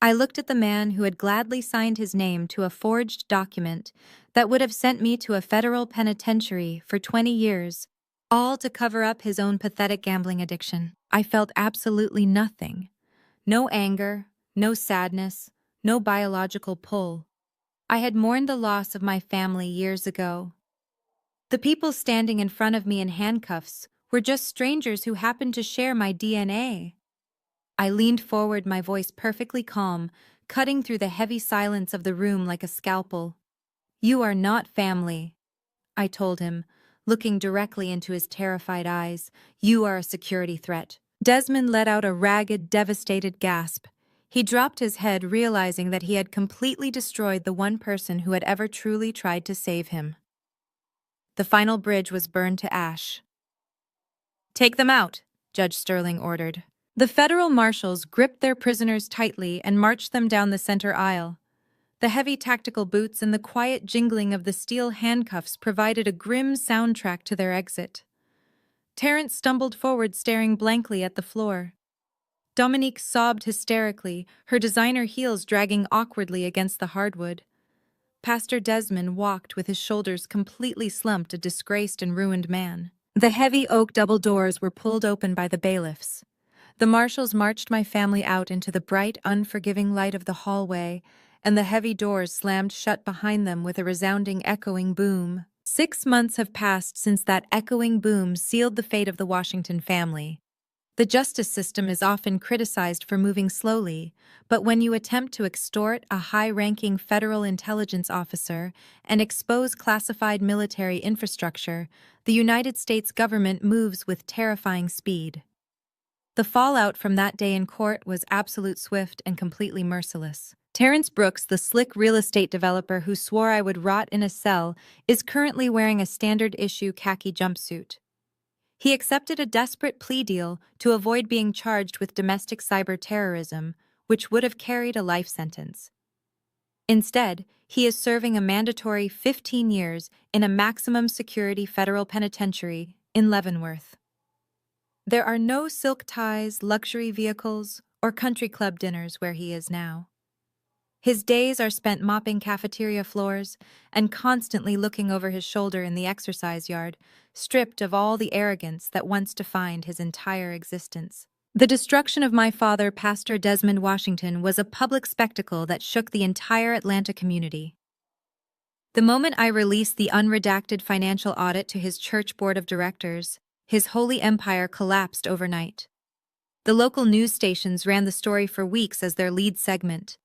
I looked at the man who had gladly signed his name to a forged document that would have sent me to a federal penitentiary for 20 years, all to cover up his own pathetic gambling addiction. I felt absolutely nothing. No anger, no sadness, no biological pull. I had mourned the loss of my family years ago. The people standing in front of me in handcuffs were just strangers who happened to share my DNA. I leaned forward, my voice perfectly calm, cutting through the heavy silence of the room like a scalpel. "You are not family," I told him, looking directly into his terrified eyes. "You are a security threat." Desmond let out a ragged, devastated gasp. He dropped his head, realizing that he had completely destroyed the one person who had ever truly tried to save him. The final bridge was burned to ash. "Take them out," Judge Sterling ordered. The federal marshals gripped their prisoners tightly and marched them down the center aisle. The heavy tactical boots and the quiet jingling of the steel handcuffs provided a grim soundtrack to their exit. Terrence stumbled forward, staring blankly at the floor. Dominique sobbed hysterically, her designer heels dragging awkwardly against the hardwood. Pastor Desmond walked with his shoulders completely slumped, a disgraced and ruined man. The heavy oak double doors were pulled open by the bailiffs. The marshals marched my family out into the bright, unforgiving light of the hallway, and the heavy doors slammed shut behind them with a resounding, echoing boom. 6 months have passed since that echoing boom sealed the fate of the Washington family. The justice system is often criticized for moving slowly, but when you attempt to extort a high-ranking federal intelligence officer and expose classified military infrastructure, the United States government moves with terrifying speed. The fallout from that day in court was absolute, swift, and completely merciless. Terrence Brooks, the slick real estate developer who swore I would rot in a cell, is currently wearing a standard-issue khaki jumpsuit. He accepted a desperate plea deal to avoid being charged with domestic cyber terrorism, which would have carried a life sentence. Instead, he is serving a mandatory 15 years in a maximum security federal penitentiary in Leavenworth. There are no silk ties, luxury vehicles, or country club dinners where he is now. His days are spent mopping cafeteria floors and constantly looking over his shoulder in the exercise yard, stripped of all the arrogance that once defined his entire existence. The destruction of my father, Pastor Desmond Washington, was a public spectacle that shook the entire Atlanta community. The moment I released the unredacted financial audit to his church board of directors, his holy empire collapsed overnight. The local news stations ran the story for weeks as their lead segment.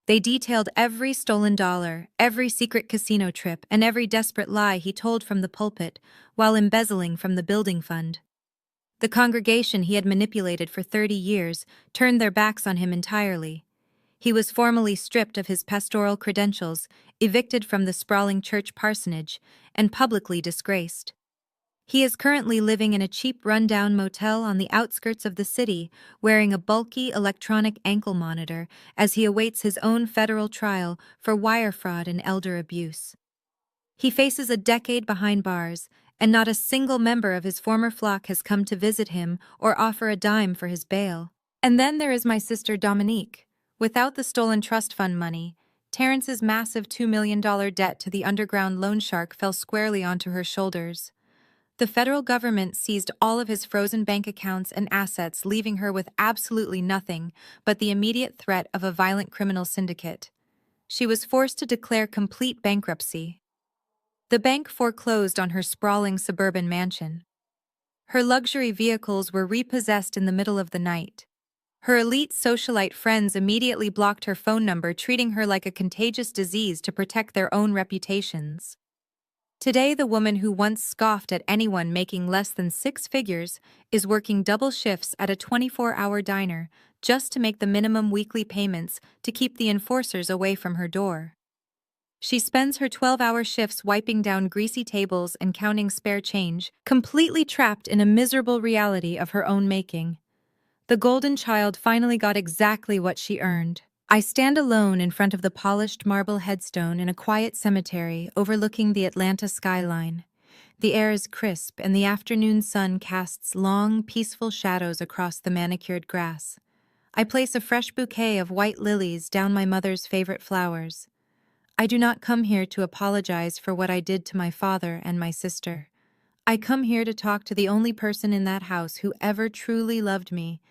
They detailed every stolen dollar, every secret casino trip, and every desperate lie he told from the pulpit while embezzling from the building fund. The congregation he had manipulated for 30 years turned their backs on him entirely. He was formally stripped of his pastoral credentials, evicted from the sprawling church parsonage, and publicly disgraced. He is currently living in a cheap rundown motel on the outskirts of the city, wearing a bulky electronic ankle monitor as he awaits his own federal trial for wire fraud and elder abuse. He faces a decade behind bars, and not a single member of his former flock has come to visit him or offer a dime for his bail. And then there is my sister Dominique. Without the stolen trust fund money, Terrence's massive $2 million debt to the underground loan shark fell squarely onto her shoulders. The federal government seized all of his frozen bank accounts and assets, leaving her with absolutely nothing but the immediate threat of a violent criminal syndicate. She was forced to declare complete bankruptcy. The bank foreclosed on her sprawling suburban mansion. Her luxury vehicles were repossessed in the middle of the night. Her elite socialite friends immediately blocked her phone number, treating her like a contagious disease to protect their own reputations. Today, the woman who once scoffed at anyone making less than 6 figures is working double shifts at a 24-hour diner just to make the minimum weekly payments to keep the enforcers away from her door. She spends her 12-hour shifts wiping down greasy tables and counting spare change, completely trapped in a miserable reality of her own making. The golden child finally got exactly what she earned. I stand alone in front of the polished marble headstone in a quiet cemetery overlooking the Atlanta skyline. The air is crisp and the afternoon sun casts long, peaceful shadows across the manicured grass. I place a fresh bouquet of white lilies down my mother's favorite flowers. I do not come here to apologize for what I did to my father and my sister. I come here to talk to the only person in that house who ever truly loved me,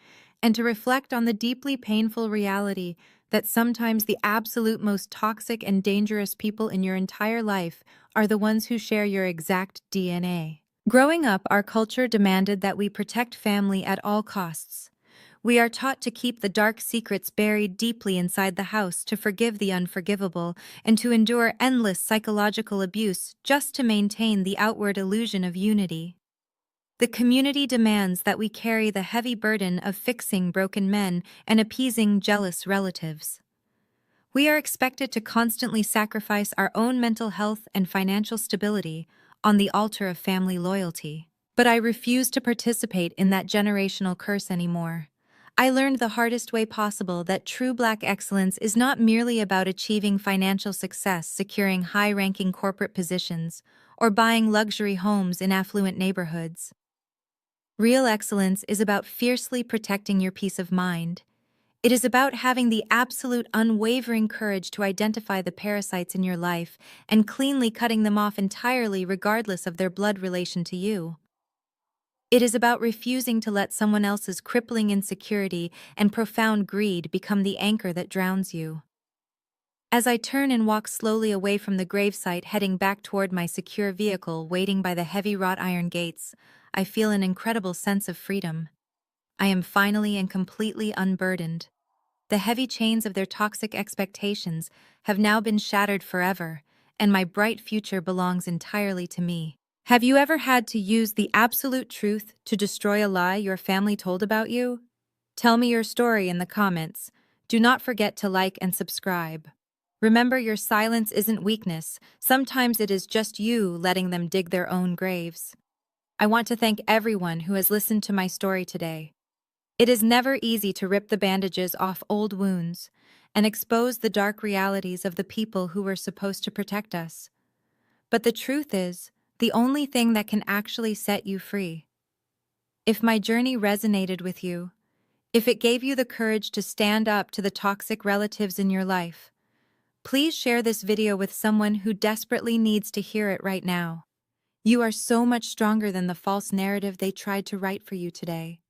and to reflect on the deeply painful reality that sometimes the absolute most toxic and dangerous people in your entire life are the ones who share your exact DNA. Growing up, our culture demanded that we protect family at all costs. We are taught to keep the dark secrets buried deeply inside the house, to forgive the unforgivable, and to endure endless psychological abuse just to maintain the outward illusion of unity. The community demands that we carry the heavy burden of fixing broken men and appeasing jealous relatives. We are expected to constantly sacrifice our own mental health and financial stability on the altar of family loyalty. But I refuse to participate in that generational curse anymore. I learned the hardest way possible that true Black excellence is not merely about achieving financial success, securing high-ranking corporate positions, or buying luxury homes in affluent neighborhoods. Real excellence is about fiercely protecting your peace of mind. It is about having the absolute unwavering courage to identify the parasites in your life and cleanly cutting them off entirely regardless of their blood relation to you. It is about refusing to let someone else's crippling insecurity and profound greed become the anchor that drowns you. As I turn and walk slowly away from the gravesite, heading back toward my secure vehicle waiting by the heavy wrought iron gates, I feel an incredible sense of freedom. I am finally and completely unburdened. The heavy chains of their toxic expectations have now been shattered forever, and my bright future belongs entirely to me. Have you ever had to use the absolute truth to destroy a lie your family told about you? Tell me your story in the comments. Do not forget to like and subscribe. Remember, your silence isn't weakness. Sometimes it is just you letting them dig their own graves. I want to thank everyone who has listened to my story today. It is never easy to rip the bandages off old wounds, and expose the dark realities of the people who were supposed to protect us. But the truth is, the only thing that can actually set you free. If my journey resonated with you, if it gave you the courage to stand up to the toxic relatives in your life, please share this video with someone who desperately needs to hear it right now. You are so much stronger than the false narrative they tried to write for you today.